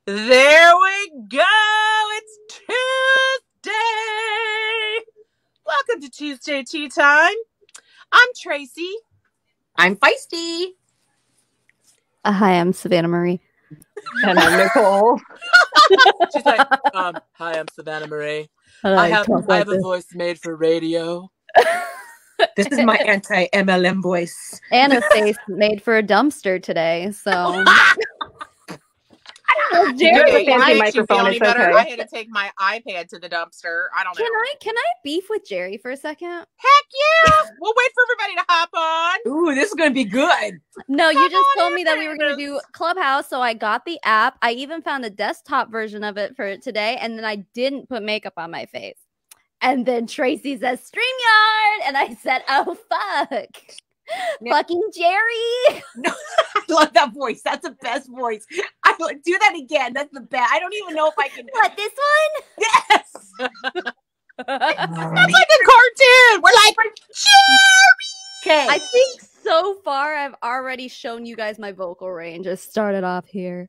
There we go. It's Tuesday. Welcome to Tuesday Tea Time. I'm Tracy. I'm Feisty. Hi, I'm Savannah Marie. And I'm Nicole. She's like, hi, I'm Savannah Marie. I have a voice made for radio. This is my anti-MLM voice. And a face made for a dumpster today, so... Jerry, fancy microphone. It's okay. I had to take my iPad to the dumpster. I don't know. Can I beef with Jerry for a second? Heck yeah! We'll wait for everybody to hop on. Ooh, this is going to be good. No, you just told me that we were going to do Clubhouse, so I got the app. I even found a desktop version of it for today, and then I didn't put makeup on my face. And then Tracy says, StreamYard! And I said, oh, fuck. Yeah. Fucking Jerry. No, I love that voice. That's the best voice. I do that again. That's the best. I don't even know if I can. What, this one? Yes. That's like a cartoon. We're like, Jerry. Okay. I think so far I've already shown you guys my vocal range. It started off here.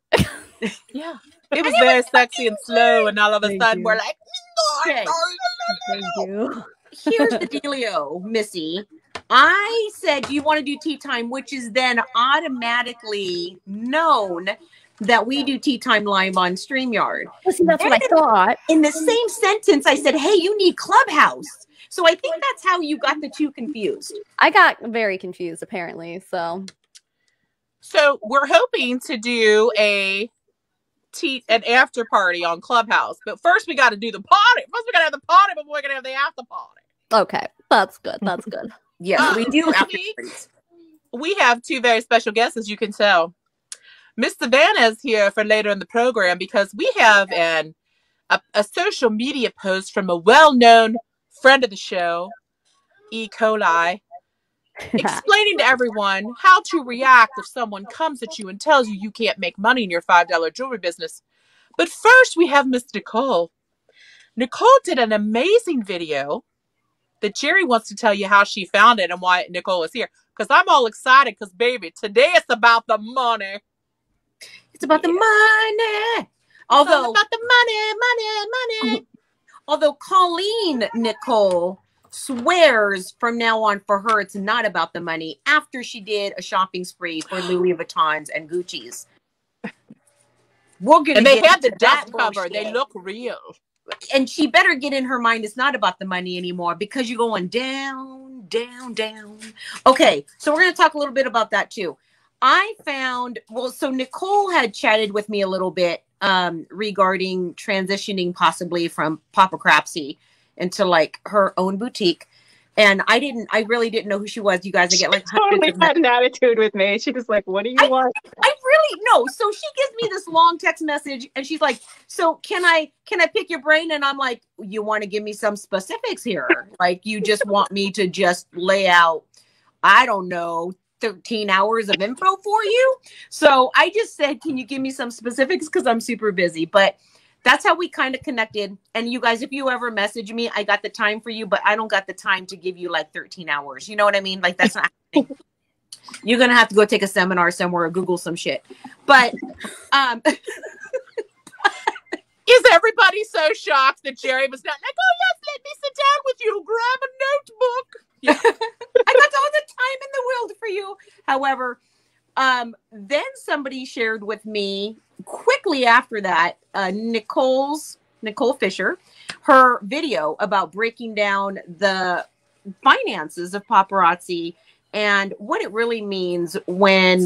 Yeah. It was very sexy and slow, and all of a sudden we're like, okay. Thank you. Here's the dealio, Missy. I said, you want to do tea time, which is then automatically known that we do tea time live on StreamYard. Well, see, that's what I thought. In the same sentence, I said, hey, you need Clubhouse. So I think that's how you got the two confused. I got very confused, apparently. So we're hoping to do an after party on Clubhouse. But first, we got to do the party. First, we got to have the party before we're going to have the after party. Okay, that's good. That's good. Yes, we do after parties. We have two very special guests, as you can tell. Miss Savannah is here for later in the program because we have a social media post from a well-known friend of the show, E. coli, explaining to everyone how to react if someone comes at you and tells you can't make money in your $5 jewelry business. But first, we have Miss Nicole. Nicole did an amazing video that Jerry wants to tell you how she found it and why Nicole is here. Because I'm all excited because, baby, today it's about the money. It's about the money. Although about the money. Although Colleen Nicole swears from now on for her it's not about the money after she did a shopping spree for Louis Vuittons and Gucci's. And they had the dust cover. They look real. And she better get in her mind it's not about the money anymore because you're going down, down, down. Okay, so we're going to talk a little bit about that too. I found, so Nicole had chatted with me a little bit regarding transitioning possibly from Paparazzi into like her own boutique. And I really didn't know who she was. You guys, I get like totally had an attitude with me. She was like, what do you want? I really know. So she gives me this long text message and she's like, so can I pick your brain? And I'm like, you want to give me some specifics here? Like you just want me to just lay out, I don't know, 13 hours of info for you. So I just said, can you give me some specifics? Because I'm super busy. But that's how we kind of connected. And you guys, if you ever message me, I got the time for you, but I don't got the time to give you like 13 hours. You know what I mean? Like that's not happening. You're going to have to go take a seminar somewhere or Google some shit. But is everybody so shocked that Jerry was not like, oh yes, let me sit down with you, grab a notebook. Yeah. I got all the time in the world for you. However, then somebody shared with me quickly after that, Nicole Fisher, her video about breaking down the finances of Paparazzi and what it really means when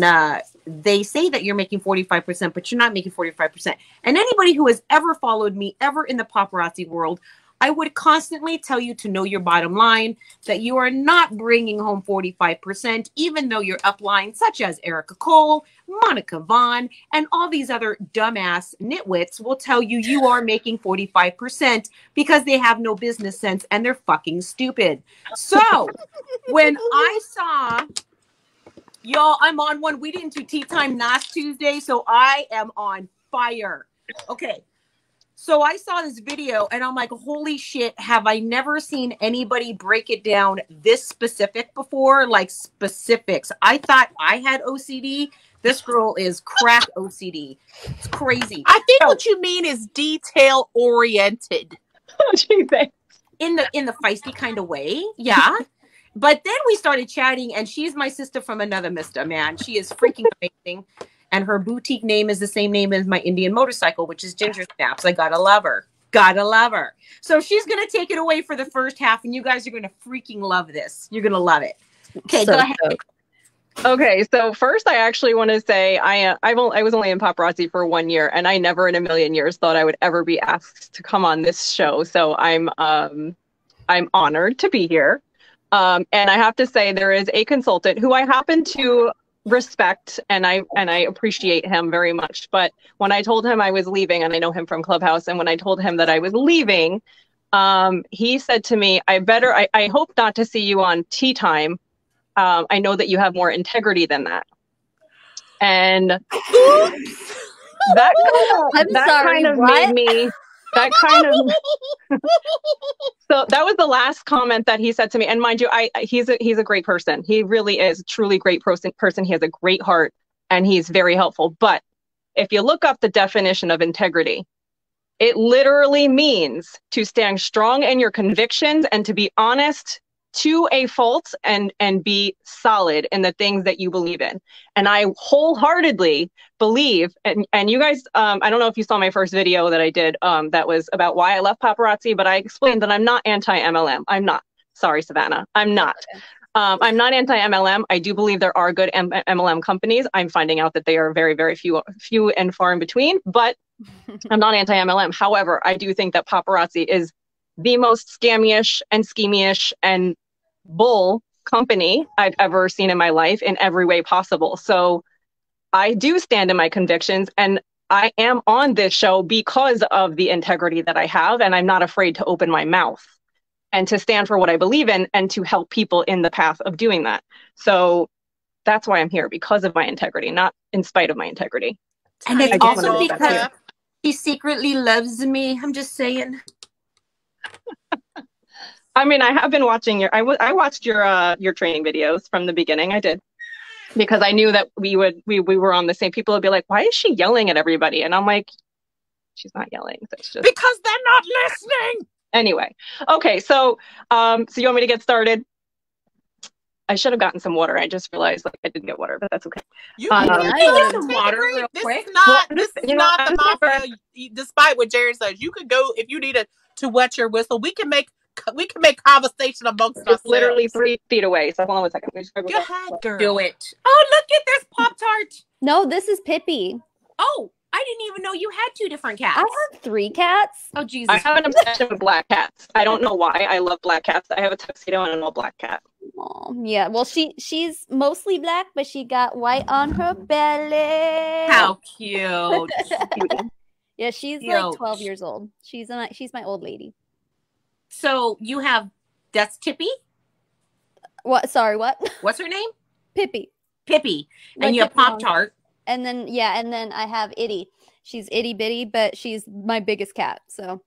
they say that you're making 45%, but you're not making 45%. And anybody who has ever followed me ever in the paparazzi world, I would constantly tell you to know your bottom line, that you are not bringing home 45%, even though your upline, such as Erica Cole, Monica Vaughn, and all these other dumbass nitwits will tell you you are making 45% because they have no business sense and they're fucking stupid. So when I saw, y'all, I'm on one. We didn't do tea time last Tuesday, so I am on fire. Okay. So I saw this video and I'm like, holy shit, have I never seen anybody break it down this specific before? Like specifics. I thought I had OCD. This girl is crack OCD. It's crazy. I think what you mean is detail oriented. Oh, gee, thanks. In the feisty kind of way, yeah. But then we started chatting, and she's my sister from another mister, man. She is freaking amazing. And her boutique name is the same name as my Indian motorcycle, which is Ginger Snaps. I gotta love her. Gotta love her. So she's gonna take it away for the first half, and you guys are gonna freaking love this. You're gonna love it. Okay, So go ahead. dope. Okay, so first I actually want to say I was only in Paparazzi for 1 year, and I never in a million years thought I would ever be asked to come on this show. So I'm honored to be here. And I have to say there is a consultant who I happen to respect, and I appreciate him very much. But when I told him I was leaving, and I know him from Clubhouse, and when I told him that I was leaving, he said to me, I hope not to see you on Tea Time. I know that you have more integrity than that. And that kind of made me, so that was the last comment that he said to me. And mind you, he's a great person. He really is a truly great person. He has a great heart, and he's very helpful. But if you look up the definition of integrity, it literally means to stand strong in your convictions and to be honest to a fault and be solid in the things that you believe in. And I wholeheartedly believe, and you guys, I don't know if you saw my first video that I did that was about why I left Paparazzi, but I explained that I'm not anti-MLM. I'm not. Sorry, Savannah. I'm not. I'm not anti-MLM. I do believe there are good MLM companies. I'm finding out that they are very, very few and far in between, but I'm not anti-MLM. However, I do think that Paparazzi is the most scammy-ish and schemy-ish and bull company I've ever seen in my life in every way possible. So I do stand in my convictions, and I am on this show because of the integrity that I have, and I'm not afraid to open my mouth and to stand for what I believe in and to help people in the path of doing that. So that's why I'm here, because of my integrity, not in spite of my integrity. And it's I also just- because he secretly loves me. I'm just saying. I mean, I have been watching I watched your training videos from the beginning. I did, because I knew that we were on the same. People would be like, "Why is she yelling at everybody?" And I'm like, "She's not yelling. That's just Because they're not listening. anyway." Okay, so so you want me to get started? I should have gotten some water. I just realized I didn't get water, but that's okay. You I can need get some water real This quick. is not, Well, this is you know, not the I'm mafia. Despite what Jerry says, you could go if you needed to wet your whistle. We can make conversation amongst It's ourselves. literally 3 feet away. So hold on one second. Let me just Go ahead, girl. Do it. Oh, look at this Pop-Tart. No, this is Pippi. Oh, I didn't even know you had 2 different cats. I have 3 cats. Oh, Jesus. I have an obsession with black cats. I don't know why. I love black cats. I have a tuxedo and an all black cat. Oh, yeah. Well, she's mostly black, but she got white on her belly. How cute. Yeah, she's Cute. like 12 years old. She's my old lady. So you have, that's Tippy? What? Sorry, what? What's her name? Pippi. Pippi. And Like you have Pippi Pop-Tart. And then I have Itty. She's itty bitty, but she's my biggest cat. So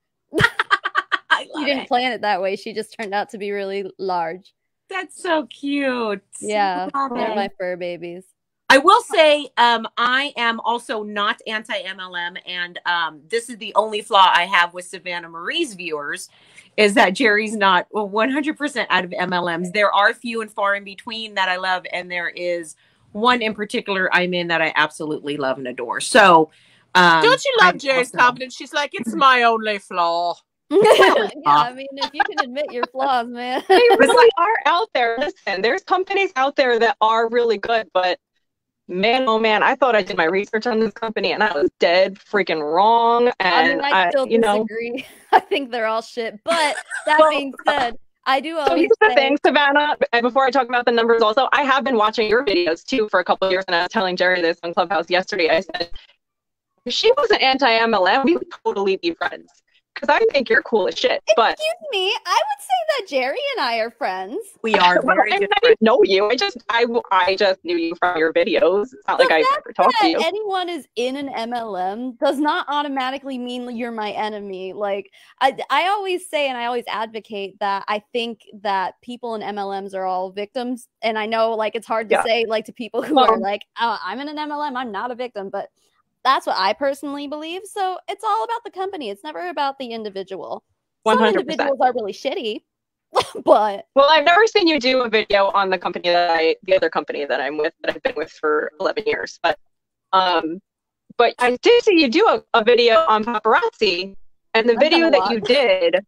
I she love didn't it. plan it that way. She just turned out to be really large. That's so cute. Yeah, Love they're it. my fur babies. I will say, I am also not anti-MLM, and this is the only flaw I have with Savannah Marie's viewers, is that Jerry's not 100% out of MLMs. There are few and far in between that I love, and there is one in particular I'm in that I absolutely love and adore. So, Don't you love I'm Jerry's also- confidence? She's like, it's my only flaw. Yeah, I mean, if you can admit your flaws, man. They really are out there. Listen, there's companies out there that are really good, but man, oh man, I thought I did my research on this company and I was dead freaking wrong. And I still you know, disagree. I think they're all shit. But that Well, being said, I do so always here's the say, thing, Savannah, and before I talk about the numbers also, I have been watching your videos too for a couple of years, and I was telling Jerry this on Clubhouse yesterday. I said, if she wasn't anti-MLM, we would totally be friends. because I think you're cool as shit. But excuse me, I would say that Jerry and I are friends. We are very I good didn't know you. I just knew you from your videos. It's not like I ever talked to you. Anyone is in an MLM does not automatically mean you're my enemy. Like I always say, and I always advocate that I think that people in MLMs are all victims. And I know, like, it's hard to say, like, to people who are like, oh, I'm in an MLM, I'm not a victim, but that's what I personally believe. So it's all about the company. It's never about the individual. 100%. Some individuals are really shitty, but well, I've never seen you do a video on the company the other company that I'm with, that I've been with for 11 years. But I did see you do a video on Paparazzi, and the video that you did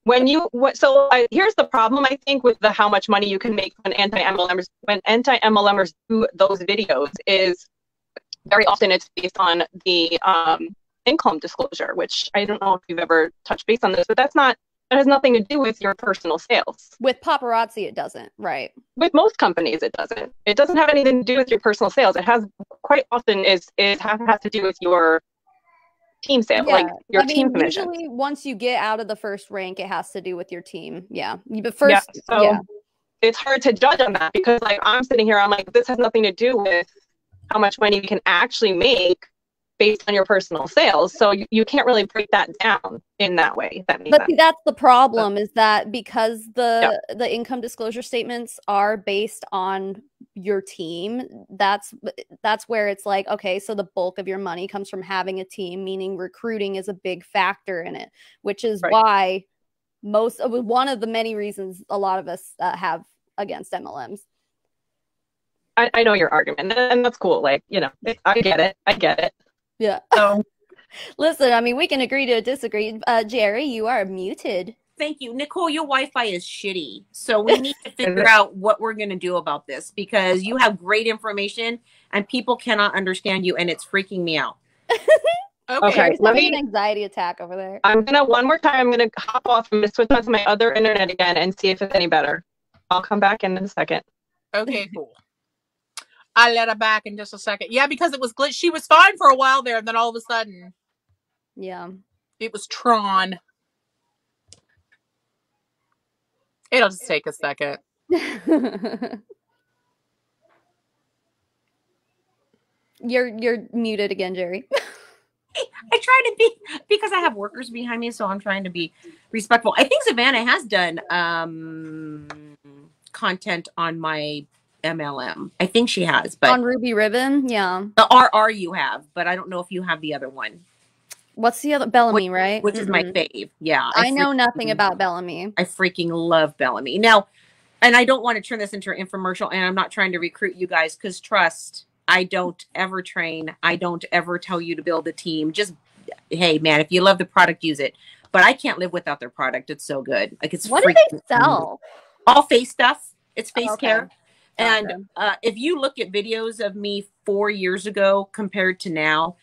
when here's the problem, I think, with the how much money you can make when anti-MLMers do those videos is very often it's based on the income disclosure, which I don't know if you've ever touched base on this, but that has nothing to do with your personal sales. With Paparazzi, it doesn't, right? With most companies, it doesn't. It doesn't have anything to do with your personal sales. It has quite often has to do with your team sale, like your team commission. Usually, once you get out of the first rank, it has to do with your team. Yeah, but it's hard to judge on that because, like, I'm sitting here, I'm like, this has nothing to do with how much money you can actually make based on your personal sales. So you can't really break that down in that way. But see, that's the problem, is that because the income disclosure statements are based on your team, that's where it's like, okay, so the bulk of your money comes from having a team, meaning recruiting is a big factor in it, which is why one of the many reasons a lot of us have against MLMs. I know your argument, and that's cool. Like, you know, I get it. Yeah. So, listen, I mean, we can agree to disagree. Jerry, you are muted. Thank you. Nicole, your Wi-Fi is shitty. So we need to figure out what we're going to do about this, because you have great information and people cannot understand you, and it's freaking me out. Okay. Let me an anxiety attack over there. One more time, I'm going to hop off. I'm going to switch on to my other internet again and see if it's any better. I'll come back in a second. Okay, cool. I'll let her back in just a second. Yeah, because it was glitch. She was fine for a while there, and then all of a sudden, it was Tron. It'll just take a second. You're muted again, Jerry. I try to be, because I have workers behind me, so I'm trying to be respectful. I think Savannah has done content on my MLM. I think she has, but on Ruby Ribbon, yeah. The RR you have, but I don't know if you have the other one. What's the other? Bellamy, right? Which is my fave. Yeah. I know nothing about Bellamy. I freaking love Bellamy. Now, and I don't want to turn this into an infomercial, and I'm not trying to recruit you guys, because trust, I don't ever train. I don't ever tell you to build a team. Just, hey man, if you love the product, use it. But I can't live without their product. It's so good. Like, it's what do they sell? All face stuff. It's face care. And if you look at videos of me 4 years ago compared to now,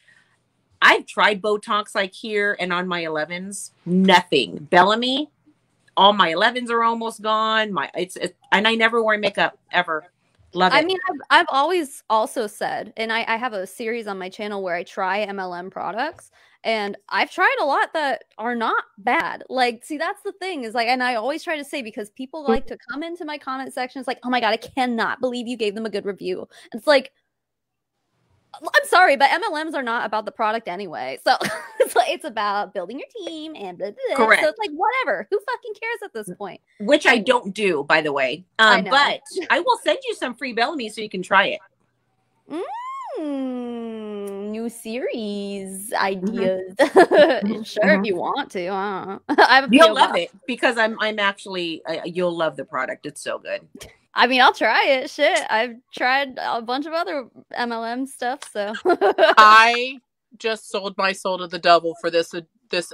I've tried Botox like here and on my 11s, nothing. Bellamy, all my 11s are almost gone. And I never wear makeup ever. Love it. I mean, I've always also said, and I have a series on my channel where I try MLM products, and I've tried a lot that are not bad. Like, see, that's the thing, is like, and I always try to say, because people like to come into my comment section, it's like, oh my God, I cannot believe you gave them a good review. And it's like, I'm sorry, but MLMs are not about the product anyway. So it's about building your team and blah, blah, blah. Correct. So it's like, whatever. Who fucking cares at this point? Which I don't do, by the way. But I will send you some free Bellamy so you can try it. New series ideas. Sure, if you want to. You'll love it, because I'm actually, you'll love the product. It's so good. I mean, I'll try it. Shit, I've tried a bunch of other MLM stuff, so. I just sold my soul to the devil for this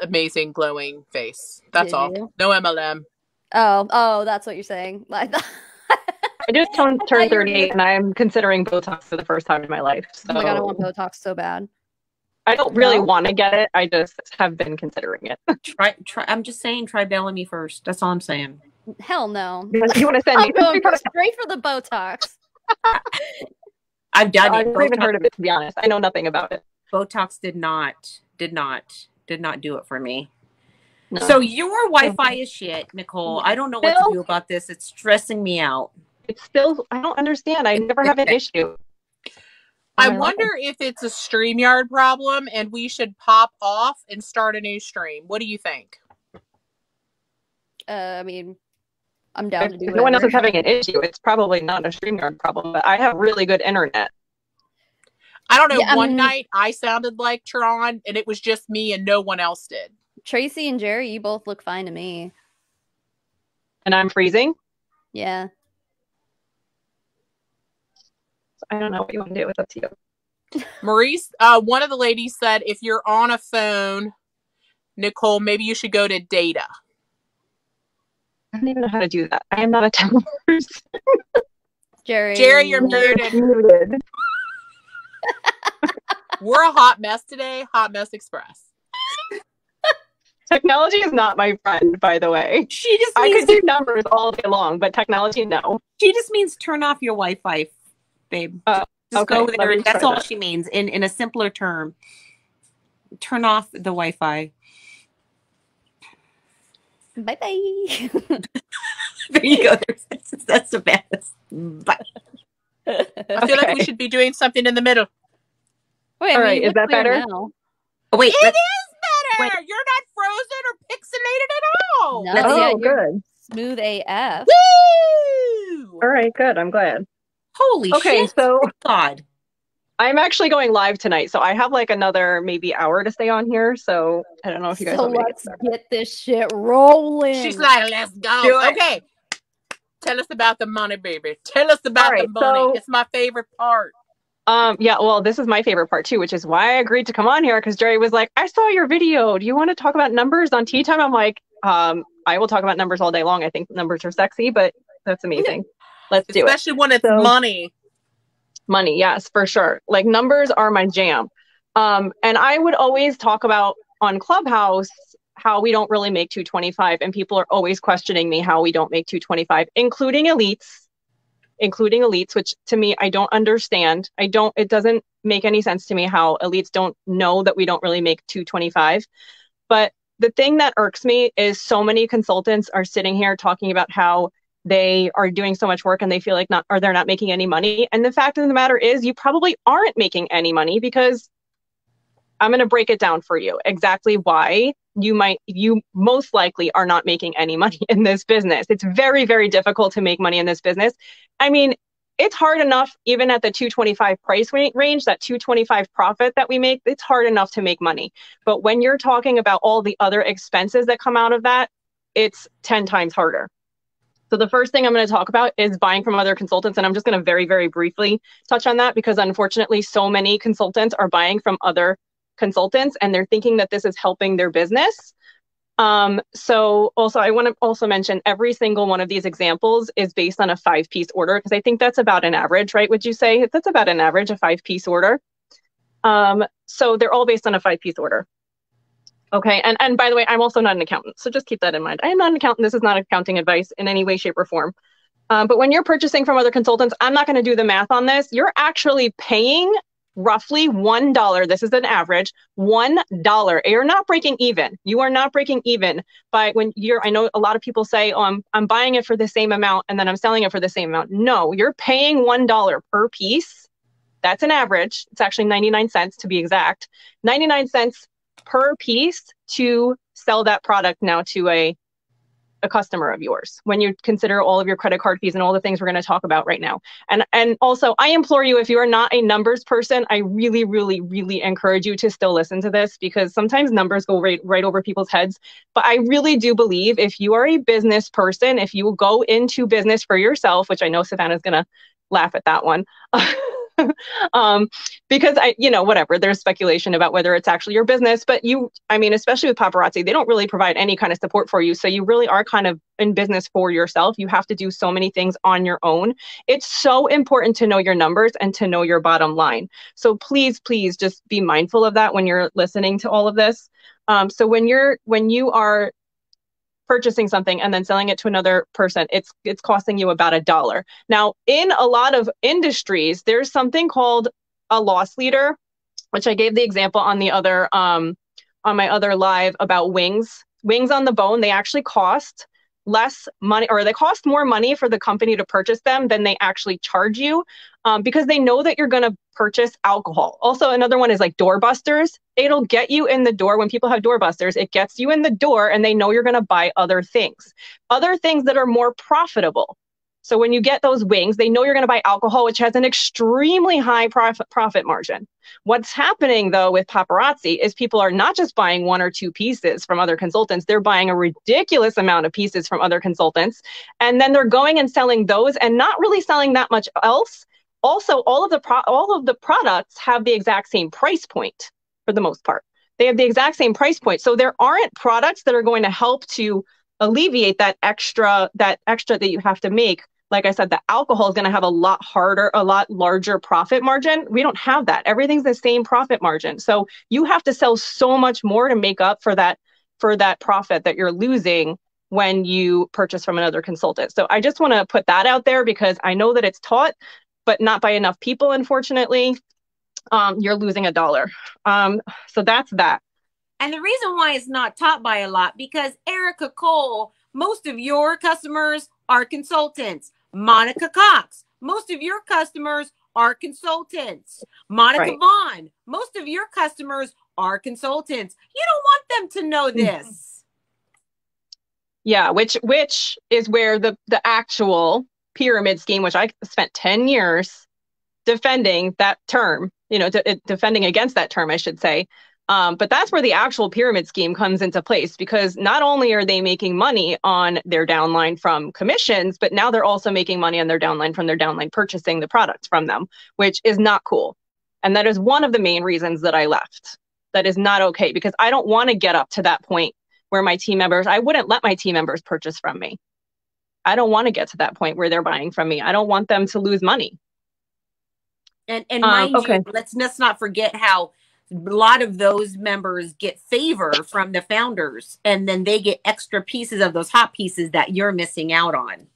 amazing glowing face. That's all. No MLM. Oh, that's what you're saying. I just turned 38, and I'm considering Botox for the first time in my life. So. Oh my God, I want Botox so bad. I don't really want to get it. I just have been considering it. Try. I'm just saying, try Bellamy first. That's all I'm saying. Hell no. You want to send me? I'm going straight for the Botox. I've done it. I've never even heard of it, to be honest. I know nothing about it. Botox did not do it for me. No. So your Wi-Fi is shit, Nicole. I don't know what to do about this. It's stressing me out. It's still, I don't understand. I never have an issue. I wonder if it's a StreamYard problem and we should pop off and start a new stream. What do you think? I mean, I'm down to do it. If no one else is having an issue, it's probably not a StreamYard problem, but I have really good internet. I don't know. One night I sounded like Tron and it was just me and no one else did. Tracy and Jerry, you both look fine to me. And I'm freezing? Yeah. I don't know what you want to do. It's up to you. Maurice, one of the ladies said, if you're on a phone, Nicole, maybe you should go to data. I don't even know how to do that. I am not a tech person. Jerry, you're muted. We're a hot mess today. Hot Mess Express. Technology is not my friend, by the way. She just I could do numbers all day long, but technology, no. She just means turn off your Wi-Fi, babe. Just okay, go there. That's all she means in a simpler term. Turn off the Wi-Fi. Bye-bye. There you go. That's the best. Bye. I feel like we should be doing something in the middle. Wait, all right, is that better? Now. Oh, wait, it is better. Wait. You're not frozen or pixelated at all. No, good. Smooth AF. Woo! All right, good. I'm glad. Holy shit. Okay, so God. I'm actually going live tonight, so I have like another maybe hour to stay on here. So I don't know if you guys want me to let's get this shit rolling. She's like, let's go. Okay. Tell us about the money, baby. Tell us about the money. It's my favorite part. Yeah, well, this is my favorite part too, which is why I agreed to come on here, because Jerry was like, I saw your video. Do you want to talk about numbers on tea time? I'm like, I will talk about numbers all day long. I think numbers are sexy, but that's amazing. Let's do it. Especially when it's money. Money, yes, for sure. Like numbers are my jam. And I would always talk about on Clubhouse how we don't really make 225, and people are always questioning me how we don't make 225, including elites, which to me, I don't understand. It doesn't make any sense to me how elites don't know that we don't really make 225. But the thing that irks me is so many consultants are sitting here talking about how they are doing so much work and they feel like they're not making any money. And the fact of the matter is you probably aren't making any money, because I'm going to break it down for you exactly why you most likely are not making any money in this business. It's very, very difficult to make money in this business. I mean, it's hard enough even at the 225 price range, that 225 profit that we make, it's hard enough to make money. But when you're talking about all the other expenses that come out of that, it's 10 times harder. So the first thing I'm going to talk about is buying from other consultants. And I'm just going to very, very briefly touch on that, because unfortunately, so many consultants are buying from other consultants and they're thinking that this is helping their business. So also, I want to also mention every single one of these examples is based on a 5-piece order, because I think that's about an average, right? Would you say that's about an average, a 5-piece order? So they're all based on a 5-piece order. Okay. And by the way, I'm also not an accountant. So just keep that in mind. I am not an accountant. This is not accounting advice in any way, shape, or form. But when you're purchasing from other consultants, I'm not going to do the math on this. You're actually paying roughly $1. This is an average, $1. You're not breaking even. You are not breaking even by I know a lot of people say, oh, I'm buying it for the same amount and then I'm selling it for the same amount. No, you're paying $1 per piece. That's an average. It's actually 99 cents to be exact. 99 cents per piece to sell that product now to a customer of yours, when you consider all of your credit card fees and all the things we're going to talk about right now. And also, I implore you, if you are not a numbers person, I really, really, really encourage you to still listen to this, because sometimes numbers go right over people's heads. But I really do believe if you are a business person, if you go into business for yourself, which I know Savannah's going to laugh at that one, because whatever, there's speculation about whether it's actually your business, but especially with Paparazzi, they don't really provide any kind of support for you. So you really are kind of in business for yourself. You have to do so many things on your own. It's so important to know your numbers and to know your bottom line. So please, please just be mindful of that when you're listening to all of this. So when you are purchasing something and then selling it to another person, it's costing you about $1. Now, in a lot of industries, there's something called a loss leader, which I gave the example on the other on my other live about wings. wings on the bone, they actually cost less money, or they cost more money for the company to purchase them than they actually charge you, because they know that you're going to purchase alcohol. Also, another one is like doorbusters. It'll get you in the door. When people have doorbusters, it gets you in the door, and they know you're going to buy other things that are more profitable. So when you get those wings, they know you're going to buy alcohol, which has an extremely high profit margin. What's happening, though, with Paparazzi is people are not just buying 1 or 2 pieces from other consultants. They're buying a ridiculous amount of pieces from other consultants. And then they're going and selling those and not really selling that much else. Also, all of the products have the exact same price point for the most part. They have the exact same price point. So there aren't products that are going to help to alleviate that extra that you have to make. Like I said, the alcohol is going to have a lot larger profit margin. We don't have that. Everything's the same profit margin. So you have to sell so much more to make up for that profit that you're losing when you purchase from another consultant. So I just want to put that out there, because I know that it's taught, but not by enough people, unfortunately. You're losing $1. So that's that. And the reason why it's not taught by a lot, because Erica Cole, most of your customers are consultants. Monica Cox, most of your customers are consultants. Monica Vaughn, most of your customers are consultants. You don't want them to know this. Yeah, which is where the actual pyramid scheme, which I spent 10 years defending that term, defending against that term, I should say. But that's where the actual pyramid scheme comes into place, because not only are they making money on their downline from commissions, but now they're also making money on their downline from their downline purchasing the products from them, which is not cool. And that is one of the main reasons that I left. That is not okay, because I don't want to get up to that point where I wouldn't let my team members purchase from me. I don't want to get to that point where they're buying from me. I don't want them to lose money. And mind you, let's not forget how a lot of those members get favor from the founders, and then they get extra pieces of those hot pieces that you're missing out on.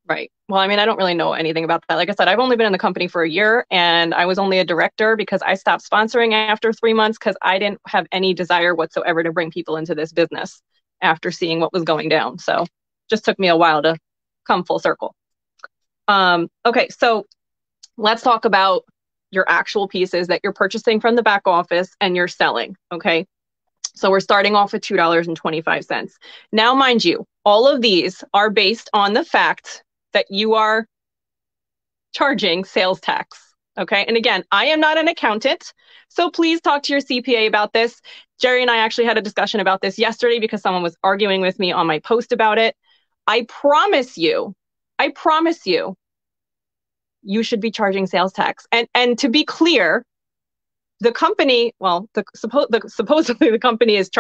Right. Well, I mean, I don't really know anything about that. Like I said, I've only been in the company for a year, and I was only a director because I stopped sponsoring after 3 months, because I didn't have any desire whatsoever to bring people into this business after seeing what was going down. So just took me a while to come full circle. Okay, so let's talk about your actual pieces that you're purchasing from the back office and you're selling. Okay. So we're starting off with $2.25. Now, mind you, all of these are based on the fact that you are charging sales tax. Okay. And again, I am not an accountant, so please talk to your CPA about this. Jerry and I actually had a discussion about this yesterday because someone was arguing with me on my post about it. I promise you, you should be charging sales tax. And to be clear, the company, supposedly the company is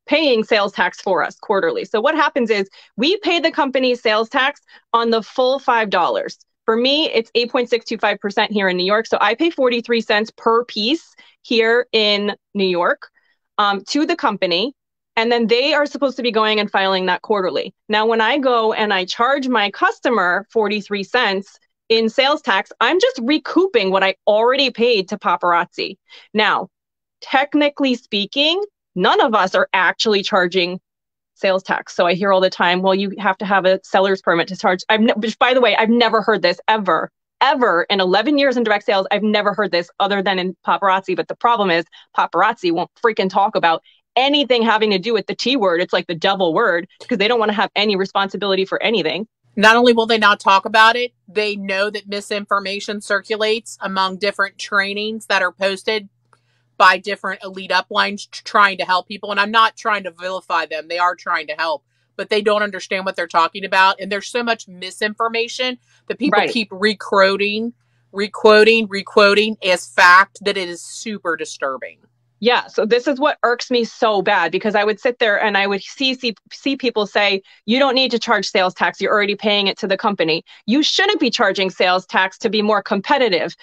paying sales tax for us quarterly. So what happens is we pay the company sales tax on the full $5. For me, it's 8.625% here in New York. So I pay 43 cents per piece here in New York to the company. And then they are supposed to be going and filing that quarterly. Now, when I go and I charge my customer 43 cents in sales tax, I'm just recouping what I already paid to Paparazzi. Now, technically speaking, none of us are actually charging sales tax. So I hear all the time, well, you have to have a seller's permit to charge. Which, by the way, I've never heard this ever in 11 years in direct sales. I've never heard this other than in Paparazzi. But the problem is Paparazzi won't freaking talk about anything having to do with the T word. It's like the devil word, because they don't want to have any responsibility for anything. Not only will they not talk about it, they know that misinformation circulates among different trainings that are posted by different elite uplines trying to help people. And I'm not trying to vilify them. They are trying to help, but they don't understand what they're talking about. And there's so much misinformation that people keep requoting as fact that it is super disturbing. Yeah. So this is what irks me so bad, because I would sit there and I would see people say, you don't need to charge sales tax. You're already paying it to the company. You shouldn't be charging sales tax to be more competitive.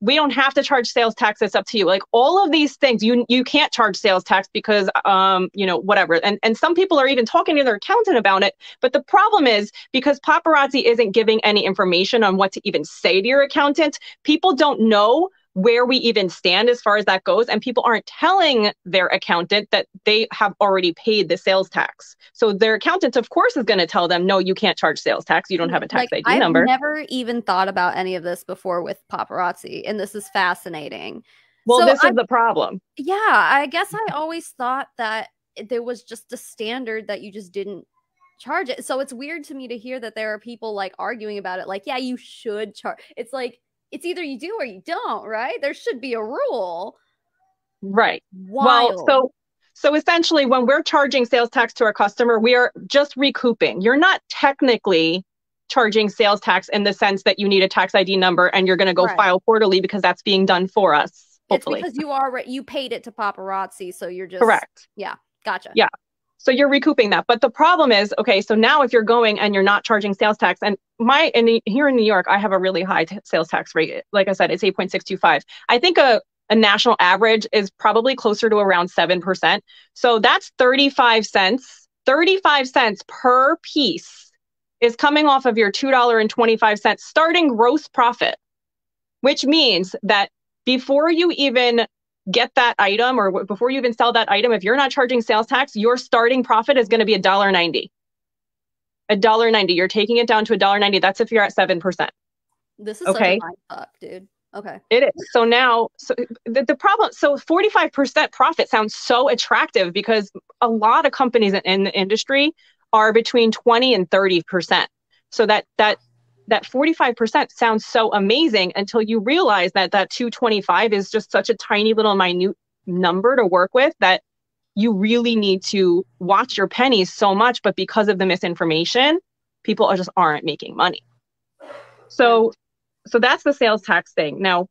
We don't have to charge sales tax. It's up to you. Like all of these things, you can't charge sales tax because, whatever. And some people are even talking to their accountant about it. But the problem is because Paparazzi isn't giving any information on what to even say to your accountant, people don't know where we even stand as far as that goes. And people aren't telling their accountant that they have already paid the sales tax. So their accountant, of course, is going to tell them, no, you can't charge sales tax. You don't have a tax ID number. I've never even thought about any of this before with Paparazzi, and this is fascinating. Well, so this is the problem. Yeah, I guess I always thought that there was just a standard that you just didn't charge it. So it's weird to me to hear that there are people like arguing about it. Like, yeah, you should charge. It's like, it's either you do or you don't, right? There should be a rule. Right. Wild. Well, so essentially when we're charging sales tax to our customer, we are just recouping. You're not technically charging sales tax in the sense that you need a tax ID number and you're going to go file quarterly, because that's being done for us. Hopefully. It's because you paid it to Paparazzi. So you're just. Correct. Yeah. Gotcha. Yeah. So you're recouping that. But the problem is, okay, so now if you're going and you're not charging sales tax, and here in New York, I have a really high sales tax rate. Like I said, it's 8.625. I think a national average is probably closer to around 7%. So that's 35 cents. 35 cents per piece is coming off of your $2.25 starting gross profit, which means that before you even get that item, or before you even sell that item, if you're not charging sales tax, your starting profit is going to be $1.90. $1.90. You're taking it down to $1.90. That's if you're at 7%. This is okay. Such a mind fuck, dude. Okay. It is. So now, the problem, so 45% profit sounds so attractive because a lot of companies in the industry are between 20 and 30%. So that 45% sounds so amazing until you realize that 225 is just such a tiny little minute number to work with, that you really need to watch your pennies so much. But because of the misinformation, people aren't making money. So that's the sales tax thing. Now,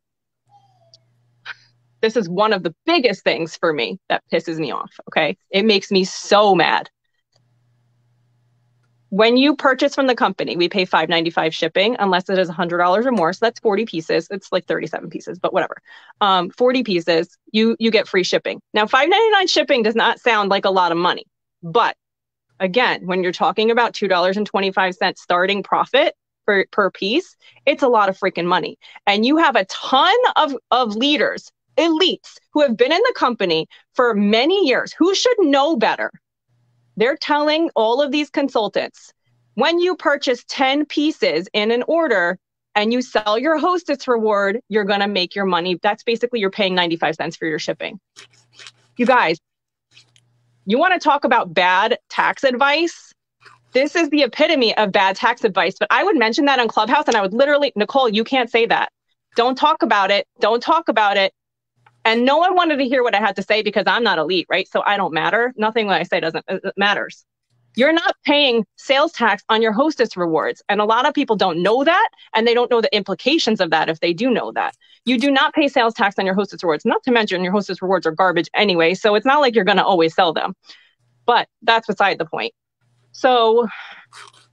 this is one of the biggest things for me that pisses me off. Okay. It makes me so mad. When you purchase from the company, we pay $5.95 shipping unless it is $100 or more. So that's 40 pieces. It's like 37 pieces, but whatever. 40 pieces, you get free shipping. Now, $5.99 shipping does not sound like a lot of money. But again, when you're talking about $2.25 starting profit per piece, it's a lot of freaking money. And you have a ton of leaders, elites, who have been in the company for many years, who should know better. They're telling all of these consultants, when you purchase 10 pieces in an order and you sell your Hostess Reward, you're going to make your money. That's basically you're paying 95 cents for your shipping. You guys, you want to talk about bad tax advice? This is the epitome of bad tax advice. But I would mention that on Clubhouse and I would literally, Nicole, you can't say that. Don't talk about it. Don't talk about it. And no one wanted to hear what I had to say because I'm not elite, right? So I don't matter. Nothing that I say matters. You're not paying sales tax on your Hostess Rewards. And a lot of people don't know that. And they don't know the implications of that if they do know that. You do not pay sales tax on your Hostess Rewards. Not to mention your Hostess Rewards are garbage anyway. So it's not like you're going to always sell them. But that's beside the point. So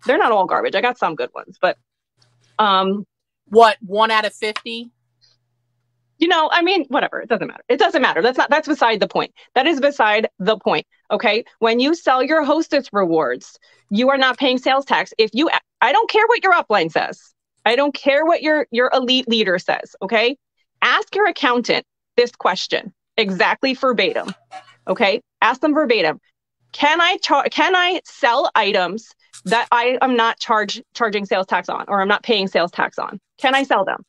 they're not all garbage. I got some good ones. But what, 1 out of 50? I mean, whatever. It doesn't matter. It doesn't matter. That's beside the point. That is beside the point. Okay. When you sell your Hostess Rewards, you are not paying sales tax. I don't care what your upline says. I don't care what your elite leader says. Okay. Ask your accountant this question exactly verbatim. Okay. Ask them verbatim. Can I sell items that I am not charging sales tax on, or I'm not paying sales tax on? Can I sell them?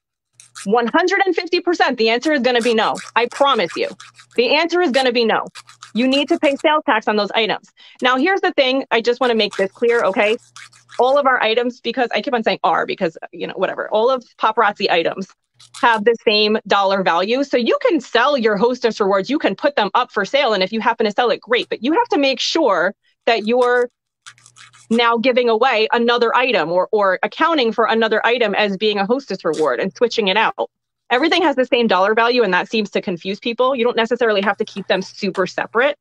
150%. The answer is going to be no. I promise you. The answer is going to be no. You need to pay sales tax on those items. Now, here's the thing. I just want to make this clear, okay? All of our items, because I keep on saying are, because, whatever. All of Paparazzi items have the same dollar value. So you can sell your Hostess Rewards. You can put them up for sale. And if you happen to sell it, great. But you have to make sure that you're now giving away another item or accounting for another item as being a Hostess Reward and switching it out. Everything has the same dollar value, and that seems to confuse people. You don't necessarily have to keep them super separate,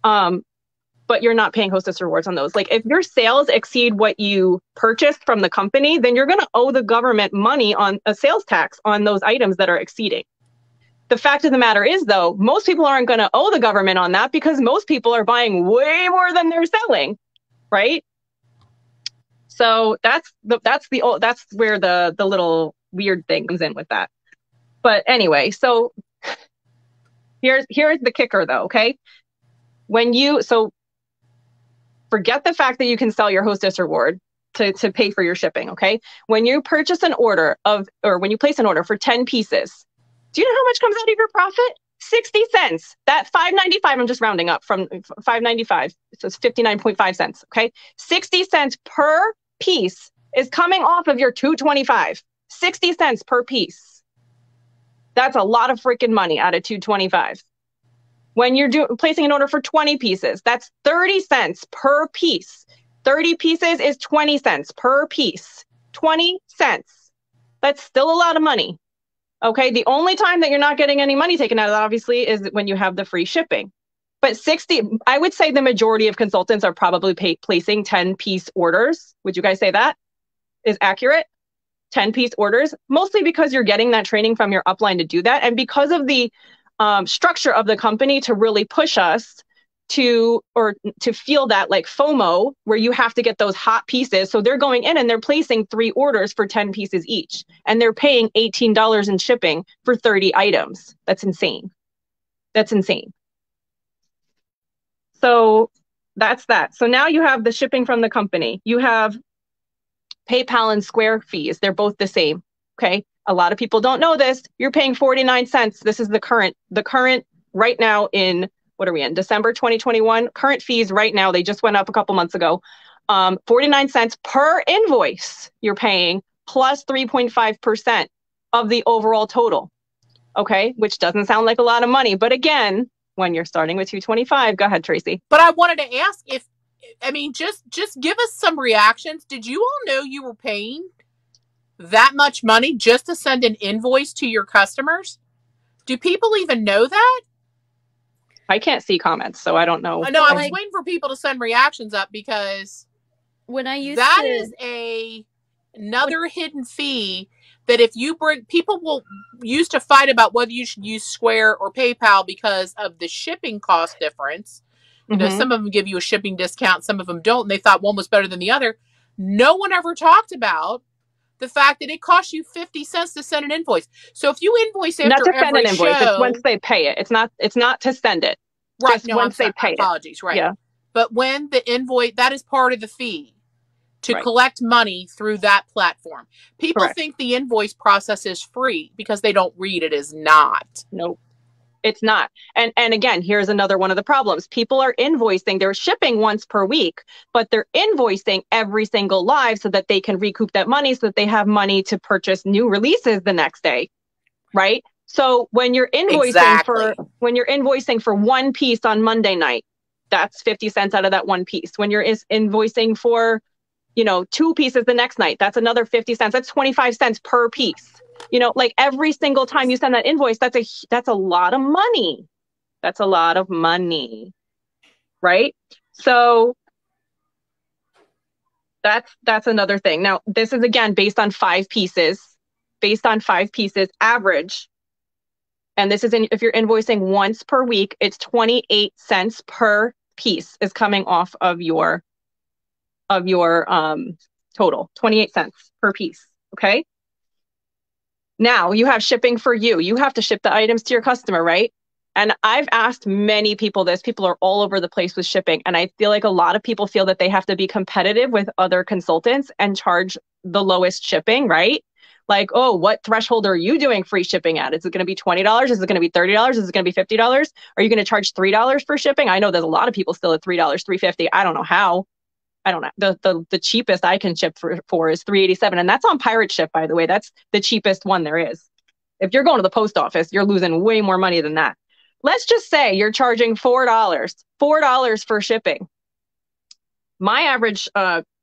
but you're not paying Hostess Rewards on those. Like if your sales exceed what you purchased from the company, then you're going to owe the government money on a sales tax on those items that are exceeding. The fact of the matter is, though, most people aren't going to owe the government on that because most people are buying way more than they're selling. Right. So that's where the little weird thing comes in with that. But anyway, so here's the kicker though, okay? So forget the fact that you can sell your Hostess Reward to pay for your shipping, okay? When you purchase an order when you place an order for 10 pieces, do you know how much comes out of your profit? 60 cents. That $5.95, I'm just rounding up from $5.95, so it's 59.5 cents, okay? 60 cents per piece is coming off of your $2.25. 60 cents per piece. That's a lot of freaking money out of $2.25. When you're placing an order for 20 pieces, that's 30 cents per piece. 30 pieces is 20 cents per piece. 20 cents. That's still a lot of money. Okay, the only time that you're not getting any money taken out of that, obviously, is when you have the free shipping. But I would say the majority of consultants are probably placing 10-piece orders. Would you guys say that is accurate? 10-piece orders, mostly because you're getting that training from your upline to do that. And because of the structure of the company to really push us to feel that like FOMO, where you have to get those hot pieces. So they're going in and they're placing 3 orders for 10 pieces each. And they're paying $18 in shipping for 30 items. That's insane. That's insane. So that's that. So now you have the shipping from the company. You have PayPal and Square fees. They're both the same. Okay. A lot of people don't know this. You're paying 49 cents. This is the current right now in, what are we in? December 2021. Current fees right now, they just went up a couple months ago. 49 cents per invoice you're paying, plus 3.5% of the overall total. Okay. Which doesn't sound like a lot of money. But again, when you're starting with 225, go ahead, Tracy. But I wanted to ask just give us some reactions. Did you all know you were paying that much money just to send an invoice to your customers? Do people even know that? I can't see comments, so I don't know. I know. I was waiting for people to send reactions up because when I used that is another hidden fee that if you bring, people will use to fight about whether you should use Square or PayPal because of the shipping cost difference. You know, some of them give you a shipping discount, some of them don't, and they thought one was better than the other. No one ever talked about the fact that it costs you 50 cents to send an invoice. So if you invoice after not to send every an invoice, show, it's once they pay it. It's not to send it. Right. Just once they pay apologies, it. Right. Yeah. But when the invoice, that is part of the fee to collect money through that platform. People think the invoice process is free because they don't read it as not. Nope. It's not. And again, here's another one of the problems. People are invoicing, they're shipping once per week, but they're invoicing every single live so that they can recoup that money so that they have money to purchase new releases the next day. Right? So when you're invoicing for one piece on Monday night, that's 50 cents out of that one piece. When you're invoicing for, 2 pieces the next night, that's another 50 cents. That's 25 cents per piece. Like every single time you send that invoice, that's a lot of money. That's a lot of money. Right? So that's another thing. Now, this is again based on 5 pieces, average. And this is if you're invoicing once per week, it's 28 cents per piece is coming off of your total. 28 cents per piece. Okay. Now you have shipping for you. You have to ship the items to your customer, right? And I've asked many people this. People are all over the place with shipping. And I feel like a lot of people feel that they have to be competitive with other consultants and charge the lowest shipping, right? Like, oh, what threshold are you doing free shipping at? Is it going to be $20? Is it going to be $30? Is it going to be $50? Are you going to charge $3 for shipping? I know there's a lot of people still at $3, $3.50. I don't know how. I don't know. The cheapest I can ship for is $3.87. And that's on Pirate Ship, by the way. That's the cheapest one there is. If you're going to the post office, you're losing way more money than that. Let's just say you're charging $4 for shipping. My average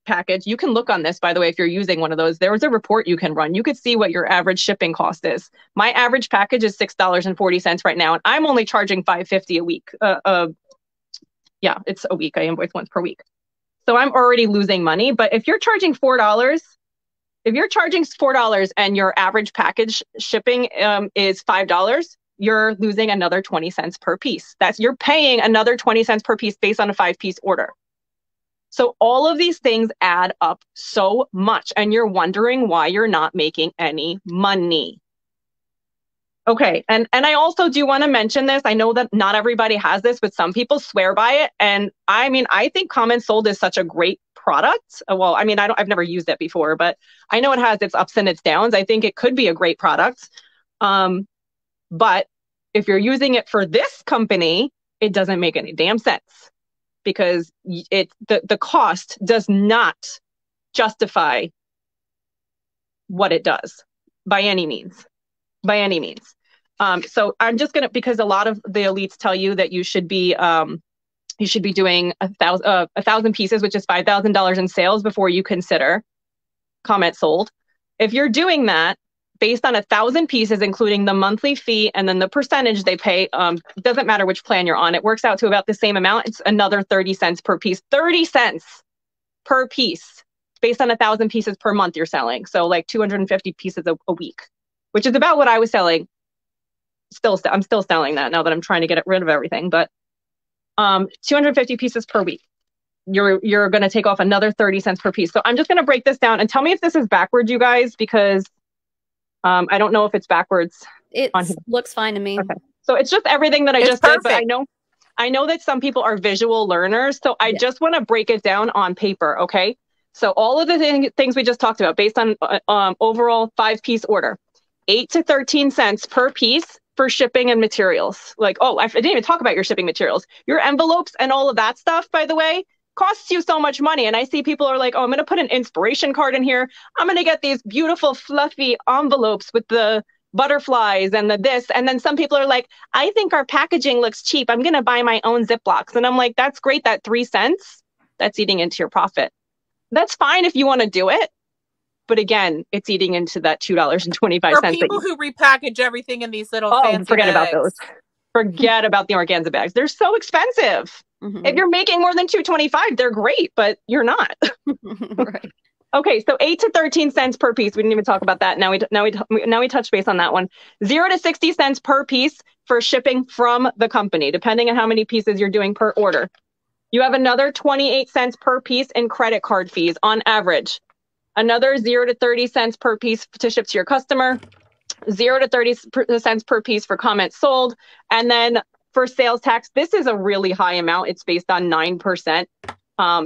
package, you can look on this, by the way, if you're using one of those, there was a report you can run. You could see what your average shipping cost is. My average package is $6.40 right now, and I'm only charging $5.50 a week. Yeah, it's a week. I invoice once per week. So I'm already losing money. But if you're charging $4, and your average package shipping is $5, you're losing another 20 cents per piece. You're paying another 20 cents per piece based on a 5-piece order. So all of these things add up so much, and you're wondering why you're not making any money. Okay. And I also do want to mention this. I know that not everybody has this, but some people swear by it. And I mean, I think comments sold is such a great product. Well, I mean, I've never used it before, but I know it has its ups and its downs. I think it could be a great product. But if you're using it for this company, it doesn't make any damn sense, because the cost does not justify what it does by any means. So I'm just gonna, because a lot of the elites tell you that you should be doing 1,000 pieces, which is $5,000 in sales before you consider comment sold. If you're doing that based on 1,000 pieces, including the monthly fee and then the percentage they pay, it doesn't matter which plan you're on, it works out to about the same amount. It's another 30 cents per piece. 30 cents per piece based on 1,000 pieces per month you're selling. So like 250 pieces a week, which is about what I was selling. I'm still selling that now that I'm trying to get rid of everything, but 250 pieces per week. You're going to take off another 30 cents per piece. So I'm just going to break this down and tell me if this is backwards, you guys, because I don't know if it's backwards. It looks fine to me. Okay. So it's just everything that I just did, but I know that some people are visual learners, so I just want to break it down on paper, okay? So all of the things we just talked about based on overall 5-piece order, 8 to 13 cents per piece for shipping and materials. Like, oh, I didn't even talk about your shipping materials. Your envelopes and all of that stuff, by the way, costs you so much money. And I see people are like, oh, I'm going to put an inspiration card in here. I'm going to get these beautiful, fluffy envelopes with the butterflies and the this. And then some people are like, I think our packaging looks cheap. I'm going to buy my own Ziplocs. And I'm like, that's great. That 3 cents, that's eating into your profit. That's fine if you want to do it. But again, it's eating into that $2.25. For people who repackage everything in these little fancy forget bags. about those. Forget about the organza bags. They're so expensive. Mm-hmm. If you're making more than $2.25, they're great, but you're not. Right. Okay, so 8 to 13 cents per piece. We didn't even talk about that. Now we touch base on that one. 0 to 60 cents per piece for shipping from the company, depending on how many pieces you're doing per order. You have another 28 cents per piece in credit card fees on average. Another 0 to 30 cents per piece to ship to your customer, 0 to 30 cents per piece for comments sold. And then for sales tax, this is a really high amount. It's based on 9%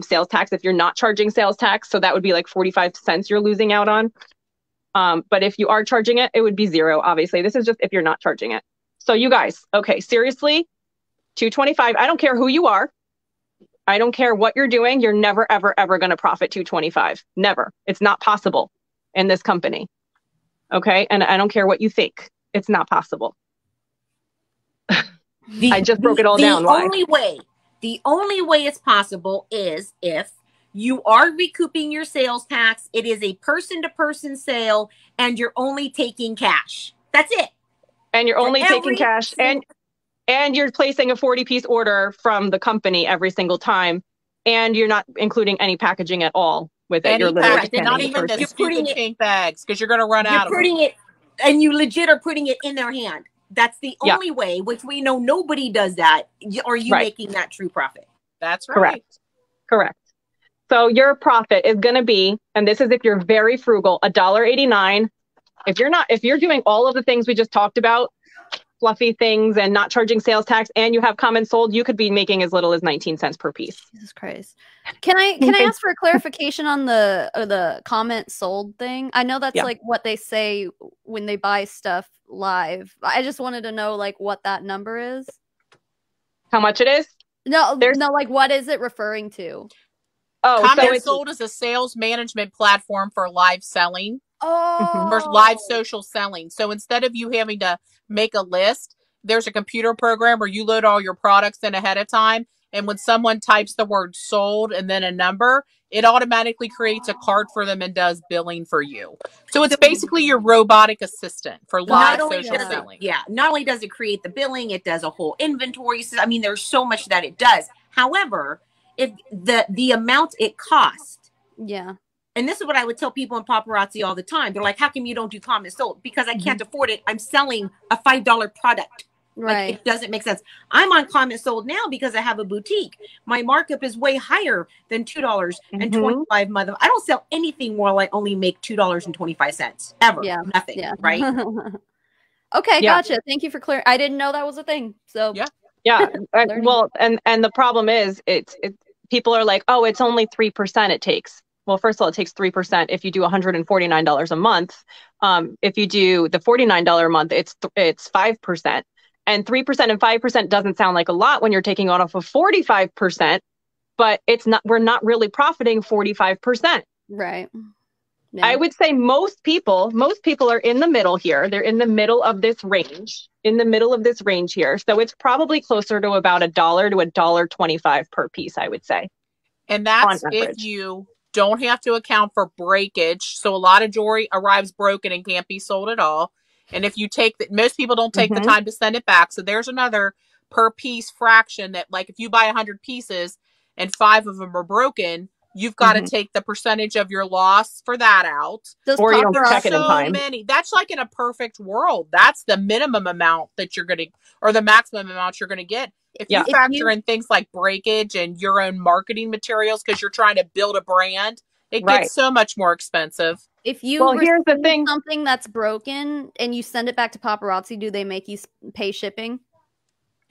sales tax if you're not charging sales tax. So that would be like 45 cents you're losing out on. But if you are charging it, it would be 0, obviously. This is just if you're not charging it. So you guys, okay, seriously, $2.25. I don't care who you are. I don't care what you're doing. You're never, ever, ever going to profit $2.25. Never. It's not possible in this company. Okay. And I don't care what you think. It's not possible. I just broke it all down. The only way it's possible is if you are recouping your sales tax. It is a person-to-person sale and you're only taking cash. That's it. And you're only taking cash and you're placing a 40-piece order from the company every single time, and you're not including any packaging at all with it. You're literally not even the stupid pink bags, because you're going to run out of them. You're putting it, and you legit are putting it in their hand. That's the only way, which we know nobody does that. Are you making that true profit? That's right. Correct. So your profit is going to be, and this is if you're very frugal, $1.89. If you're doing all of the things we just talked about, fluffy things and not charging sales tax, and you have comments sold, you could be making as little as 19 cents per piece. Jesus Christ. Can I ask for a clarification on the comment sold thing? I know that's like what they say when they buy stuff live. I just wanted to know like what that number is. How much it is? No, like what is it referring to? Oh, Comment Sold is a sales management platform for live selling. For live social selling. So instead of you having to make a list, there's a computer program where you load all your products in ahead of time. And when someone types the word sold and then a number, it automatically creates a card for them and does billing for you. So it's basically your robotic assistant for live social selling. Not only does it create the billing, it does a whole inventory. I mean, there's so much that it does. However, if the amount it costs. Yeah. And this is what I would tell people in Paparazzi all the time. They're like, how come you don't do comments sold? Because I can't afford it. I'm selling a $5 product. Right. Like, it doesn't make sense. I'm on comments sold now because I have a boutique. My markup is way higher than $2.25 month. I don't sell anything more like only make $2.25 ever. Yeah. Nothing. Yeah. Right. Okay, Yeah. gotcha. Thank you for clearing. I didn't know that was a thing. So Yeah. Yeah. Learning. Well, and the problem is people are like, oh, it's only 3% it takes. Well, first of all, it takes 3% if you do $149 a month. If you do the $49 a month, it's 5%. And 3% and 5% doesn't sound like a lot when you're taking on off of 45%, but it's not, we're not really profiting 45%. right. I Yeah. would say most people are in the middle here. They're in the middle of this range, here. So it's probably closer to about $1 to $1.25 per piece, I would say. And that's on if average. you don't have to account for breakage. So a lot of jewelry arrives broken and can't be sold at all. And if you take most people don't take the time to send it back. So there's another per piece fraction that, like, if you buy 100 pieces and 5 of them are broken, you've got to take the percentage of your loss for that out. Or you don't check it in time. Many. That's like in a perfect world. That's the minimum amount that you're going to, or the maximum amount you're going to get. If you factor in things like breakage and your own marketing materials because you're trying to build a brand, it gets so much more expensive. If you here's the thing. Something that's broken and you send it back to Paparazzi, do they make you pay shipping?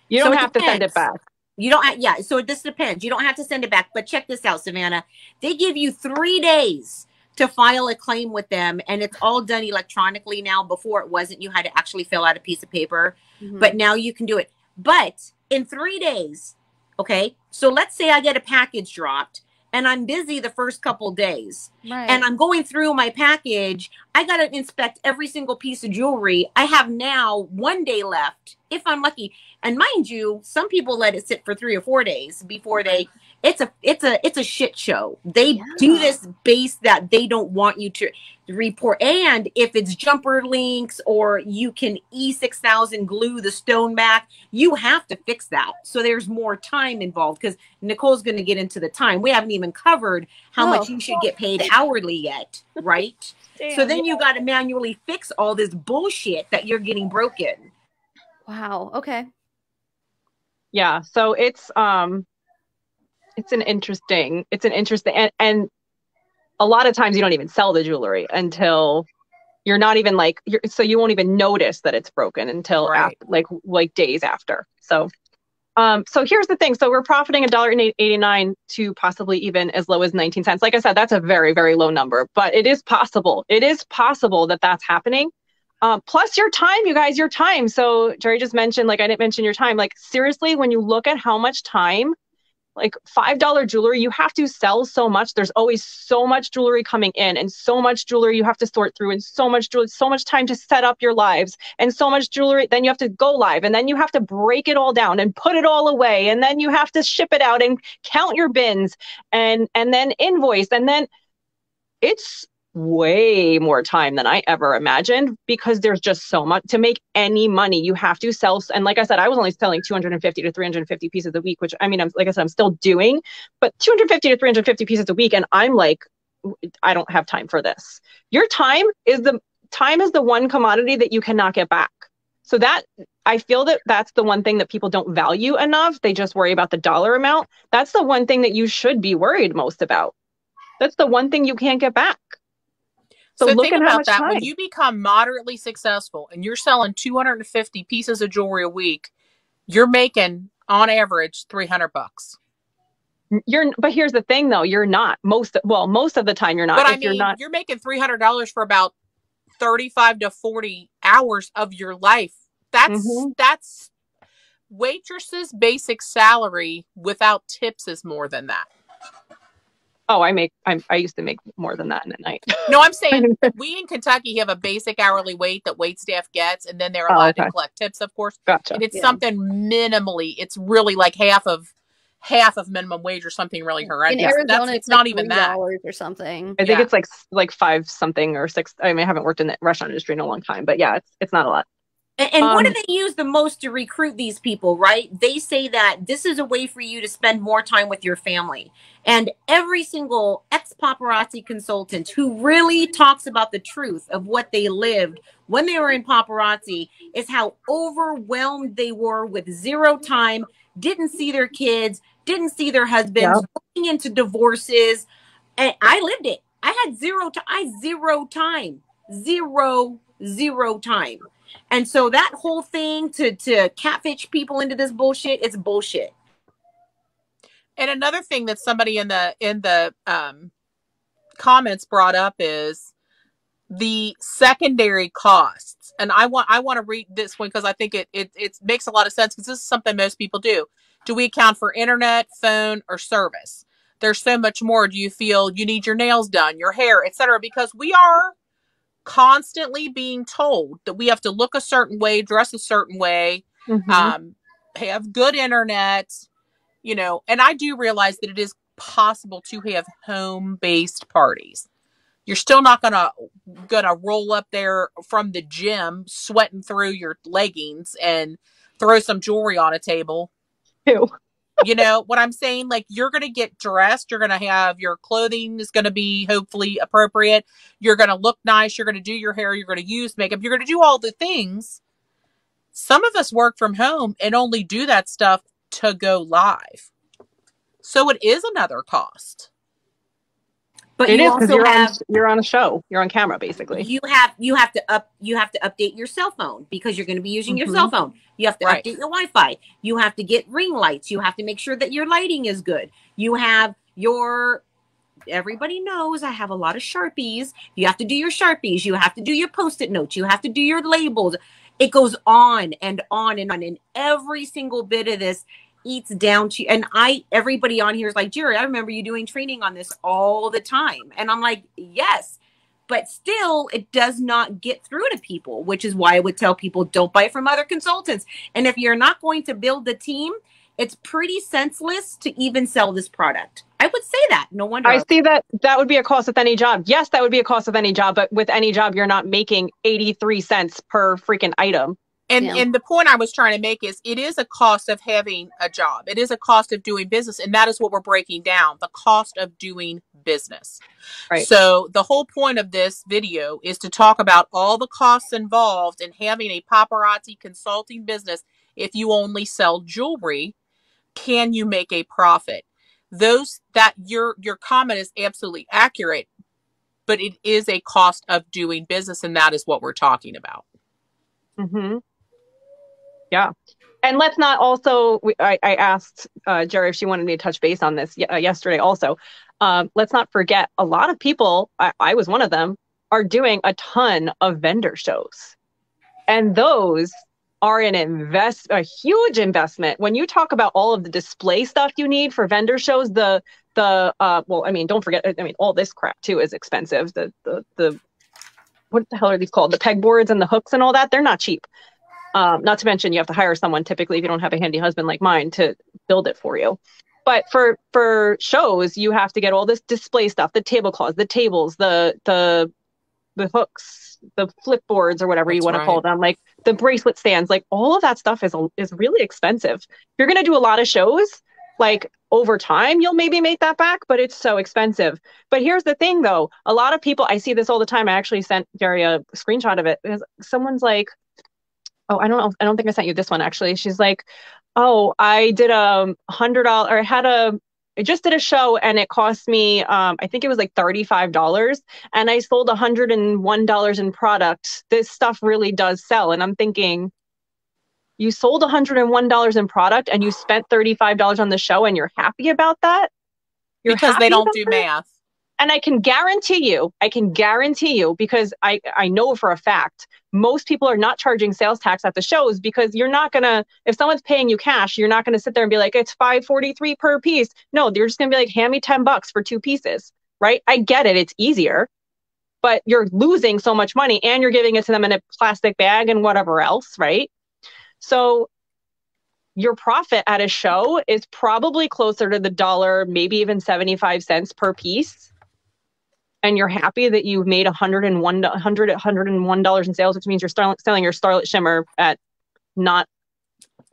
You don't have to send it back. You don't. Yeah. So this depends. You don't have to send it back. But check this out, Savannah. They give you 3 days to file a claim with them, and it's all done electronically now. Before it wasn't. You had to actually fill out a piece of paper, but now you can do it. But in 3 days, okay. So let's say I get a package dropped, and I'm busy the first couple days, and I'm going through my package. I got to inspect every single piece of jewelry. I have now 1 day left, if I'm lucky. And mind you, some people let it sit for 3 or 4 days before they. It's a shit show. They do this base that they don't want you to report. And if it's jumper links or you can E6000 glue the stone back, you have to fix that. So there's more time involved because Nicole's going to get into the time. We haven't even covered how much you should get paid hourly yet, right? So then you got to manually fix all this bullshit that you're getting broken. Wow. Okay. Yeah. So it's an interesting, and a lot of times you don't even sell the jewelry until you're not even so you won't even notice that it's broken until after, like days after. So here's the thing. So we're profiting $1.89 to possibly even as low as 19 cents. Like I said, that's a very, very low number, but it is possible. It is possible that that's happening. Plus your time, you guys, your time. So Jerry just mentioned, I didn't mention your time. Seriously, when you look at how much time, $5 jewelry, you have to sell so much. There's always so much jewelry coming in and so much jewelry you have to sort through and so much jewelry, so much time to set up your lives and so much jewelry. Then you have to go live and then you have to break it all down and put it all away. And then you have to ship it out and count your bins and then invoice. And then it's way more time than I ever imagined because there's just so much to make any money. You have to sell. And like I said, I was only selling 250 to 350 pieces a week, which I'm still doing, but 250 to 350 pieces a week. And I'm like, I don't have time for this. Your time is the one commodity that you cannot get back. So that I feel that's the one thing that people don't value enough. They just worry about the dollar amount. That's the one thing that you should be worried most about. That's the one thing you can't get back. So think about that. When you become moderately successful and you're selling 250 pieces of jewelry a week, you're making on average $300. But here's the thing though, you're not most of the time you're not. But you're making $300 for about 35 to 40 hours of your life. That's waitresses' basic salary without tips is more than that. Oh, I used to make more than that in a night. No, I'm saying we in Kentucky have a basic hourly wait that wait staff gets, and then they're allowed to collect tips, of course. Gotcha. And it's something minimally. It's really like half of minimum wage or something really horrendous. In Arizona, it's not even that or something. I think it's like 5 something or 6. I haven't worked in the restaurant industry in a long time, but yeah, it's not a lot. And what do they use the most to recruit these people, right? They say that this is a way for you to spend more time with your family. And every single ex-paparazzi consultant who really talks about the truth of what they lived when they were in paparazzi is how overwhelmed they were with 0 time, didn't see their kids, didn't see their husbands, looking into divorces. And I lived it. I had 0 time. And so that whole thing to catfish people into this bullshit, it's bullshit. And another thing that somebody in the comments brought up is the secondary costs. And I want to read this one because I think it makes a lot of sense, because this is something most people do. Do we account for internet, phone, or service? There's so much more. Do you feel you need your nails done, your hair, etc.? Because we are constantly being told that we have to look a certain way, dress a certain way, have good internet, you know. And I do realize that it is possible to have home-based parties. You're still not gonna roll up there from the gym sweating through your leggings and throw some jewelry on a table. Ew. You know what I'm saying? Like, you're going to get dressed. You're going to have your clothing is going to be hopefully appropriate. You're going to look nice. You're going to do your hair. You're going to use makeup. You're going to do all the things. Some of us work from home and only do that stuff to go live. So it is another cost. But it you is, because also you're on a show. You're on camera, basically. You have to update your cell phone, because you're going to be using your cell phone. You have to update your Wi-Fi. You have to get ring lights. You have to make sure that your lighting is good. You have everybody knows I have a lot of Sharpies. You have to do your Sharpies. You have to do your Post-it notes. You have to do your labels. It goes on and on and on. And every single bit of this eats down to, and everybody on here is like, Jerry, I remember you doing training on this all the time. And I'm like, yes, but still it does not get through to people, which is why I would tell people, don't buy from other consultants. And if you're not going to build the team, it's pretty senseless to even sell this product. I would say that. No wonder. I see that would be a cost with any job. Yes, that would be a cost with any job, but with any job, you're not making 83 cents per freaking item. And the point I was trying to make is, it is a cost of having a job. It is a cost of doing business. And that is what we're breaking down, the cost of doing business. Right. So the whole point of this video is to talk about all the costs involved in having a paparazzi consulting business. If you only sell jewelry, can you make a profit? Your comment is absolutely accurate, but it is a cost of doing business. And that is what we're talking about. Mm-hmm. Yeah. And let's not also, I asked Jerry if she wanted me to touch base on this yesterday also. Let's not forget, a lot of people, I was one of them, are doing a ton of vendor shows. And those are a huge investment. When you talk about all of the display stuff you need for vendor shows, well, I mean, don't forget, I mean, all this crap too is expensive. The what the hell are these called? The pegboards and the hooks and all that, they're not cheap. Not to mention you have to hire someone, typically, if you don't have a handy husband like mine, to build it for you. But for shows, you have to get all this display stuff, the tablecloths, the tables, the hooks, the flip boards, or whatever you want to call them, like the bracelet stands, like all of that stuff is really expensive. If you're going to do a lot of shows, like over time, you'll maybe make that back, but it's so expensive. But here's the thing though, a lot of people, I see this all the time. I actually sent Jerry a screenshot of it, because someone's like, oh, I don't know. I don't think I sent you this one, actually. She's like, oh, I did $100, or I just did a show and it cost me, I think it was like $35, and I sold $101 in product. This stuff really does sell. And I'm thinking, you sold $101 in product and you spent $35 on the show, and you're happy about that? Because they don't do math. And I can guarantee you, because I know for a fact, most people are not charging sales tax at the shows, because you're not going to, if someone's paying you cash, you're not going to sit there and be like, it's $5.43 per piece. No, you're just going to be like, hand me $10 for 2 pieces, right? I get it. It's easier, but you're losing so much money, and you're giving it to them in a plastic bag and whatever else, right? So your profit at a show is probably closer to the $1, maybe even 75 cents per piece. And you're happy that you've made $101 in sales, which means you're selling your Starlit Shimmer at not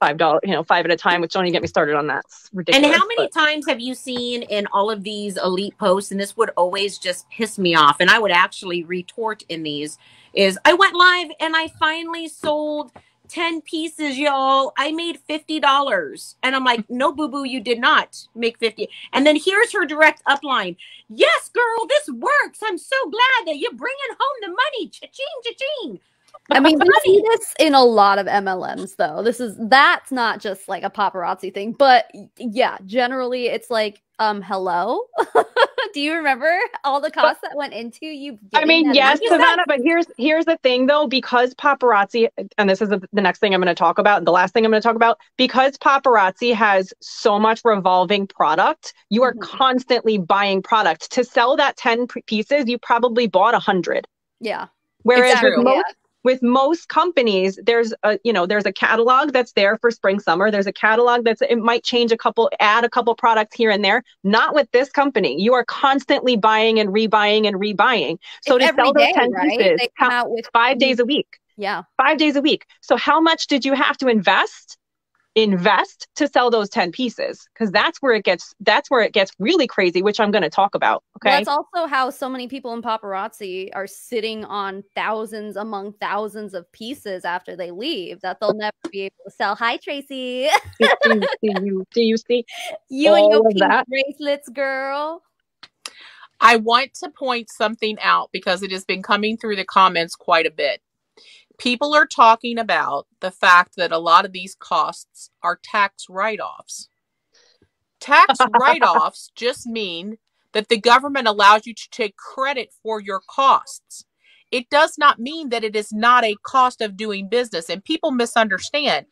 $5, 5 at a time, which don't even get me started on that. It's ridiculous. And how many times have you seen in all of these elite posts, and this would always just piss me off, and I would actually retort in these, is I went live and I finally sold 10 pieces, y'all. I made $50. And I'm like, no, boo-boo, you did not make 50. And then here's her direct upline. Yes, girl, this works. I'm so glad that you're bringing home the money. Cha-ching, cha-ching. I mean, we see this in a lot of MLMs, though. That's not just like a paparazzi thing, but yeah, generally it's like, hello. Do you remember all the costs that went into you? I mean, yes, Savannah, but here's the thing though, because paparazzi, and this is the next thing I'm going to talk about, the last thing I'm going to talk about, because paparazzi has so much revolving product, you are constantly buying product. To sell that 10 pieces, you probably bought 100. Yeah. Whereas with most companies, there's a catalog that's there for spring, summer. There's a catalog it might change add a couple products here and there. Not with this company. You are constantly buying and rebuying and rebuying. So it's to sell those 10 right? pieces, they come out with 5 days a week. Yeah. 5 days a week. So how much did you have to invest to sell those 10 pieces? Because that's where it gets really crazy, which I'm going to talk about. Okay. Well, that's also how so many people in paparazzi are sitting on thousands of pieces after they leave that they'll never be able to sell. Hi, Tracy. Do you see you and your pink bracelets, girl? I want to point something out because it has been coming through the comments quite a bit. People are talking about the fact that a lot of these costs are tax write-offs. Tax write-offs just mean that the government allows you to take credit for your costs. It does not mean that it is not a cost of doing business. And people misunderstand.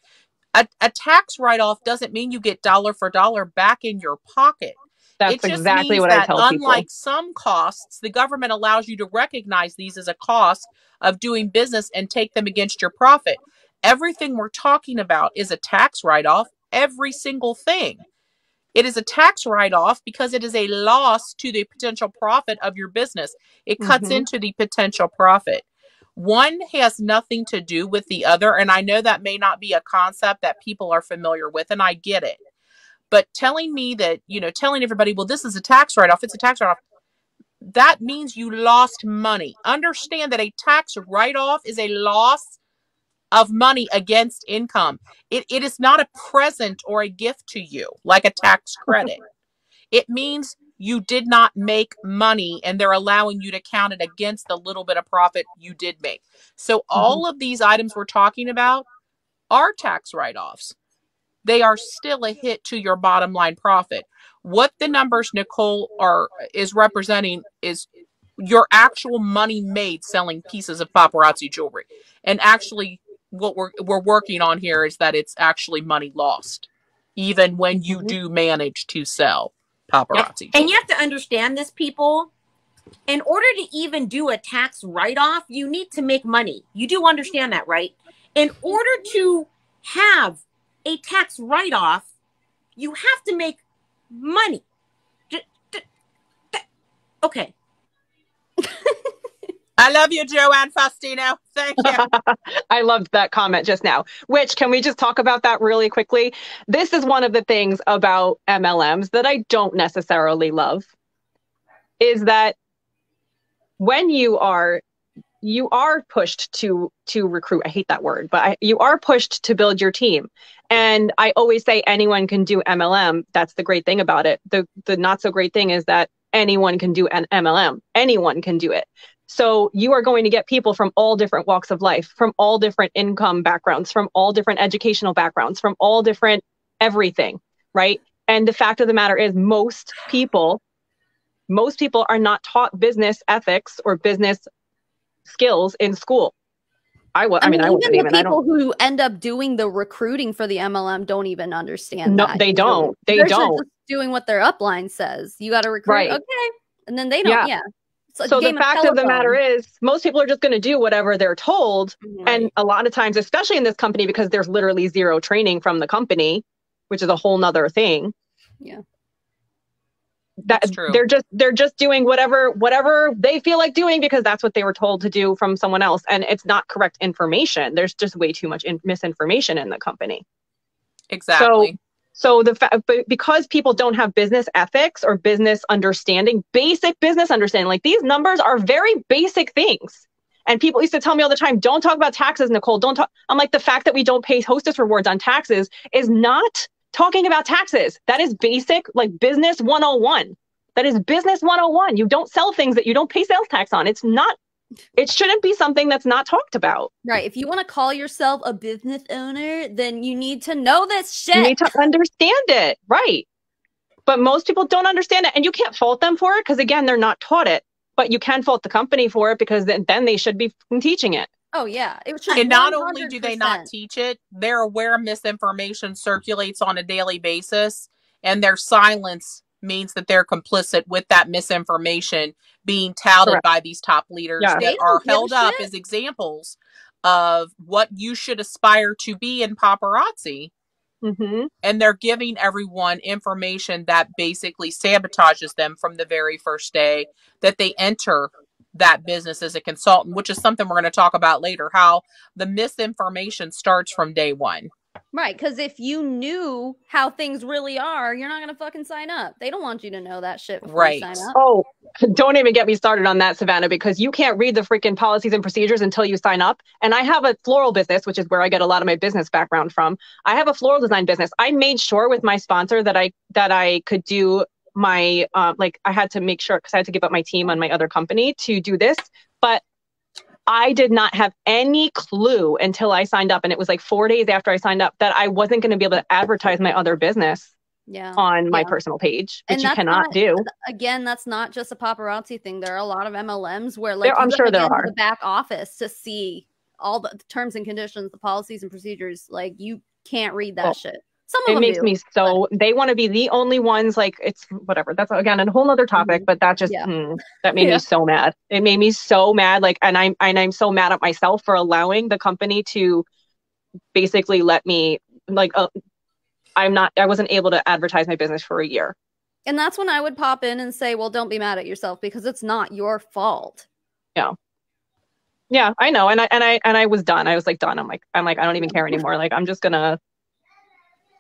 A tax write-off doesn't mean you get dollar for dollar back in your pocket. That's exactly what I tell people. Unlike some costs, the government allows you to recognize these as a cost of doing business and take them against your profit. Everything we're talking about is a tax write-off. Every single thing. It is a tax write-off because it is a loss to the potential profit of your business. It cuts into the potential profit. One has nothing to do with the other. And I know that may not be a concept that people are familiar with, and I get it. But telling me that, telling everybody, well, this is a tax write-off, it's a tax write-off, that means you lost money. Understand that a tax write-off is a loss of money against income. It is not a present or a gift to you, like a tax credit. It means you did not make money, and they're allowing you to count it against the little bit of profit you did make. So all of these items we're talking about are tax write-offs. They are still a hit to your bottom line profit. What the numbers Nicole is representing is your actual money made selling pieces of paparazzi jewelry. And actually what we're working on here is that it's actually money lost, even when you do manage to sell paparazzi. And you have to understand this, people. In order to even do a tax write-off, you need to make money. You do understand that, right? In order to have a tax write-off, you have to make money. Okay. I love you, Joanne Faustino. Thank you. I loved that comment just now. Which, can we just talk about that really quickly? This is one of the things about MLMs that I don't necessarily love, is that when you are pushed to recruit. I hate that word, but you are pushed to build your team. And I always say anyone can do MLM. That's the great thing about it. The not so great thing is that anyone can do an MLM. Anyone can do it. So you are going to get people from all different walks of life, from all different income backgrounds, from all different educational backgrounds, from all different everything, right? And the fact of the matter is most people are not taught business ethics or business skills in school. I wasn't even. People who end up doing the recruiting for the MLM don't even understand that. No, they don't. They're just doing what their upline says. You got to recruit. Right. Okay. And then they don't. Yeah. So the fact of the matter is, most people are just going to do whatever they're told. Right. And a lot of times, especially in this company, because there's literally zero training from the company, which is a whole nother thing. Yeah. That's true. They're just doing whatever they feel like doing because that's what they were told to do from someone else. And it's not correct information. There's just way too much misinformation in the company. Exactly. So because people don't have business ethics or business understanding, basic business understanding, like these numbers are very basic things. And people used to tell me all the time, don't talk about taxes, Nicole. Don't talk. I'm like, the fact that we don't pay Hostess Rewards on taxes is not talking about taxes. That is basic, like business 101. That is business 101. You don't sell things that you don't pay sales tax on. It's not It shouldn't be something that's not talked about. Right. If you want to call yourself a business owner, then you need to know this shit. You need to understand it. Right. But most people don't understand it. And you can't fault them for it because, again, they're not taught it. But you can fault the company for it because then they should be teaching it. Oh, yeah. It should And not only do they 100%. not teach it, they're aware misinformation circulates on a daily basis. And their silence means that they're complicit with that misinformation being touted Correct. by these top leaders Yeah. that are held up as examples of what you should aspire to be in paparazzi. Mm-hmm. And they're giving everyone information that basically sabotages them from the very first day that they enter that business as a consultant, which is something we're going to talk about later, how the misinformation starts from day one. Right, because if you knew how things really are, you're not going to fucking sign up. They don't want you to know that shit before you sign up. Oh, don't even get me started on that, Savannah, because you can't read the freaking policies and procedures until you sign up. And I have a floral business, which is where I get a lot of my business background from. I have a floral design business. I made sure with my sponsor that I could do my, I had to make sure, because I had to give up my team on my other company to do this. But I did not have any clue until I signed up. And it was like 4 days after I signed up that I wasn't going to be able to advertise my other business on my personal page, which you cannot do. Again, that's not just a paparazzi thing. There are a lot of MLMs where like I'm sure there are the back office to see all the terms and conditions, the policies and procedures. Like you can't read that shit. Some of them makes me so they want to be the only ones. Like it's whatever. That's again a whole other topic, but that just that made me so mad. It made me so mad. Like, and I'm so mad at myself for allowing the company to basically let me like. I wasn't able to advertise my business for a year. And that's when I would pop in and say, well, don't be mad at yourself because it's not your fault. Yeah. Yeah, I know. And I was done. I was like done. I'm like, I don't even care anymore. Like, I'm just gonna,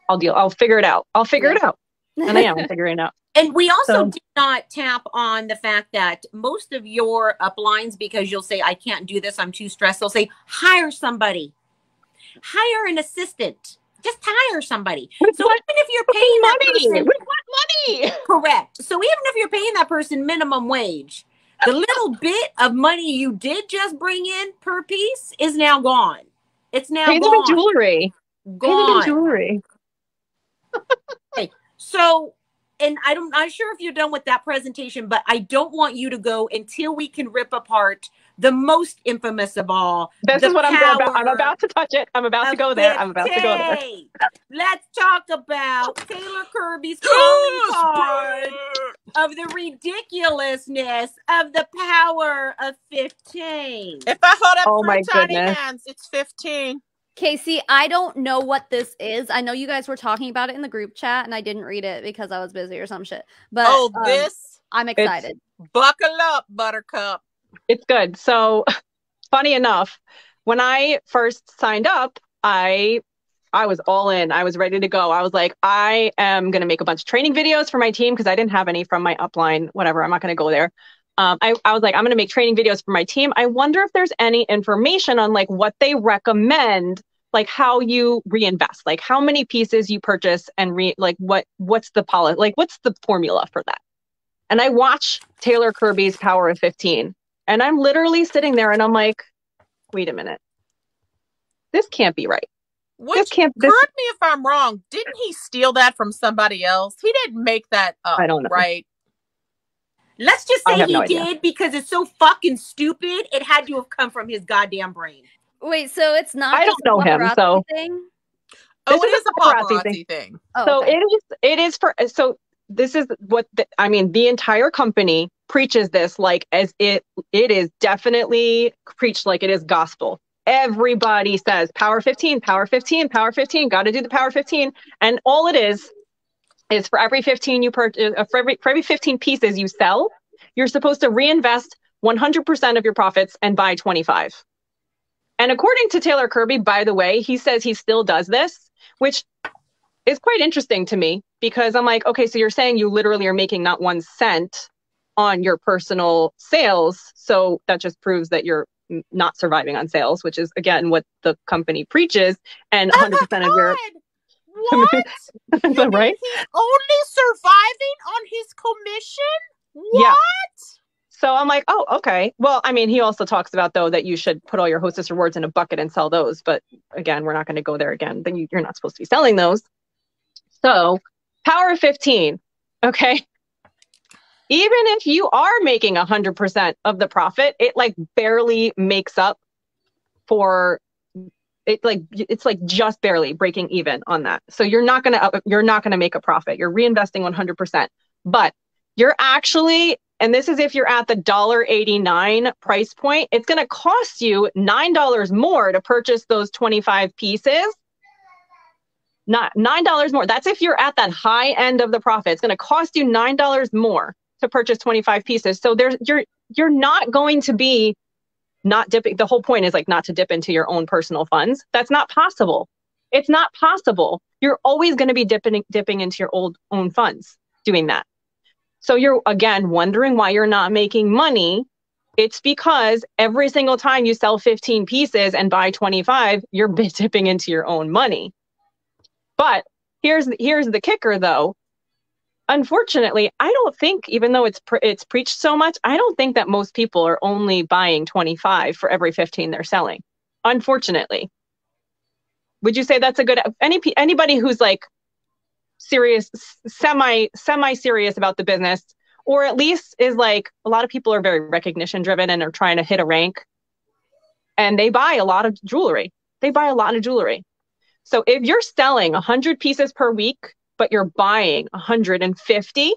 I'll figure it out. It out. And I am figuring it out. And we also did not tap on the fact that most of your uplines, because you'll say, I can't do this, I'm too stressed. They'll say, hire somebody, hire an assistant. Just hire somebody. So even if you're paying that person, with what money? Correct. So even if you're paying that person minimum wage, the little bit of money you did just bring in per piece is now gone. It's now gone. Pay them jewelry. Gone. Pay them jewelry. Okay. So, and I'm not sure if you're done with that presentation, but I don't want you to go until we can rip apart the most infamous of all. This is what I'm about to touch it. I'm about to go there. I'm about to go there. Let's talk about Taylor Kirby's calling card of the ridiculousness of the power of 15. If I hold up 3 tiny hands, it's 15. Casey, I don't know what this is. I know you guys were talking about it in the group chat, and I didn't read it because I was busy or some shit. But I'm excited. Buckle up, Buttercup. It's good. So, funny enough, when I first signed up, I was all in. I was ready to go. I was like, I am going to make a bunch of training videos for my team because I didn't have any from my upline. Whatever. I'm not going to go there. I was like, I'm going to make training videos for my team. I wonder if there's any information on like what they recommend, like how you reinvest, like how many pieces you purchase and what's the policy, like what's the formula for that? And I watch Taylor Kirby's Power of 15. And I'm literally sitting there and I'm like, wait a minute. This can't be right. Correct me if I'm wrong. Didn't he steal that from somebody else? He didn't make that up. I don't know. Right? Let's just say he did because it's so fucking stupid. It had to have come from his goddamn brain. Wait, so it's not I don't know him, so thing? Oh, it is a paparazzi thing. Oh, so it is for this is what the entire company preaches this like as it is definitely preached like it is gospel. Everybody says power 15, power 15, power 15, got to do the power 15. And all it is for every 15 you purchase, for every 15 pieces you sell, you're supposed to reinvest 100% of your profits and buy 25. And according to Taylor Kirby, by the way, he says he still does this, which is quite interesting to me because I'm like, okay, so you're saying you literally are making not 1 cent on your personal sales. So that just proves that you're not surviving on sales, which is again what the company preaches. And 100% of your what? So, right? He's only surviving on his commission? What? Yeah. So I'm like, oh, okay. Well, I mean, he also talks about, though, that you should put all your Hostess Rewards in a bucket and sell those. But again, we're not going to go there again. Then you're not supposed to be selling those. So power of 15. Okay. Even if you are making 100% of the profit, it like barely makes up for it. Like it's like just barely breaking even on that. So you're not gonna make a profit. You're reinvesting 100%, but you're actually, and this is if you're at the $1.89 price point, it's gonna cost you $9 more to purchase those 25 pieces. Not $9 more. That's if you're at that high end of the profit. It's gonna cost you $9 more to purchase 25 pieces. So you're not going to be not dipping. The whole point is like not to dip into your own personal funds. That's not possible. It's not possible. You're always going to be dipping into your own funds doing that. So you're again wondering why you're not making money. It's because every single time you sell 15 pieces and buy 25, you're dipping into your own money. But here's the kicker though. Unfortunately, I don't think, even though it's preached so much, I don't think that most people are only buying 25 for every 15 they're selling. Unfortunately. Would you say that's a good, anybody who's like serious, semi-serious about the business, or at least is like, a lot of people are very recognition driven and are trying to hit a rank, and they buy a lot of jewelry. So if you're selling 100 pieces per week, but you're buying 150,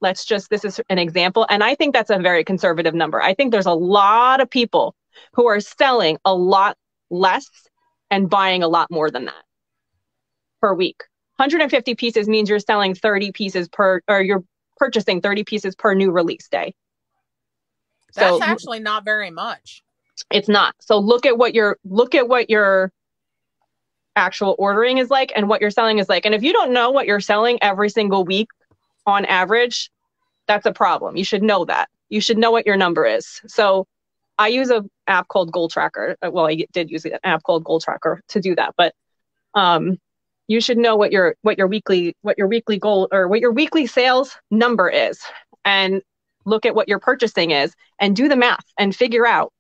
this is an example. And I think that's a very conservative number. I think there's a lot of people who are selling a lot less and buying a lot more than that per week. 150 pieces means you're selling 30 pieces or you're purchasing 30 pieces per new release day. That's actually not very much. It's not. So look at what your actual ordering is like and what you're selling is like. And if you don't know what you're selling every single week on average, that's a problem. You should know that. You should know what your number is. So I use an app called Goal Tracker. Well, I did use an app called Goal Tracker to do that, but you should know what your weekly goal or what your weekly sales number is, and look at what your purchasing is and do the math and figure out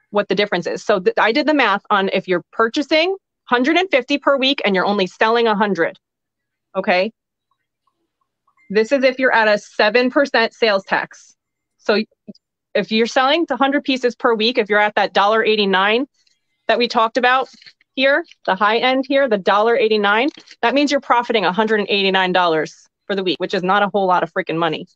what the difference is. So I did the math on if you're purchasing 150 per week and you're only selling 100. Okay. This is if you're at a 7% sales tax. So if you're selling 100 pieces per week, if you're at that $1.89 that we talked about here, the high end here, the $1.89, that means you're profiting $189 for the week, which is not a whole lot of freaking money.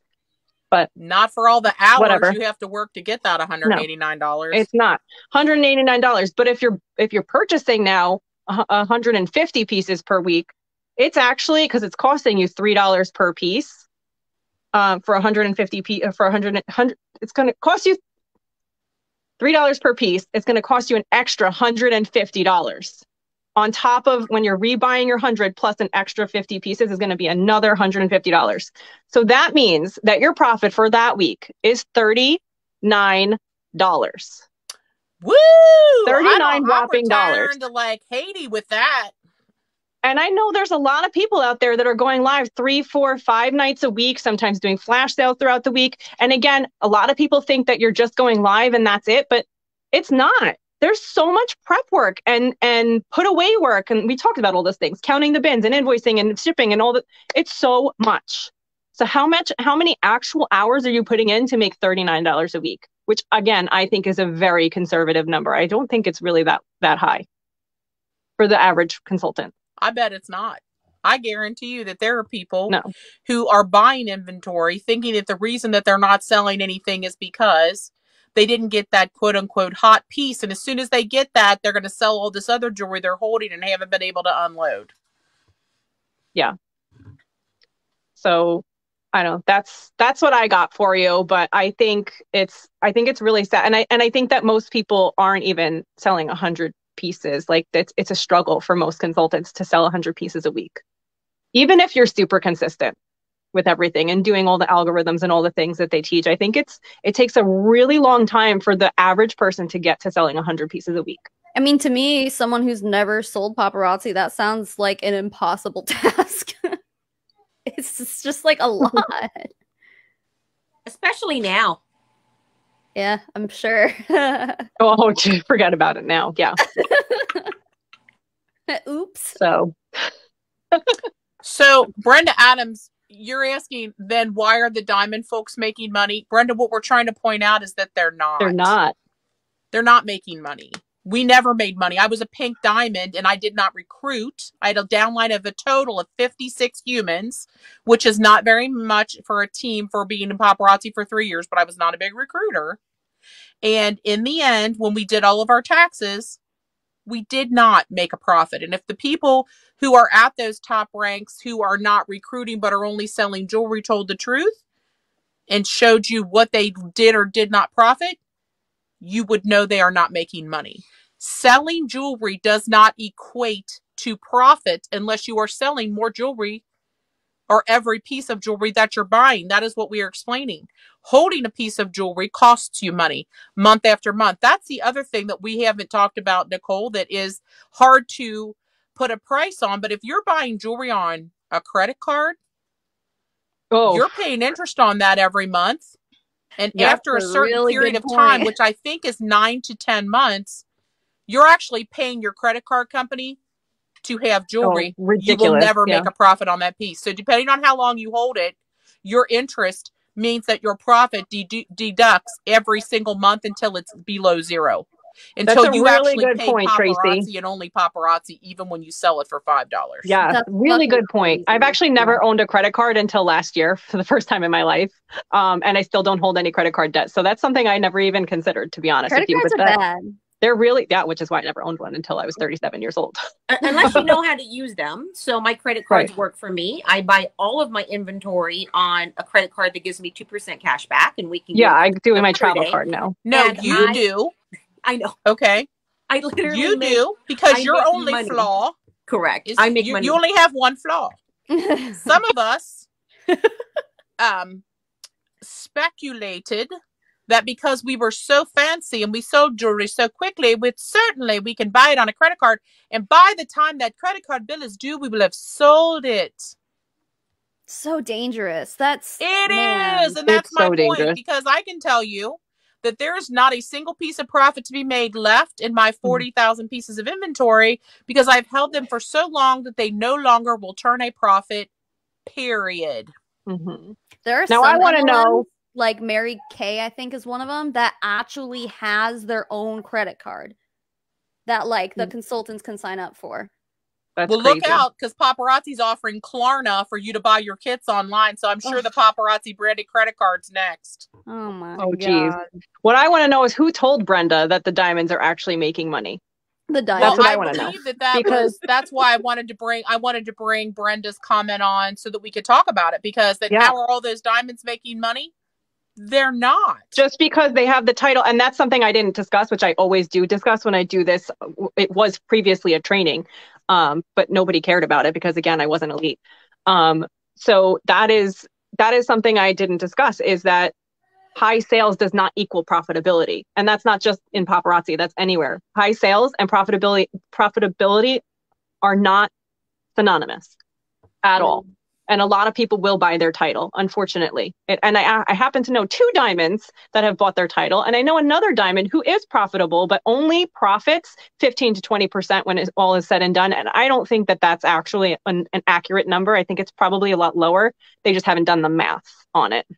But not for all the hours you have to work to get that $189. No, it's not $189. But if you're purchasing now 150 pieces per week, it's actually, because it's costing you $3 per piece for 150 for 100, it's going to cost you $3 per piece. It's going to cost you an extra $150 on top of when you're rebuying your 100 plus an extra 50 pieces is going to be another $150. So that means that your profit for that week is $39. Woo! 39 whopping dollars. To like Haiti with that. And I know there's a lot of people out there that are going live 3, 4, 5 nights a week, sometimes doing flash sales throughout the week. And again, a lot of people think that you're just going live and that's it, but it's not. There's so much prep work and put away work. And we talked about all those things, counting the bins and invoicing and shipping and all that. It's so much. So how many actual hours are you putting in to make $39 a week? Which again, I think is a very conservative number. I don't think it's really that high for the average consultant. I bet it's not. I guarantee you that there are people who are buying inventory thinking that the reason that they're not selling anything is because they didn't get that quote unquote hot piece. And as soon as they get that, they're going to sell all this other jewelry they're holding and haven't been able to unload. Yeah. So I don't know. That's what I got for you. But I think it's really sad. And I think that most people aren't even selling 100 pieces. Like it's a struggle for most consultants to sell 100 pieces a week, even if you're super consistent with everything and doing all the algorithms and all the things that they teach. I think it takes a really long time for the average person to get to selling 100 pieces a week. I mean, to me, someone who's never sold paparazzi, that sounds like an impossible task. It's just like a lot. Especially now. Yeah, I'm sure. Oh, forget about it now. Yeah. Oops. So Brenda Adams, you're asking then why are the diamond folks making money? Brenda, what we're trying to point out is that they're not. they're not. They're not making money. We never made money. I was a pink diamond and I did not recruit. I had a downline of a total of 56 humans, which is not very much for a team for being in paparazzi for 3 years, but I was not a big recruiter. And in the end, when we did all of our taxes, we did not make a profit. And if the people who are at those top ranks who are not recruiting but are only selling jewelry told the truth and showed you what they did or did not profit, you would know they are not making money. Selling jewelry does not equate to profit unless you are selling more jewelry or every piece of jewelry that you're buying. That is what we are explaining. Holding a piece of jewelry costs you money month after month. That's the other thing that we haven't talked about, Nicole, that is hard to put a price on. But if you're buying jewelry on a credit card, you're paying interest on that every month. And after a certain period of time, which I think is 9 to 10 months, you're actually paying your credit card company to have jewelry. You will never make a profit on that piece. So depending on how long you hold it, your interest means that your profit deducts every single month until it's below zero. Until you actually pay paparazzi and only paparazzi, even when you sell it for $5. Yeah, that's really good point. I've actually never owned a credit card until last year for the first time in my life. And I still don't hold any credit card debt. So that's something I never even considered, to be honest with you. Credit cards are bad. They're really, which is why I never owned one until I was 37 years old. Unless you know how to use them. So my credit cards work for me. I buy all of my inventory on a credit card that gives me 2% cash back. And we can I do my travel card now. No, you do. I know. Okay. I literally do because your only flaw. Correct. I make money. You only have one flaw. Some of us speculated that because we were so fancy and we sold jewelry so quickly, we can buy it on a credit card. And by the time that credit card bill is due, we will have sold it. So dangerous. It is. And that's my point. Because I can tell you that there is not a single piece of profit to be made left in my 40,000 pieces of inventory because I've held them for so long that they no longer will turn a profit, period. Mm-hmm. There are now I want to know, like Mary Kay, I think is one of them, that actually has their own credit card that like the consultants can sign up for. That's crazy. Look out, because Paparazzi's offering Klarna for you to buy your kits online. So I'm sure the Paparazzi branded credit card's next. Oh my God. Geez. What I want to know is who told Brenda that the diamonds are actually making money. The diamonds. That's what I want to know. That's why I wanted to bring Brenda's comment on so that we could talk about it, because how are all those diamonds making money? They're not. Just because they have the title, and that's something I didn't discuss, which I always do discuss when I do this. It was previously a training, but nobody cared about it because, again, I wasn't elite. So that is something I didn't discuss, is that high sales does not equal profitability. And that's not just in paparazzi, that's anywhere. High sales and profitability are not synonymous at all. And a lot of people will buy their title, unfortunately. And I happen to know 2 diamonds that have bought their title. And I know another diamond who is profitable, but only profits 15 to 20% when all is said and done. And I don't think that that's actually an accurate number. I think it's probably a lot lower. They just haven't done the math on it.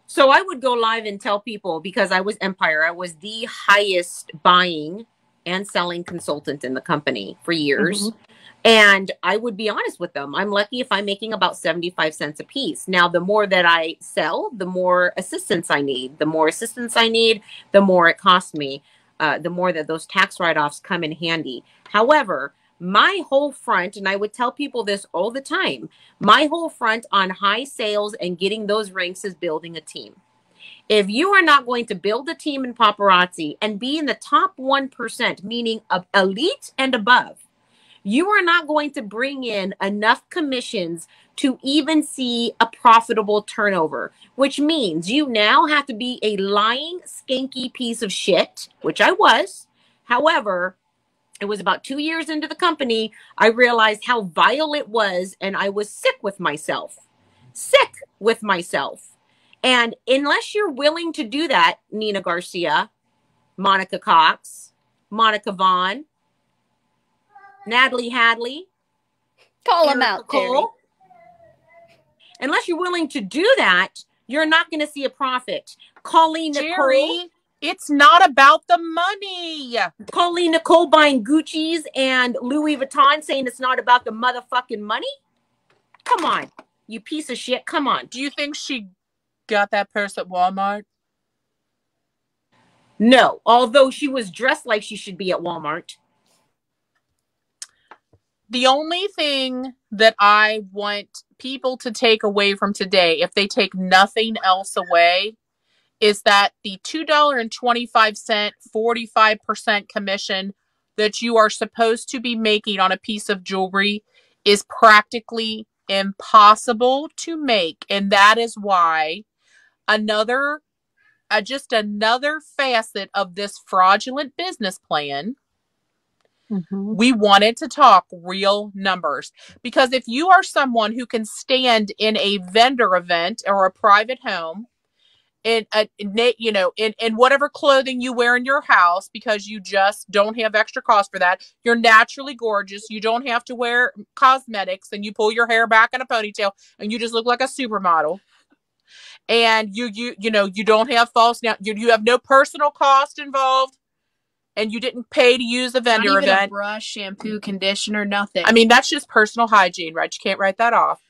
So I would go live and tell people, because I was Empire, I was the highest buying and selling consultant in the company for years. Mm-hmm. And I would be honest with them. I'm lucky if I'm making about 75 cents a piece. Now, the more that I sell, the more assistance I need. The more assistance I need, the more it costs me. The more that those tax write-offs come in handy. However, my whole front, and I would tell people this all the time, my whole front on high sales and getting those ranks is building a team. If you are not going to build a team in paparazzi and be in the top 1%, meaning of elite and above, you are not going to bring in enough commissions to even see a profitable turnover, which means you now have to be a lying, skanky piece of shit, which I was. However, it was about 2 years into the company, I realized how vile it was, and I was sick with myself. And unless you're willing to do that, Nina Garcia, Monica Cox, Monica Vaughn, Natalie Hadley, Call them out, Cole, Terry. unless you're willing to do that, you're not going to see a profit. Colleen Jerry, Nicole, it's not about the money. Colleen Nicole buying Gucci's and Louis Vuitton saying it's not about the motherfucking money. Come on, you piece of shit. Come on. Do you think she got that purse at Walmart? No, although she was dressed like she should be at Walmart. The only thing that I want people to take away from today, if they take nothing else away, is that the $2.25, 45% commission that you are supposed to be making on a piece of jewelry is practically impossible to make. And that is why just another facet of this fraudulent business plan, we wanted to talk real numbers. Because if you are someone who can stand in a vendor event or a private home, in whatever clothing you wear in your house, because you just don't have extra cost for that. You're naturally gorgeous. You don't have to wear cosmetics, and you pull your hair back in a ponytail and you just look like a supermodel. And you don't have you have no personal cost involved, and you didn't pay to use a vendor Not even event. A brush, shampoo, conditioner, nothing. I mean, that's just personal hygiene, right? You can't write that off.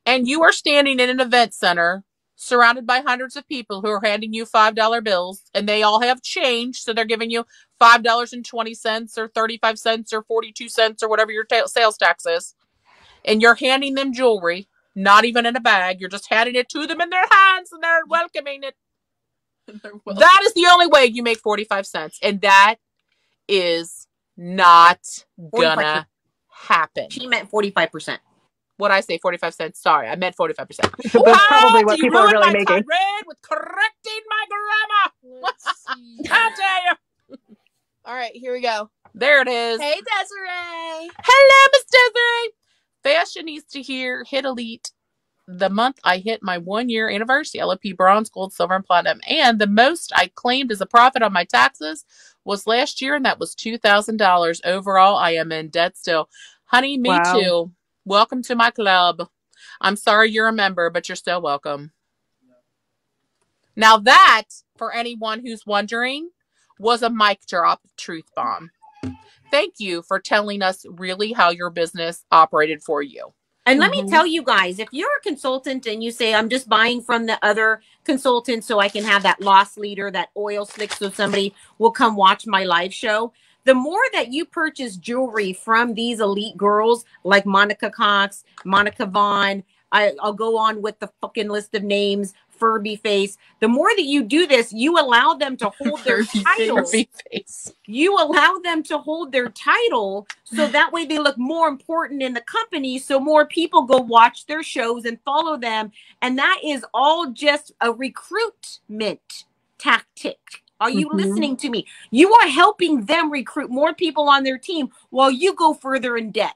And you are standing in an event center surrounded by hundreds of people who are handing you $5 bills, and they all have change. So they're giving you $5.20 or 35 cents or 42 cents or whatever your sales tax is. And you're handing them jewelry, not even in a bag. You're just handing it to them in their hands, and they're welcoming it. That is the only way you make 45 cents. And that is not gonna happen. She meant 45%. What I say, 45 cents? Sorry, I meant 45%. That's probably what people are really making. Tirade with correcting my grammar. Let's see. How dare you? All right, here we go. There it is. Hey, Desiree. Hello, Miss Desiree. Fashion needs to hit elite the month I hit my 1-year anniversary. LFP bronze, gold, silver, and platinum. And the most I claimed as a profit on my taxes was last year, and that was $2,000. Overall, I am in debt still. Honey, me too. Welcome to my club. I'm sorry you're a member, but you're still welcome. Now that, for anyone who's wondering, was a mic drop truth bomb. Thank you for telling us really how your business operated for you. And let me tell you guys, if you're a consultant and you say, I'm just buying from the other consultant so I can have that loss leader, that oil slick, so somebody will come watch my live show. The more that you purchase jewelry from these elite girls like Monica Cox, Monica Vaughn, I'll go on with the fucking list of names, Furby Face. The more that you do this, you allow them to hold their title. You allow them to hold their title so that way they look more important in the company. So more people go watch their shows and follow them. And that is all just a recruitment tactic. Are you listening to me? You are helping them recruit more people on their team while you go further in debt.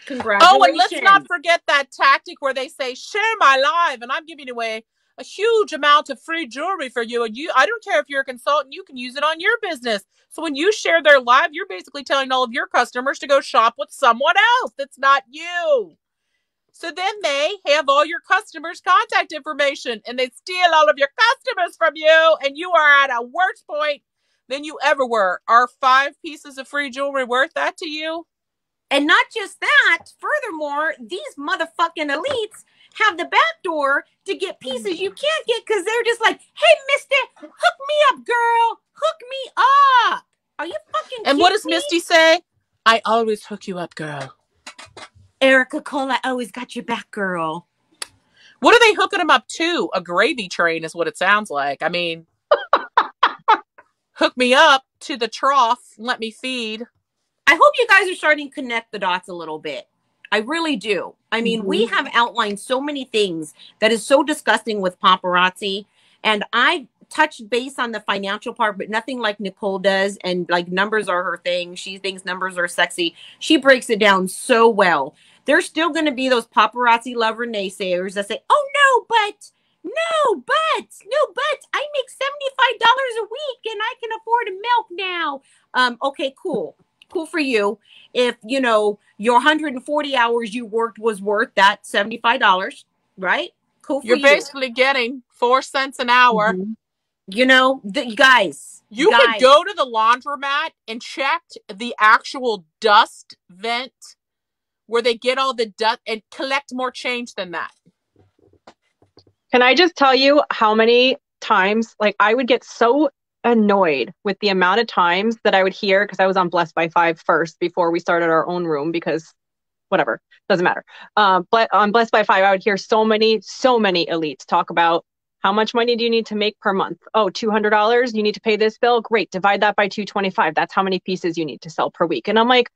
Congratulations. Oh, and let's not forget that tactic where they say, share my live, and I'm giving away a huge amount of free jewelry for you. And I don't care if you're a consultant, you can use it on your business. So when you share their live, you're basically telling all of your customers to go shop with someone else that's not you. So then they have all your customers' contact information, and they steal all of your customers from you, and you are at a worse point than you ever were. Are 5 pieces of free jewelry worth that to you? And not just that, furthermore, these motherfucking elites have the back door to get pieces you can't get because they're just like, hey, mister, hook me up, girl. Hook me up. Are you fucking And what does Misty say? I always hook you up, girl. Erica Cole, I always got your back, girl. What are they hooking them up to? A gravy train is what it sounds like. I mean, hook me up to the trough. Let me feed. I hope you guys are starting to connect the dots a little bit. I really do. I mean, we have outlined so many things that is so disgusting with paparazzi. And I touched base on the financial part, but nothing like Nicole does. And like numbers are her thing. She thinks numbers are sexy. She breaks it down so well. There's still going to be those paparazzi lover naysayers that say, oh no, but No, but I make $75 a week and I can afford a milk now. Okay, cool for you. If your 140 hours you worked was worth that $75, right? Cool for You're you. basically getting 4 cents an hour. Mm-hmm. Guys, could go to the laundromat and check the actual dust vent where they get all the dust and collect more change than that. Can I just tell you how many times, like, I would get so annoyed with the amount of times that I would hear, because I was on Blessed by Five first before we started our own room, because whatever, doesn't matter. But on Blessed by Five, I would hear so many elites talk about how much money do you need to make per month? Oh, $200, you need to pay this bill? Great, divide that by 225. That's how many pieces you need to sell per week. And I'm like,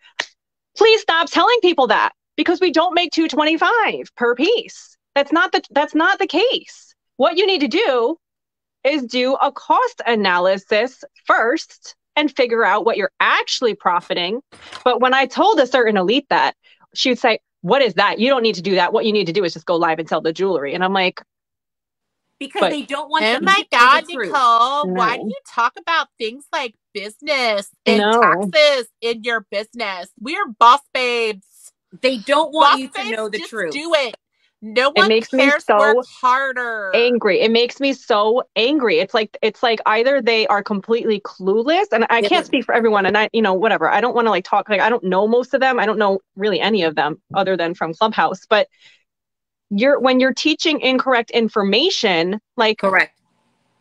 please stop telling people that, because we don't make 225 per piece. That's not the case. What you need to do is do a cost analysis first and figure out what you're actually profiting. But when I told a certain elite that, she would say, what is that? You don't need to do that. What you need to do is just go live and sell the jewelry. And I'm like, because they don't want. Oh my God, Nicole! Why do you talk about things like business and taxes in your business? We're boss babes. They don't want you to know the truth. Do it. No one cares. Work harder. Angry. It makes me so angry. It's like either they are completely clueless, and I can't speak for everyone, and whatever. I don't want to like talk, like I don't know most of them. I don't know really any of them other than from Clubhouse. But when you're teaching incorrect information, like correct,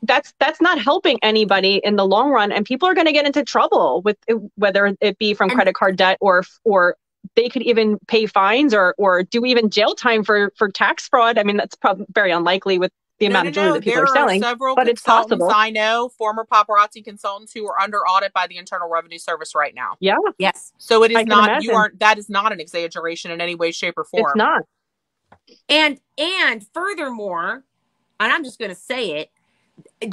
that's not helping anybody in the long run, and people are going to get into trouble with whether it be from credit card debt or they could even pay fines or do even jail time for tax fraud. I mean, that's probably very unlikely with the amount of jewelry that people are selling. There are several but it's possible. I know, former paparazzi consultants who are under audit by the Internal Revenue Service right now. Yeah. Yes. So it is not, that is not an exaggeration in any way, shape, or form. It's not. And furthermore, and I'm just going to say it,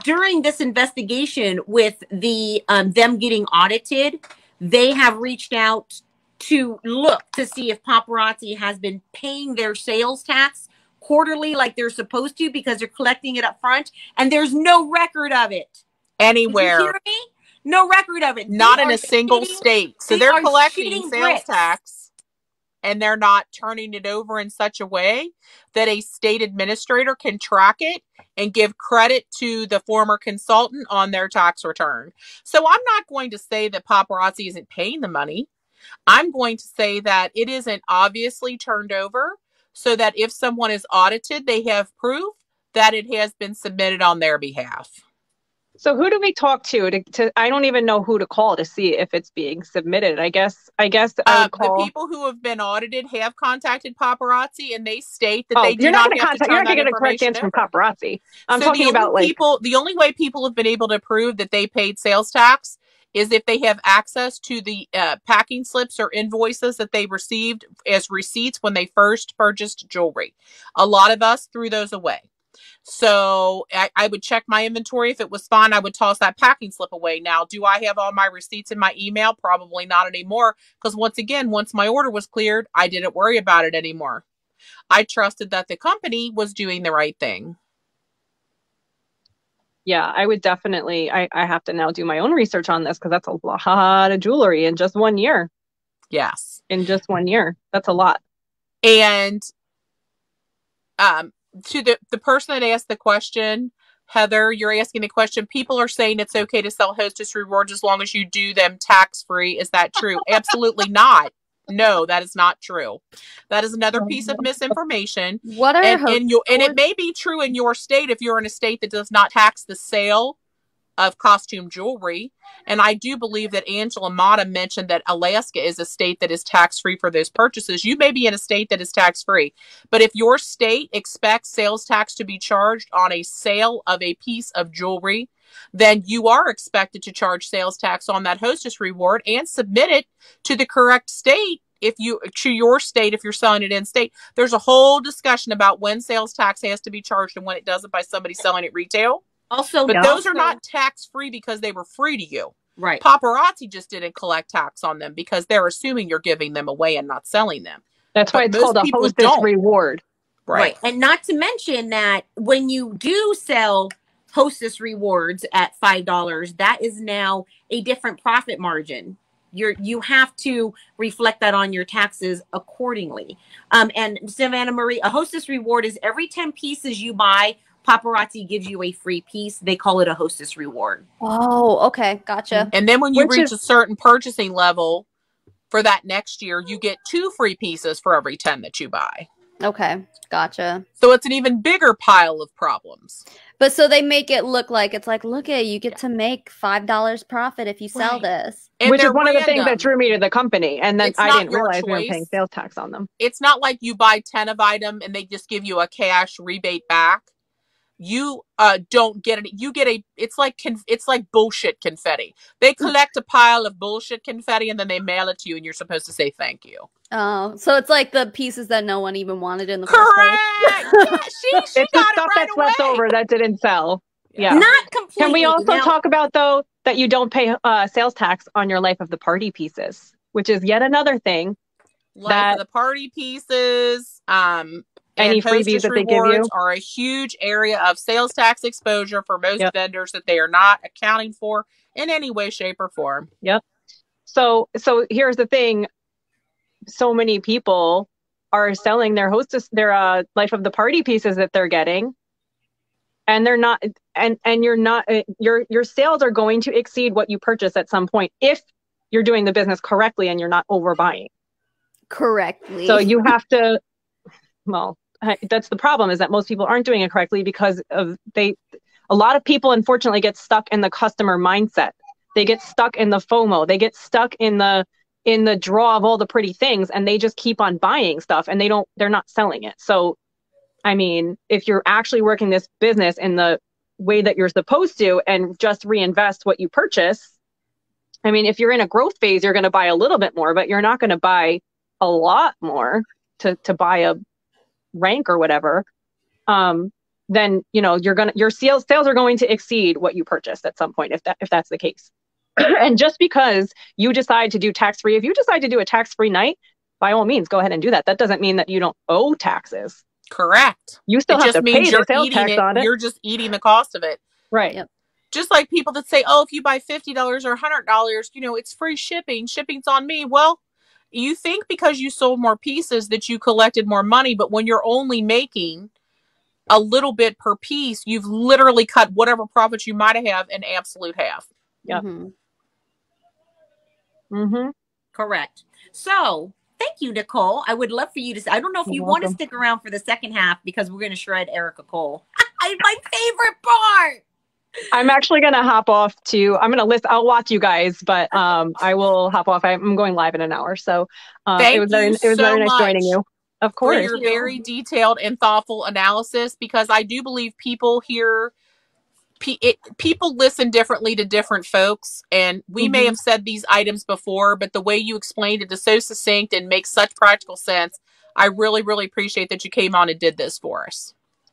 during this investigation with the them getting audited, they have reached out to look to see if Paparazzi has been paying their sales tax quarterly like they're supposed to, because they're collecting it up front, and there's no record of it anywhere. Did you hear me? No record of it. Not in a single state. So they're collecting sales tax, and they're not turning it over in such a way that a state administrator can track it and give credit to the former consultant on their tax return. So I'm not going to say that Paparazzi isn't paying the money. I'm going to say that it isn't obviously turned over, so that if someone is audited, they have proof that it has been submitted on their behalf. So who do we talk to I don't even know who to call to see if it's being submitted. I guess I would call the people who have been audited have contacted Paparazzi, and they state that they do not have to turn that information over. You're not going to get a correct answer from Paparazzi. I'm talking about the only way people have been able to prove that they paid sales tax is if they have access to the packing slips or invoices that they received as receipts when they first purchased jewelry. A lot of us threw those away. So I would check my inventory. If it was fine, I would toss that packing slip away. Now, do I have all my receipts in my email? Probably not anymore. Because once my order was cleared, I didn't worry about it anymore. I trusted that the company was doing the right thing. Yeah, I would definitely, I have to now do my own research on this, because that's a lot of jewelry in just 1 year. Yes. In just 1 year. That's a lot. And to the person that asked the question, Heather, you're asking the question, people are saying it's okay to sell Hostess Rewards as long as you do them tax-free. Is that true? Absolutely not. No, that is not true. That is another piece of misinformation. What are and it may be true in your state if you're in a state that does not tax the sale of costume jewelry. And I do believe that Angela Mata mentioned that Alaska is a state that is tax-free for those purchases. You may be in a state that is tax-free, but if your state expects sales tax to be charged on a sale of a piece of jewelry, then you are expected to charge sales tax on that Hostess Reward and submit it to the correct state. If you're selling it in state, there's a whole discussion about when sales tax has to be charged and when it doesn't by somebody selling it retail. But those are not tax-free because they were free to you. Right. Paparazzi just didn't collect tax on them because they're assuming you're giving them away and not selling them. That's why it's called a Hostess Reward. Right. And not to mention that when you do sell Hostess Rewards at $5, that is now a different profit margin. You have to reflect that on your taxes accordingly. And Savannah Marie, a Hostess Reward is every 10 pieces you buy, Paparazzi gives you a free piece. They call it a Hostess Reward. Oh, okay. Gotcha. And then when you Which reach is- a certain purchasing level for that next year, you get 2 free pieces for every 10 that you buy. Okay. Gotcha. So it's an even bigger pile of problems. But so they make it look like it's like, look at you get to make $5 profit if you sell Right. this. And which is they're one of the things that random. drew me to the company. And then It's I not didn't your realize we were paying choice. sales tax on them. It's not like you buy 10 of item and they just give you a cash rebate back. You don't get it. You get it's like bullshit confetti. They collect a pile of bullshit confetti and then they mail it to you and you're supposed to say thank you. Oh, so it's like the pieces that no one even wanted in the first Correct. place. Yeah, she It's the got it stuff right that's left away. over that didn't sell. Yeah. Not completely. Can we also Now- talk about, though, that you don't pay sales tax on your life of the party pieces, which is yet another thing. Life of the party pieces, Any and freebies Hostess that they give Rewards you? are a huge area of sales tax exposure for most vendors that they are not accounting for in any way, shape, or form. Yep. So here's the thing. So many people are selling their life of the party pieces that they're getting. And they're not, and you're not, your sales are going to exceed what you purchase at some point if you're doing the business correctly and you're not overbuying. Correctly. So you have to, well, that's the problem, is that most people aren't doing it correctly because a lot of people unfortunately get stuck in the customer mindset. They get stuck in the FOMO. They get stuck in the draw of all the pretty things, and they just keep on buying stuff and they're not selling it. So, I mean, if you're actually working this business in the way that you're supposed to and just reinvest what you purchase, I mean, if you're in a growth phase, you're going to buy a little bit more, but you're not going to buy a lot more to buy a rank or whatever. Then, your sales are going to exceed what you purchased at some point, if that's the case. And just because you decide to do tax-free, if you decide to do a tax-free night, by all means, go ahead and do that. That doesn't mean that you don't owe taxes. Correct. You still have to pay the sales tax on it. You're just eating the cost of it. Right. Yep. Just like people that say, oh, if you buy $50 or $100, it's free shipping. Shipping's on me. Well, you think because you sold more pieces that you collected more money, but when you're only making a little bit per piece, you've literally cut whatever profits you might have in absolute half. Yep. Correct. So thank you, Nicole. I would love for you to, I don't know if you want to stick around for the second half because we're going to shred Erica Cole. My favorite part. I'm actually going to hop off I'll watch you guys, but I will hop off. I'm going live in an hour. So it was very nice joining you. Of course. For your very detailed and thoughtful analysis, because I do believe people hear, people listen differently to different folks. And we may have said these items before, but the way you explained it is so succinct and makes such practical sense. I really, really appreciate that you came on and did this for us.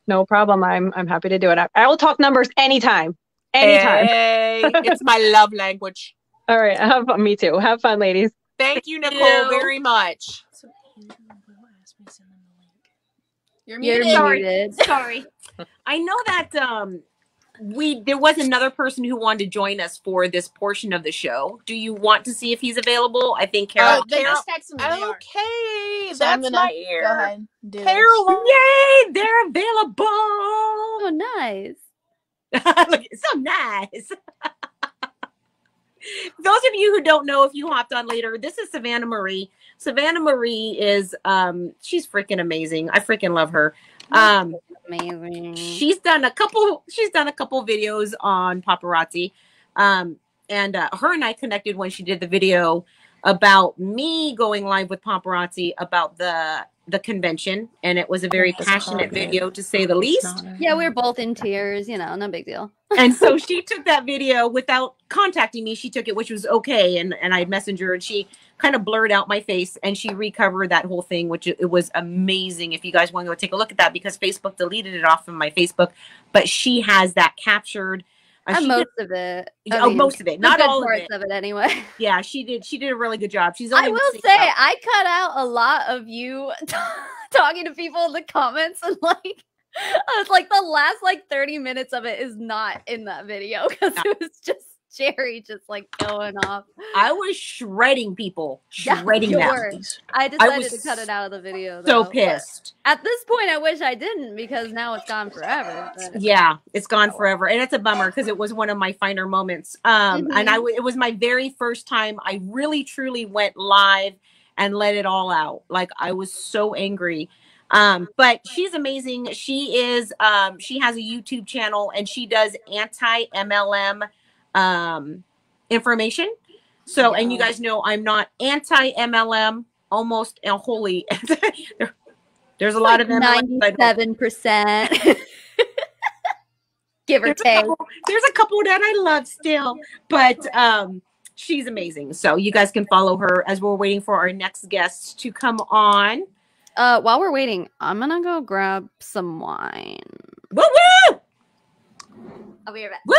No problem. I'm happy to do it. I will talk numbers anytime. Anytime. Hey, it's my love language. All right. Have fun. Me too. Have fun, ladies. Thank you, Nicole, very much. You're You're muted. muted. Sorry. I know that there was another person who wanted to join us for this portion of the show. Do you want to see if he's available? I think Carol. They just texted me. They are. Okay, So I'm that's gonna my ear. Go ahead. Do Carol. Yay, they're available. Oh, nice. Look, it's so nice. Those of you who don't know, if you hopped on later, this is Savannah Marie. Savannah Marie is she's freaking amazing. I freaking love her. Amazing. She's done a couple videos on Paparazzi. And her and I connected when she did the video about me going live with Paparazzi about the convention, and it was a very passionate video, to say the least. Yeah, we were both in tears, no big deal. And so she took that video without contacting me. She took it, which was okay, and I messaged her, and she kind of blurred out my face, and she recovered that whole thing, which it was amazing. If you guys want to go take a look at that, because Facebook deleted it off of my Facebook, but she has that captured. Most of it. Most of it, not all parts of it anyway. Yeah, she did a really good job. She's I will say, I cut out a lot of you talking to people in the comments, and like I was like, the last like 30 minutes of it is not in that video because it was just Jerry just like going off. I was shredding people, Yeah, shredding you them. were. I decided to cut it out of the video. So though, pissed. At this point, I wish I didn't because now it's gone forever. But... Yeah, it's gone forever, and it's a bummer because it was one of my finer moments. And it was my very first time I really truly went live and let it all out. Like I was so angry. But she's amazing. She is. She has a YouTube channel and she does anti-MLM information. So, and you guys know I'm not anti-MLM. Almost wholly. There's a lot of 97%, give or take. There's a couple that I love still, but she's amazing. So you guys can follow her as we're waiting for our next guest to come on. While we're waiting, I'm gonna go grab some wine. Woo woo! I'll be right back. Woo!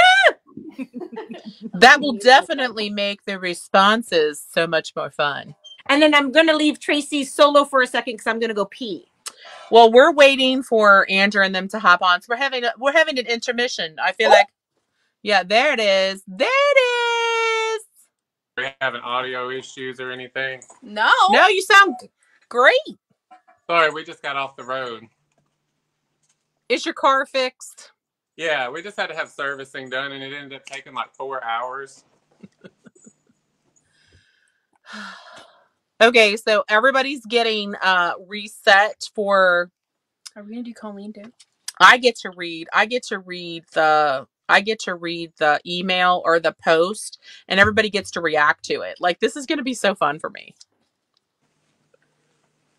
That will definitely make the responses so much more fun. And then I'm gonna leave Tracy solo for a second because I'm gonna go pee. Well, we're waiting for Andrew and them to hop on. So we're having an intermission. I feel like, yeah, there it is. There it is. Are we having audio issues or anything? No. No, you sound great. Sorry, we just got off the road. Is your car fixed? Yeah, we just had to have servicing done, and it ended up taking like 4 hours. Okay, so everybody's getting reset for. Are we gonna do Colleen too? I get to read the email or the post, and everybody gets to react to it. Like this is going to be so fun for me.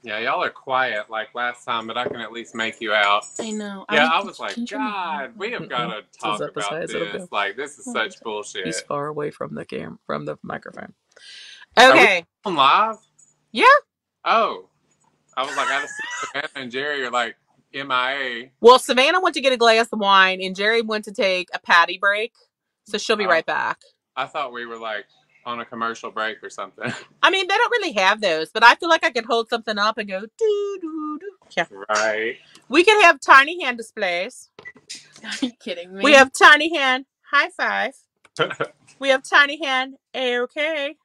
Yeah, y'all are quiet like last time, but I can at least make you out. I know. Yeah, I was like, God, we have got to talk about this. Like, this is such bullshit. He's far away from the from the microphone. Okay. On live? Yeah. Oh. I was like, I see Savannah and Jerry are like MIA. Well, Savannah went to get a glass of wine, and Jerry went to take a patty break, so she'll be right back. I thought we were like on a commercial break or something. I mean, they don't really have those, but I feel like I could hold something up and go doo-doo-doo. Yeah. Right. We can have tiny hand displays. Are you kidding me? We have tiny hand high five. We have tiny hand A-okay.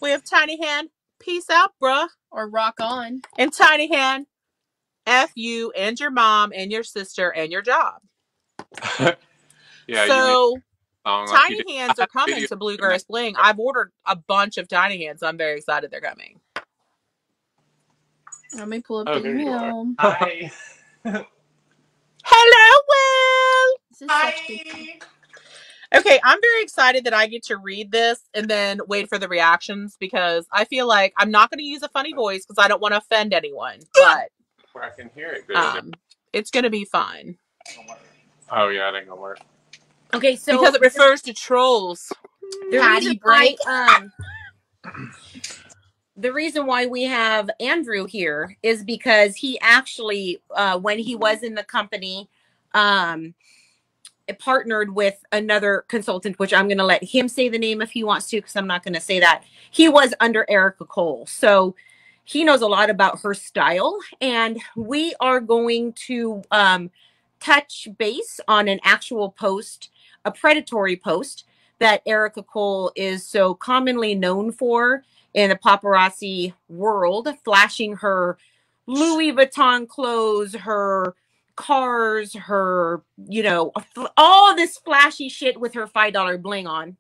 We have tiny hand peace out, bruh. Or rock on. And tiny hand F you and your mom and your sister and your job. Yeah. So tiny like hands are coming to Bluegrass Bling. I've ordered a bunch of tiny hands. So I'm very excited they're coming. Let me pull up the email. Hi. Hello, Will. This is such good. Okay, I'm very excited that I get to read this and then wait for the reactions because I feel like I'm not going to use a funny voice because I don't want to offend anyone. But where I can hear it good. It's going to be fun. Oh yeah, it ain't gonna work. Okay, so because it refers to trolls. The reason why we have Andrew here is because he actually, when he was in the company, partnered with another consultant, which I'm going to let him say the name if he wants to, because I'm not going to say that. He was under Erica Cole. So he knows a lot about her style. And we are going to touch base on an actual post, a predatory post that Erica Cole is so commonly known for in the paparazzi world, flashing her Louis Vuitton clothes, her cars, her, all this flashy shit with her $5 bling on.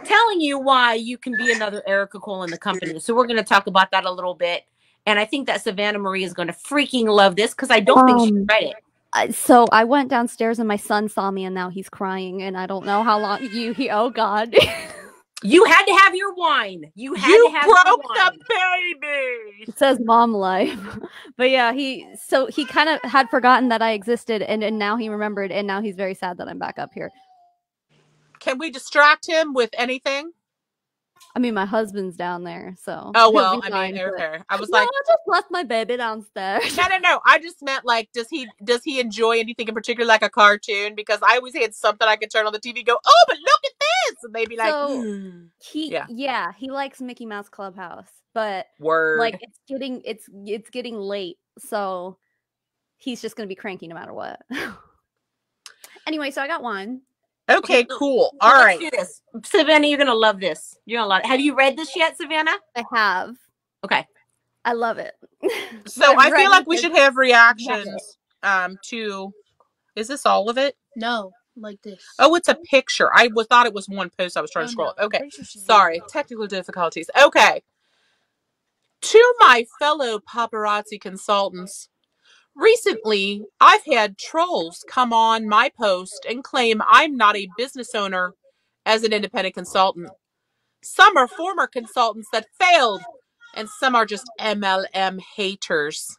Telling you why you can be another Erica Cole in the company. So we're going to talk about that a little bit. And I think that Savannah Marie is going to freaking love this because I don't think she read it. So I went downstairs and my son saw me and now he's crying and I don't know how long oh God. You had to have your wine. You broke the baby. It says mom life. But yeah, he kind of had forgotten that I existed and now he remembered and now he's very sad that I'm back up here. Can we distract him with anything? I mean, my husband's down there, so. Oh, well, I mean, okay. I was like, I just left my baby downstairs. No. I just meant like, does he enjoy anything in particular, like a cartoon? Because I always had something I could turn on the TV and go, oh, but look at this, and they'd be like, So he yeah. he likes Mickey Mouse Clubhouse, but Word. like it's getting late, so he's just gonna be cranky no matter what. Anyway, so I got one. Okay, cool. So All let's right. do this. Savannah, you're gonna love this. You're gonna love it. Have you read this yet, Savannah? I have. Okay. I love it. So I've I read feel like it we because- should have reactions to, is this all of it? No, like this. Oh, it's a picture. I thought it was one post. I was trying to scroll up. No, I'm Okay. pretty sure she's Sorry. Technical difficulties. Okay. To my fellow paparazzi consultants, recently I've had trolls come on my post and claim I'm not a business owner as an independent consultant. Some are former consultants that failed, and some are just MLM haters.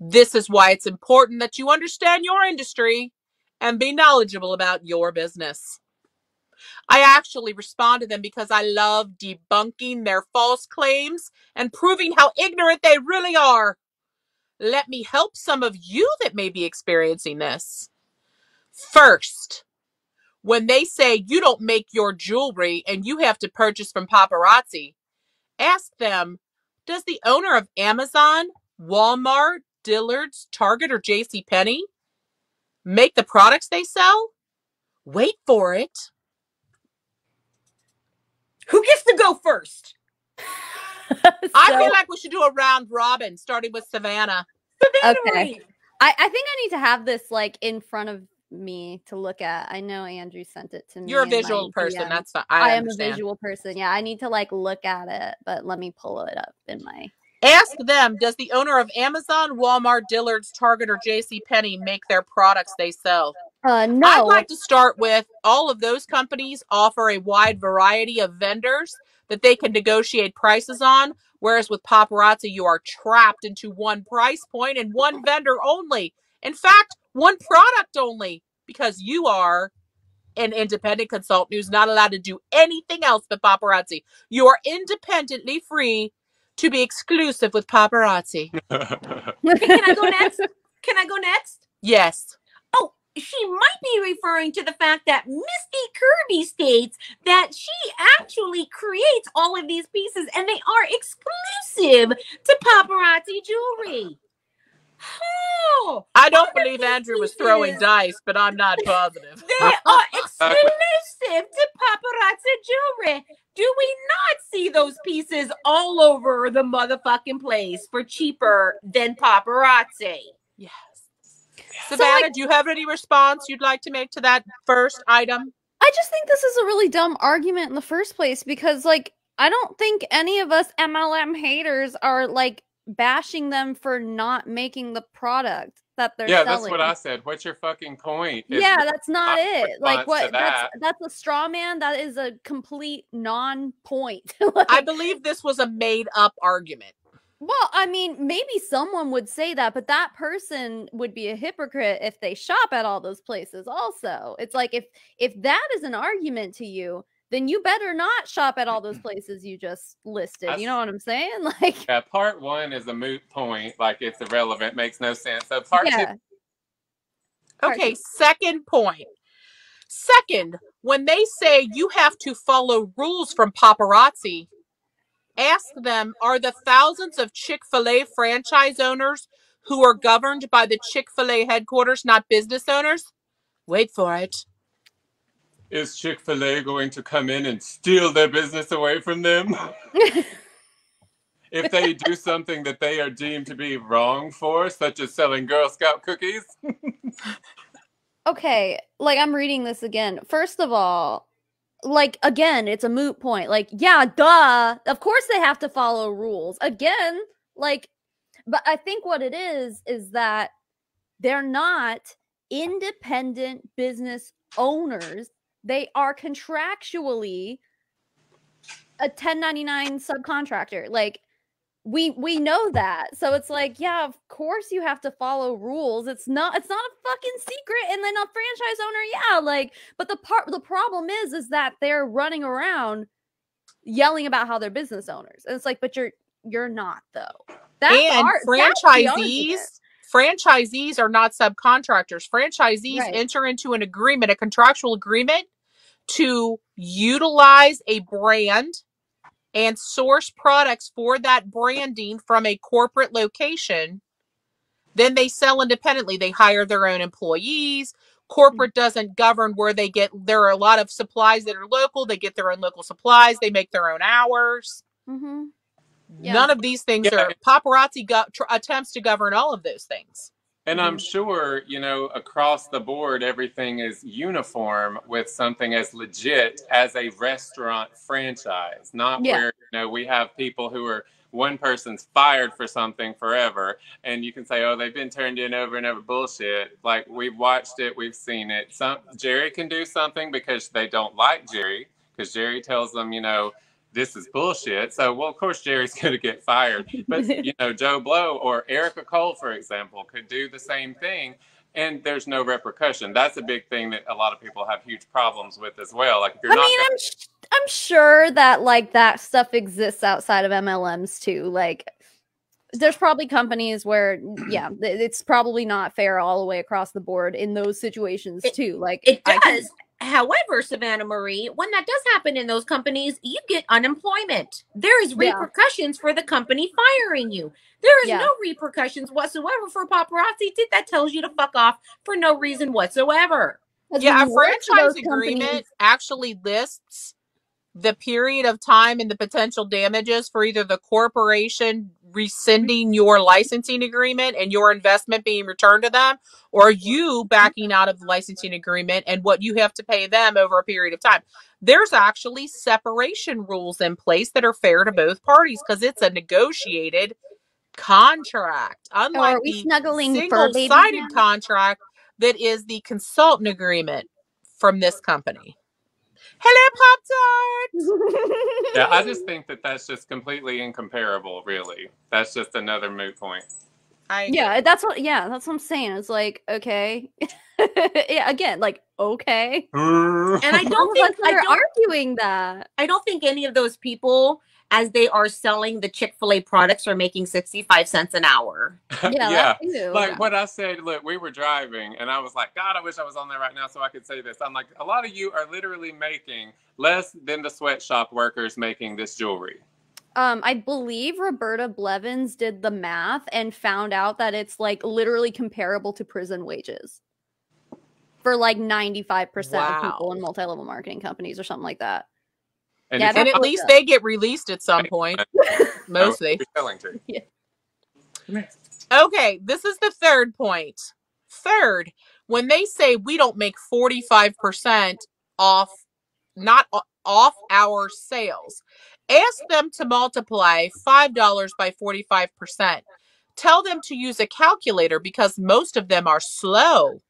This is why it's important that you understand your industry and be knowledgeable about your business. I actually respond to them because I love debunking their false claims and proving how ignorant they really are. Let me help some of you that may be experiencing this. First, when they say you don't make your jewelry and you have to purchase from Paparazzi, ask them, does the owner of Amazon, Walmart, Dillard's, Target, or JCPenney make the products they sell? Wait for it. Who gets to go first? I feel like we should do a round robin, starting with Savannah. Okay. I think I need to have this like in front of me to look at. I know Andrew sent it to me. You're a in my visual person. DM. That's fine. I am a understand. visual person. Yeah, I need to like look at it, but let me pull it up in my. Ask them, does the owner of Amazon, Walmart, Dillard's, Target, or JCPenney make their products they sell? No. I'd like to start with all of those companies offer a wide variety of vendors that they can negotiate prices on, whereas with Paparazzi, you are trapped into one price point and one vendor only. In fact, one product only, because you are an independent consultant who's not allowed to do anything else but Paparazzi. You are independently free to be exclusive with Paparazzi. Can I go next? Can I go next? Yes. Oh, she might be referring to the fact that Misty Kirby states that she actually creates all of these pieces and they are exclusive to Paparazzi jewelry. Oh, I don't believe Andrew was throwing dice, but I'm not positive. They are exclusive to Paparazzi jewelry. Do we not see those pieces all over the motherfucking place for cheaper than Paparazzi? Yes. Savannah, do you have any response you'd like to make to that first item? I just think this is a really dumb argument in the first place because, like, I don't think any of us MLM haters are, like, bashing them for not making the product that they're selling. Yeah, that's what I said. What's your fucking point? Yeah, that's not it. Like, what? That. That's a straw man. That is a complete non-point. I believe this was a made-up argument. Well, I mean, maybe someone would say that, but that person would be a hypocrite if they shop at all those places also. It's like if that is an argument to you, then you better not shop at all those places you just listed. You know what I'm saying? Like, yeah, part one is a moot point. Like, it's irrelevant, makes no sense. So part two. Okay, second point. Second, when they say you have to follow rules from Paparazzi, ask them, are the thousands of Chick-fil-A franchise owners who are governed by the Chick-fil-A headquarters not business owners? Wait for it. Is Chick-fil-A going to come in and steal their business away from them? If they do something that they are deemed to be wrong for, such as selling Girl Scout cookies? Okay, like, I'm reading this again. First of all, like, again, it's a moot point. Like, yeah, duh. Of course they have to follow rules. Again, like, but I think what it is that they're not independent business owners. They are contractually a 1099 subcontractor. Like, we know that. So it's like, yeah, of course you have to follow rules. It's not a fucking secret. And then a franchise owner, yeah, like, but the problem is that they're running around yelling about how they're business owners. And it's like, but you're not though. Franchisees are not subcontractors. Franchisees enter into an agreement, a contractual agreement, to utilize a brand and source products for that branding from a corporate location, then they sell independently. They hire their own employees. Corporate doesn't govern where they get. There are a lot of supplies that are local. They get their own local supplies. They make their own hours. Mm-hmm. Yeah. None of these things are. Paparazzi attempts to govern all of those things. And I'm sure, you know, across the board, everything is uniform with something as legit as a restaurant franchise, not where, you know, we have people who are, one person's fired for something forever, and you can say, oh, they've been turned in over and over. Bullshit. Like, we've watched it, we've seen it. Jerry can do something because they don't like Jerry, because Jerry tells them, you know, this is bullshit. So, well, of course, Jerry's going to get fired. But, you know, Joe Blow or Erica Cole, for example, could do the same thing, and there's no repercussion. That's a big thing that a lot of people have huge problems with as well. Like, if you're I'm sure that, like, that stuff exists outside of MLMs, too. Like, there's probably companies where, yeah, it's probably not fair all the way across the board in those situations, too. Like, it does. However, Savannah Marie, when that does happen in those companies, you get unemployment. There is repercussions for the company firing you. There is no repercussions whatsoever for paparazzi. That tells you to fuck off for no reason whatsoever. Yeah, a franchise agreement actually lists the period of time and the potential damages for either the corporation rescinding your licensing agreement and your investment being returned to them, or you backing out of the licensing agreement and what you have to pay them over a period of time. There's actually separation rules in place that are fair to both parties because it's a negotiated contract, unlike the single-sided contract that is the consultant agreement from this company. Hello, Pop-Tart! Yeah, I just think that that's just completely incomparable, really. That's just another moot point. That's what I'm saying. It's like, okay. Yeah, again, like, okay. And I don't think they're arguing that. I don't think any of those people, as they are selling the Chick-fil-A products, are making 65 cents an hour. Yeah. Like what I said, look, we were driving and I was like, God, I wish I was on there right now so I could say this. I'm like, a lot of you are literally making less than the sweatshop workers making this jewelry. I believe Roberta Blevins did the math and found out that it's like literally comparable to prison wages for like 95% of people in multi-level marketing companies or something like that. And at least they get released at some point. Mostly. Okay, this is the third point. Third, when they say we don't make 45% off, not off our sales, ask them to multiply $5 by 45%. Tell them to use a calculator because most of them are slow.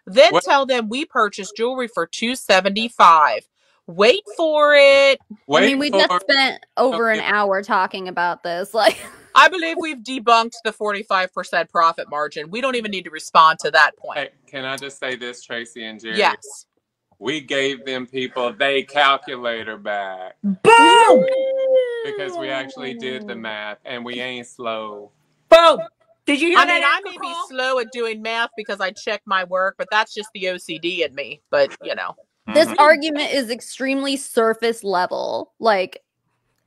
Then tell them we purchased jewelry for $275. Wait for it. We just spent over an hour talking about this. Like, I believe we've debunked the 45% profit margin. We don't even need to respond to that point. Hey, can I just say this, Tracy and Jerry? Yes. We gave them people their calculator back. Boom! Because we actually did the math and we ain't slow. Boom! Did you hear that? I may be slow at doing math because I check my work, but that's just the OCD in me. But, you know. This argument is extremely surface level. Like,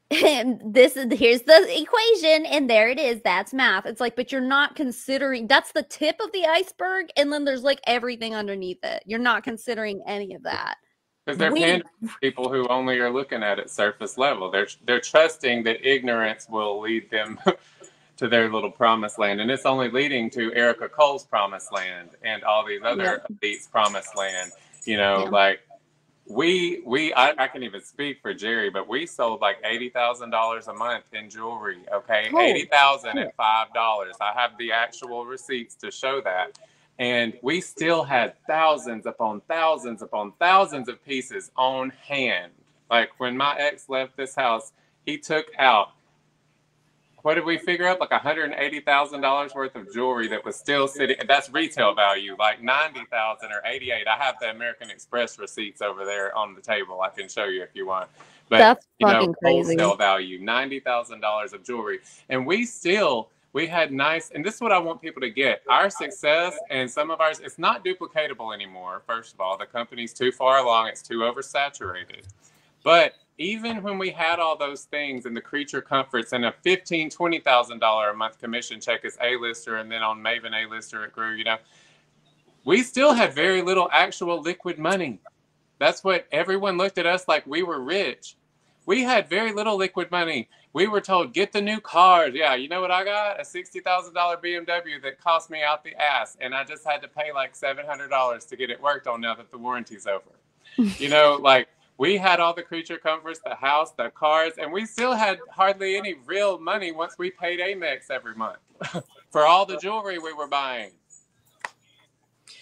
here's the equation, and there it is. That's math. It's like, but you're not considering, that's the tip of the iceberg, and then there's like everything underneath it. You're not considering any of that. Because they're pandering to people who only are looking at it surface level. They're trusting that ignorance will lead them to their little promised land, and it's only leading to Erica Cole's promised land and all these other elites' promised land. You know, like I can't even speak for Jerry, but we sold like $80,000 a month in jewelry. Okay, $80,000 at $5. I have the actual receipts to show that, and we still had thousands upon thousands upon thousands of pieces on hand. Like when my ex left this house, he took out, what did we figure out? Like $180,000 worth of jewelry that was still sitting. That's retail value, like $90,000 or $88,000. I have the American Express receipts over there on the table. I can show you if you want. But that's fucking crazy. Wholesale value, $90,000 of jewelry, and we still We had nice, and this is what I want people to get. Our success and some of ours, it's not duplicatable anymore. First of all, the company's too far along. It's too oversaturated. But even when we had all those things and the creature comforts and a $15,000, $20,000 a month commission check as A-lister, and then on Maven A-lister it grew, you know, we still had very little actual liquid money. That's what everyone looked at us like we were rich. We had very little liquid money. We were told, get the new cars. Yeah, you know what I got? A $60,000 BMW that cost me out the ass. And I just had to pay like $700 to get it worked on now that the warranty's over. You know, like, we had all the creature comforts, the house, the cars, and we still had hardly any real money once we paid Amex every month for all the jewelry we were buying.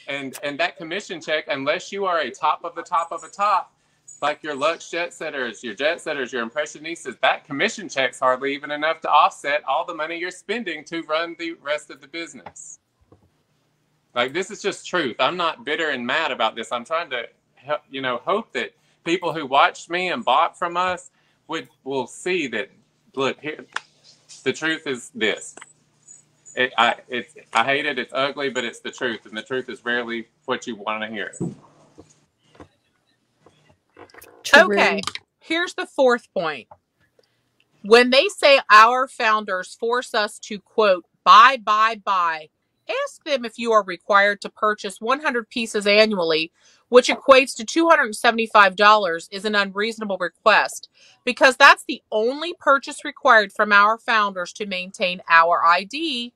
And that commission check, unless you are a top of the top of a top, like your Lux jet setters, your impressionistas, that commission check's hardly even enough to offset all the money you're spending to run the rest of the business. Like, this is just truth. I'm not bitter and mad about this. I'm trying to, you know, hope that people who watched me and bought from us will see that, look, here, the truth is this. I hate it. It's ugly, but it's the truth. And the truth is rarely what you want to hear. Okay, here's the fourth point. When they say our founders force us to, quote, buy, ask them if you are required to purchase 100 pieces annually, which equates to $275, is an unreasonable request, because that's the only purchase required from our founders to maintain our ID.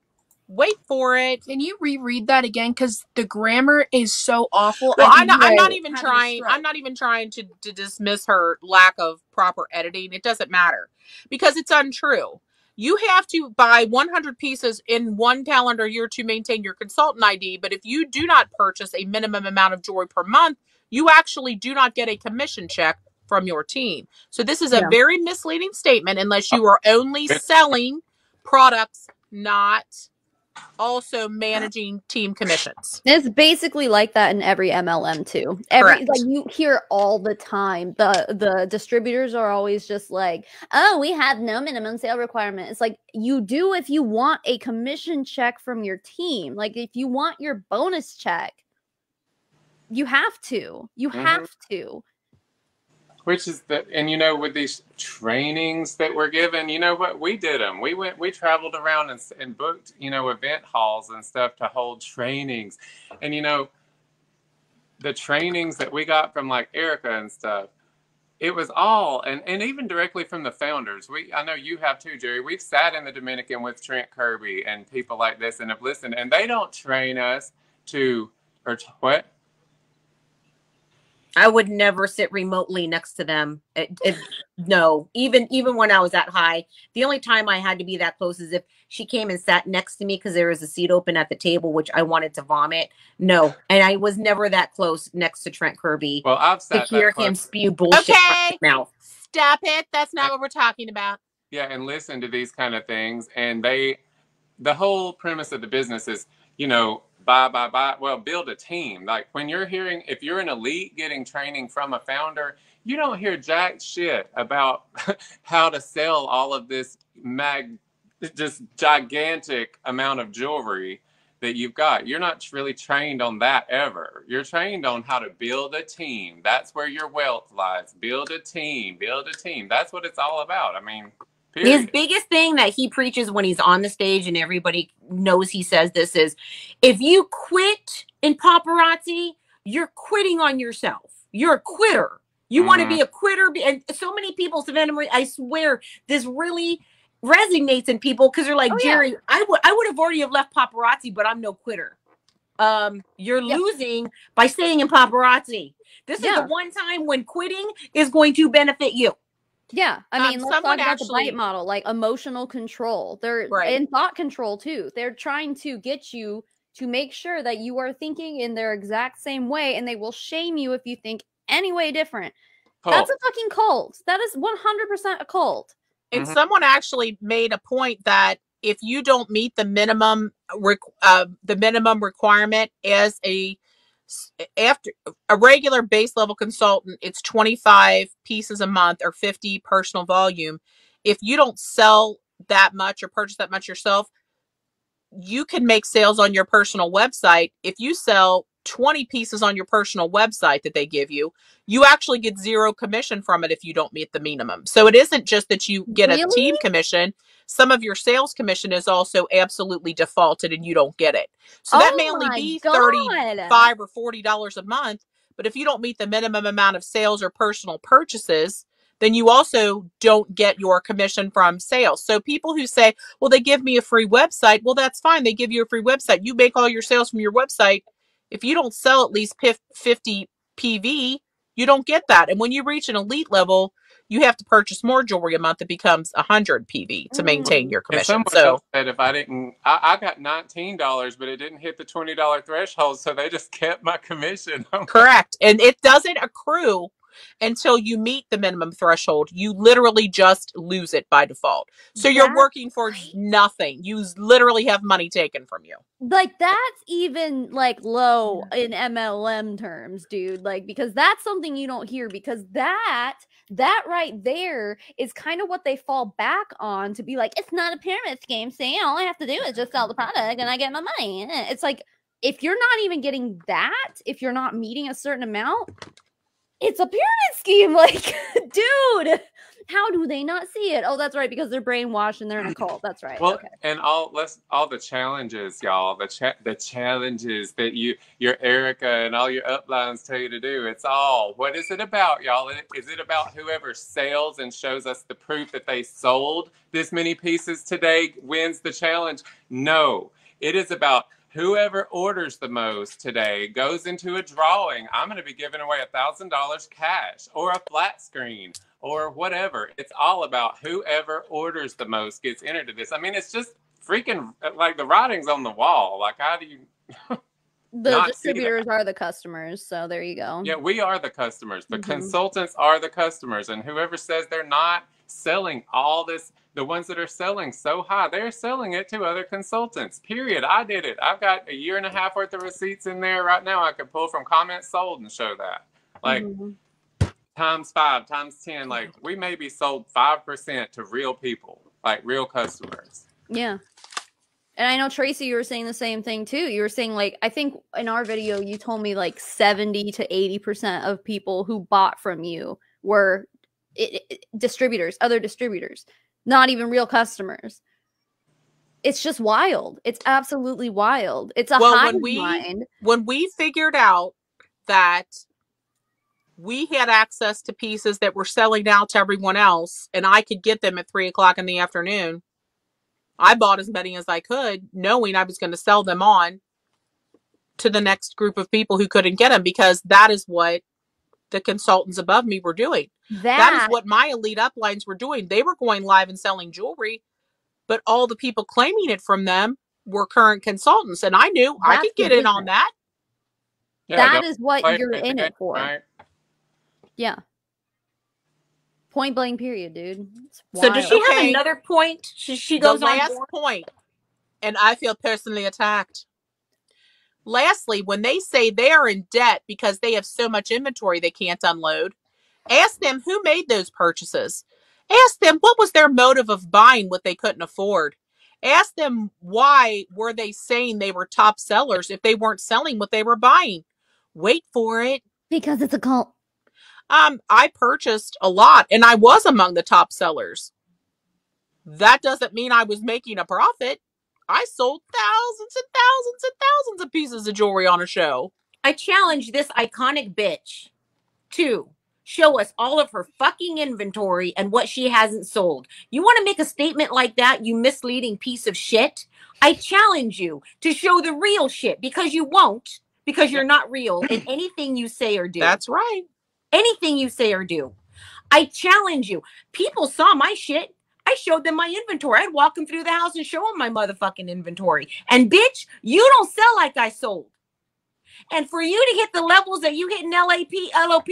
Wait for it. Can you reread that again? Because the grammar is so awful. Well, I'm not having even a trying. stroke. I'm not even trying to dismiss her lack of proper editing. It doesn't matter because it's untrue. You have to buy 100 pieces in one calendar year to maintain your consultant ID. But if you do not purchase a minimum amount of jewelry per month, you actually do not get a commission check from your team. So this is a very misleading statement unless you are only selling products, not also managing team commissions. It's basically like that in every MLM too. Like, you hear all the time, the distributors are always just like, oh, we have no minimum sale requirement. It's like, you do if you want a commission check from your team. Like, if you want your bonus check, you have to. You have to. Which is and you know, with these trainings that we're given, you know what, we did them. We traveled around and booked, you know, event halls and stuff to hold trainings. And, you know, the trainings that we got from like Erica and stuff, it was all, and even directly from the founders. I know you have too, Jerry. We've sat in the Dominican with Trent Kirby and people like this and have listened, and they don't train us what? I would never sit remotely next to them. No, even when I was that high, the only time I had to be that close is if she came and sat next to me because there was a seat open at the table, which I wanted to vomit. No, and I was never that close next to Trent Kirby. Well, I've sat to hear him spew bullshit from his mouth. Stop it. That's not what we're talking about. Yeah, and listen to these kind of things, and the whole premise of the business is, you know, buy. Well, build a team. Like, when you're hearing, if you're an elite getting training from a founder, you don't hear jack shit about how to sell all of this just gigantic amount of jewelry that you've got. You're not really trained on that ever. You're trained on how to build a team. That's where your wealth lies. Build a team. That's what it's all about. I mean, period. His biggest thing that he preaches when he's on the stage, and everybody knows he says this, is if you quit in paparazzi, you're quitting on yourself. You're a quitter. You want to be a quitter. And so many people, Savannah, I swear, this really resonates in people because they're like, Jerry, I would have already have left paparazzi, but I'm no quitter. You're losing by staying in paparazzi. This is the one time when quitting is going to benefit you. Yeah, I mean, let's talk about the bite model, like emotional control. They're in thought control too. They're trying to get you to make sure that you are thinking in their exact same way, and they will shame you if you think any way different. That's a fucking cult. That is 100% a cult. And someone actually made a point that if you don't meet the minimum requirement as after a regular base level consultant, it's 25 pieces a month or 50 personal volume. If you don't sell that much or purchase that much yourself, you can make sales on your personal website. If you sell 20 pieces on your personal website that they give you, you actually get 0 commission from it if you don't meet the minimum. So it isn't just that you get a team commission. Some of your sales commission is also absolutely defaulted and you don't get it. So that may only be $35 or $40 a month. But if you don't meet the minimum amount of sales or personal purchases, then you also don't get your commission from sales. So people who say, well, they give me a free website. Well, that's fine. They give you a free website. You make all your sales from your website. If you don't sell at least 50 PV, you don't get that. And when you reach an elite level, you have to purchase more jewelry a month. It becomes 100 PV to maintain your commission. And someone else said if I didn't, I got $19, but it didn't hit the $20 threshold, so they just kept my commission. Correct. And it doesn't accrue until you meet the minimum threshold. You literally just lose it by default. So you're working for nothing. You literally have money taken from you. Like, that's even like low in MLM terms, dude. Like, because that's something you don't hear, because that right there is kind of what they fall back on to be like, it's not a pyramid scheme. See, all I have to do is just sell the product and I get my money. It's like, if you're not even getting that, if you're not meeting a certain amount, it's a pyramid scheme. Like, dude, how do they not see it? Oh, that's right, because they're brainwashed and they're in a cult. That's right. Well, okay. And all the challenges, y'all, the challenges that your Erica and all your uplines tell you to do. It's all, what is it about, y'all? Is it about whoever sells and shows us the proof that they sold this many pieces today wins the challenge? No, it is about whoever orders the most today goes into a drawing. I'm going to be giving away $1,000 cash or a flat screen or whatever. It's all about whoever orders the most gets entered to this. I mean, it's just freaking like the writing's on the wall. Like, how do you... The distributors are the customers, so there you go. Yeah, we are the customers. The consultants are the customers. And whoever says they're not selling all this, the ones that are selling so high, they're selling it to other consultants, period. I did it. I've got 1.5 years worth of receipts in there right now. I could pull from comments sold and show that. Like, times 5, times 10, like, we maybe sold 5% to real people, like real customers. Yeah. And I know, Tracy, you were saying the same thing too. You were saying, like, I think in our video, you told me like 70 to 80% of people who bought from you were distributors, other distributors, not even real customers. It's just wild. It's absolutely wild. It's a hive mind. When we figured out that we had access to pieces that were selling out to everyone else, and I could get them at 3:00 in the afternoon, I bought as many as I could, knowing I was going to sell them on to the next group of people who couldn't get them, because that is what the consultants above me were doing. That is what my elite uplines were doing. They were going live and selling jewelry, but all the people claiming it from them were current consultants. And I knew I could get in on that. Yeah, that is what you're in it for. Right? Yeah. Point blank, period, dude. So does she have another point? She goes on. The last point, and I feel personally attacked. Lastly, when they say they are in debt because they have so much inventory they can't unload, ask them who made those purchases. Ask them what was their motive of buying what they couldn't afford. Ask them why were they saying they were top sellers if they weren't selling what they were buying. Wait for it. Because it's a cult. I purchased a lot and I was among the top sellers. That doesn't mean I was making a profit. I sold thousands and thousands and thousands of pieces of jewelry on a show. I challenge this iconic bitch to show us all of her fucking inventory and what she hasn't sold. You want to make a statement like that, you misleading piece of shit? I challenge you to show the real shit, because you won't, because you're not real in anything you say or do. That's right. Anything you say or do. I challenge you. People saw my shit. I showed them my inventory. I'd walk them through the house and show them my motherfucking inventory. And bitch, you don't sell like I sold. And for you to hit the levels that you hit in LOP,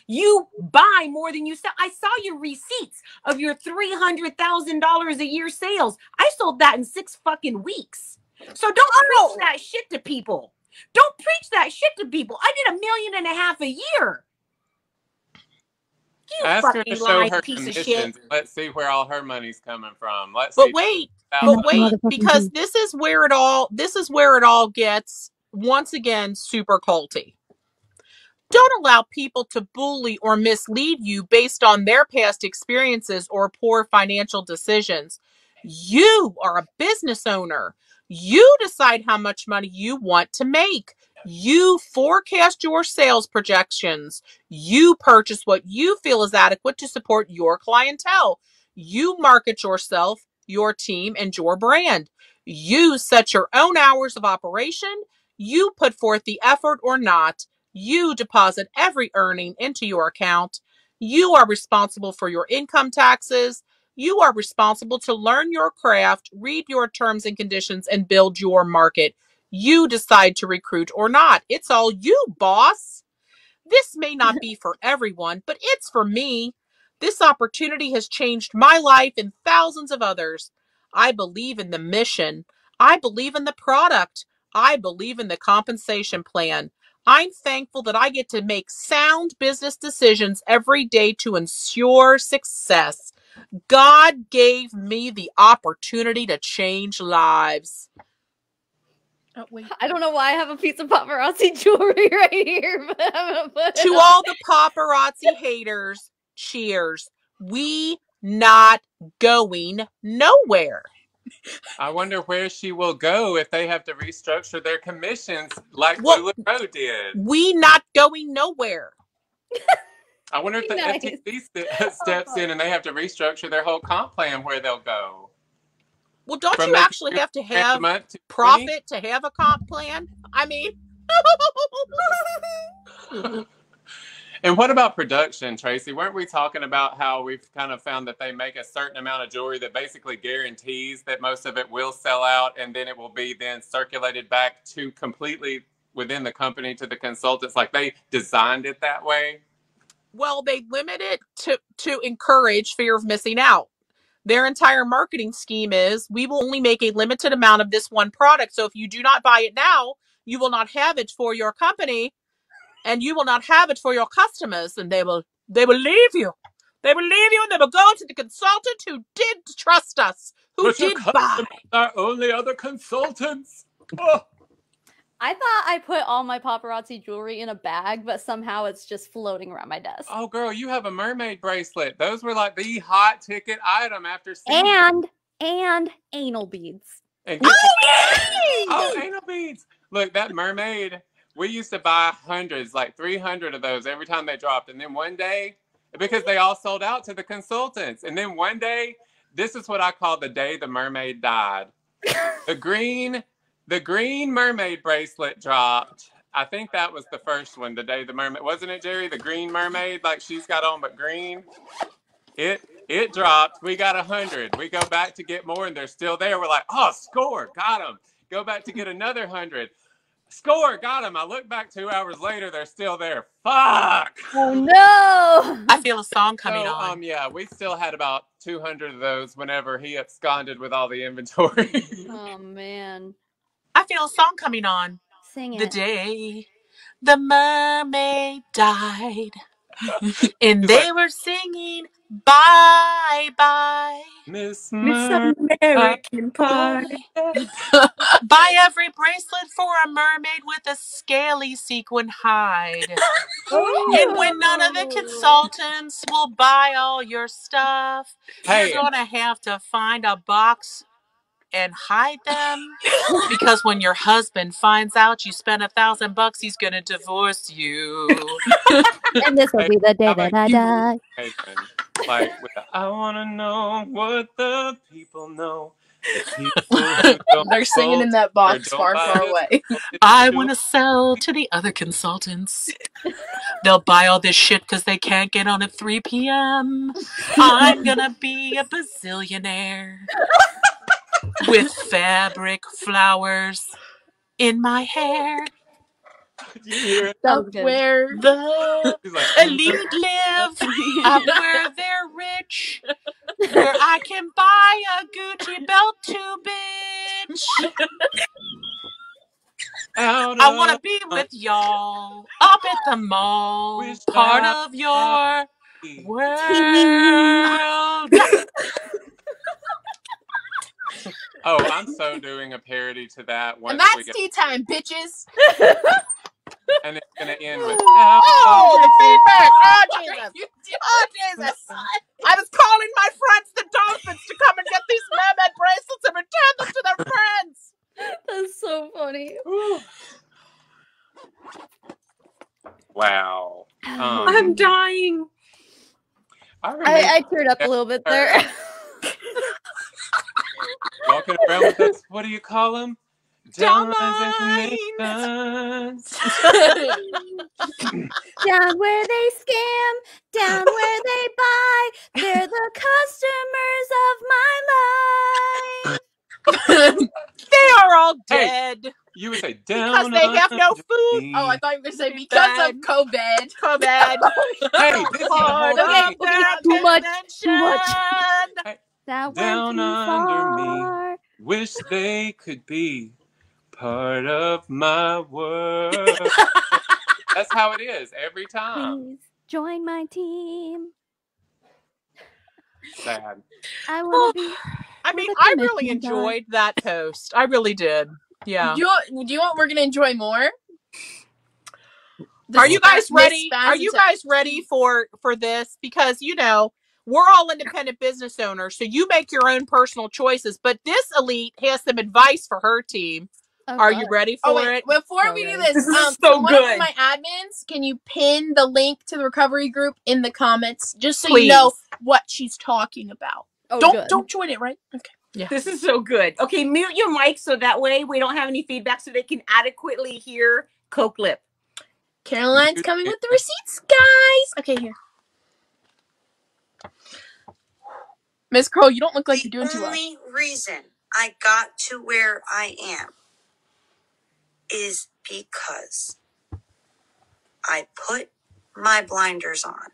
you buy more than you sell. I saw your receipts of your $300,000 a year sales. I sold that in 6 fucking weeks. So don't preach that shit to people. Don't preach that shit to people. I did $1.5 million a year. You ask her to show her piece commissions. of shit. Let's see where all her money's coming from. But wait, But wait, because this is where it all gets once again super culty. Don't allow people to bully or mislead you based on their past experiences or poor financial decisions. You are a business owner. You decide how much money you want to make. You forecast your sales projections. You purchase what you feel is adequate to support your clientele. You market yourself, your team, and your brand. You set your own hours of operation. You put forth the effort or not. You deposit every earning into your account. You are responsible for your income taxes. You are responsible to learn your craft, read your terms and conditions, and build your market. You decide to recruit or not. It's all you, boss. This may not be for everyone, but it's for me. This opportunity has changed my life and thousands of others. I believe in the mission. I believe in the product. I believe in the compensation plan. I'm thankful that I get to make sound business decisions every day to ensure success. God gave me the opportunity to change lives. Oh, wait. I don't know why I have a piece of paparazzi jewelry right here, but I'm gonna put it To on. all the paparazzi haters, cheers. We not going nowhere. I wonder where she will go if they have to restructure their commissions like Well, LuLaRoe did. we not going nowhere. I wonder if the Nice. FTC steps in and they have to restructure their whole comp plan where they'll go. Well, don't From you making actually have to $300,000 a have month to 20? profit to have a comp plan? I mean, And what about production, Tracy? Weren't we talking about how we've kind of found that they make a certain amount of jewelry that basically guarantees that most of it will sell out and then it will be then circulated back to completely within the company to the consultants? Like they designed it that way? well, they limit it to encourage fear of missing out. Their entire marketing scheme is we will only make a limited amount of this one product. So if you do not buy it now, you will not have it for your company and you will not have it for your customers, and they will leave you. They will leave you and they will go to the consultant who did trust us, who But your did buy. customers are only other consultants. Oh. I thought I put all my paparazzi jewelry in a bag, but somehow it's just floating around my desk. Oh, girl, you have a mermaid bracelet. Those were like the hot ticket item after seeing. And anal beads. And anal beads. Look, that mermaid, we used to buy hundreds, like 300 of those every time they dropped. And then one day, because they all sold out to the consultants. And then one day, this is what I call the day the mermaid died. The green mermaid bracelet dropped. I think that was the first one, the day the mermaid, wasn't it, Jerry? The green mermaid, like she's got on but green. It dropped. We got 100. We go back to get more, and they're still there. We're like, oh, score, got them. Go back to get another 100. Score, got them. I look back 2 hours later, they're still there. Fuck. Oh no! I feel a song coming on. Yeah, we still had about 200 of those whenever he absconded with all the inventory. Oh man. I feel a song coming on. Sing it. The day the mermaid died. And they were singing bye bye. Miss American Pie. Buy every bracelet for a mermaid with a scaly sequin hide. And when none of the consultants will buy all your stuff, Hey. you're gonna have to find a box and hide them. Because when your husband finds out you spent $1,000, he's gonna divorce you. And this will be the day that I die. Like, I want to know what the people know. The people They're singing in that box far, far away. I want to sell to the other consultants. They'll buy all this shit because they can't get on at 3 p.m. I'm gonna be a bazillionaire with fabric flowers in my hair. You hear it? That was good. Where The elite live, up where they're rich, where I can buy a Gucci belt too, bitch. I want to be with y'all up at the mall, part of your world. Oh, I'm so doing a parody to that once And that's we get, tea time, bitches. and it's gonna end with Oh, the feedback! Oh, Jesus! Oh, Jesus! I was calling my friends, the dolphins, to come and get these mermaid bracelets and return them to their friends. That's so funny. wow. I'm dying. I remember I teared up a little bit there. walking around with us. What do you call them? Dalmines. Down where they scam, down where they buy. They're the customers of my life. They are all Hey. dead You would say because down they have no under food. me. Oh, I thought you were going to say because of COVID. COVID. Hey, this is the whole Okay, thing. okay, too much. Hey, That down went too under far. me. Wish they could be part of my world. That's how it is every time. Please join my team. Sad. I want to be. I mean, With a I really commission jar. enjoyed that post. I really did. Yeah. Do you want we're going to enjoy more? Are you guys Miss ready? Are you Spazza- guys ready for this? Because, you know, we're all independent business owners, so you make your own personal choices. But this elite has some advice for her team. Oh, Are God. you ready Oh, for wait. it? Before So we do ready. this, This is so so one of good. my admins, can you pin the link to the recovery group in the comments just so Please. you know what she's talking about? Oh, good. Don't join it, right? Okay. Yeah. This is so good. Okay, mute your mic so that way we don't have any feedback so they can adequately hear Coke Lip. Caroline's coming with the receipts, guys. Okay, here. Miss Curl, you don't look like you're doing too well. The only reason I got to where I am is because I put my blinders on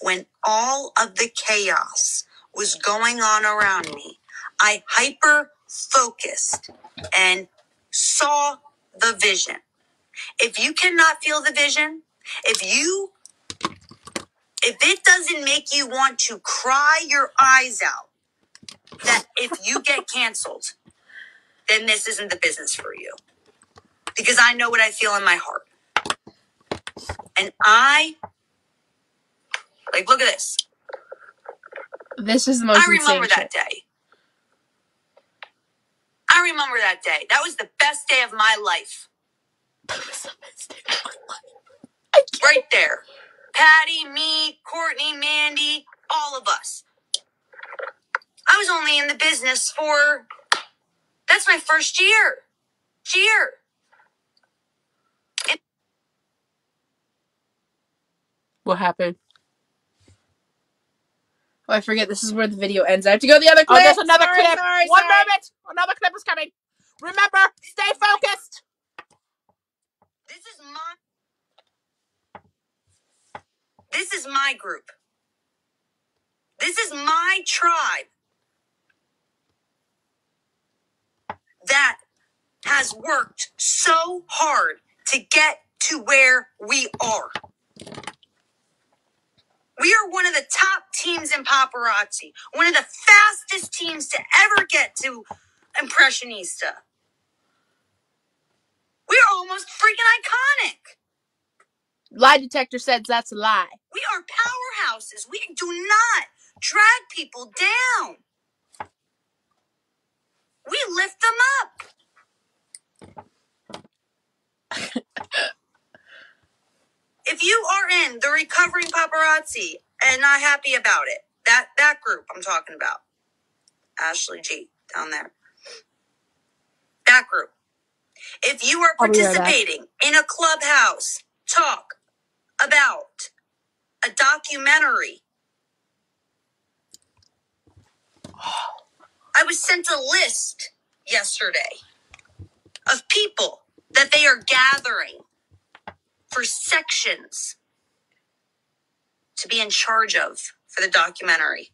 when all of the chaos was going on around me. I hyper focused and saw the vision. If you cannot feel the vision, if it doesn't make you want to cry your eyes out, that if you get canceled, then this isn't the business for you. Because I know what I feel in my heart. And look at this. This is the most I remember insane that day. I remember that day. That was the best day of my life. Right there. Patty, me, Courtney, Mandy, all of us. I was only in the business for... That's my first year. What happened? Oh, I forget. This is where the video ends. I have to go to the other clip. Oh, there's another Sorry, clip. sorry, One sorry. moment. Another clip is coming. Remember, stay focused. This is my group. This is my tribe that has worked so hard to get to where we are. We are one of the top teams in Paparazzi, one of the fastest teams to ever get to Impressionista. We are almost freaking iconic. Lie detector says that's a lie. We are powerhouses. We do not drag people down. We lift them up. If you are in the recovering paparazzi and not happy about it, that group I'm talking about, Ashley G down there, that group. If you are participating in a clubhouse talk about a documentary, I was sent a list yesterday of people that they are gathering for sections to be in charge of for the documentary.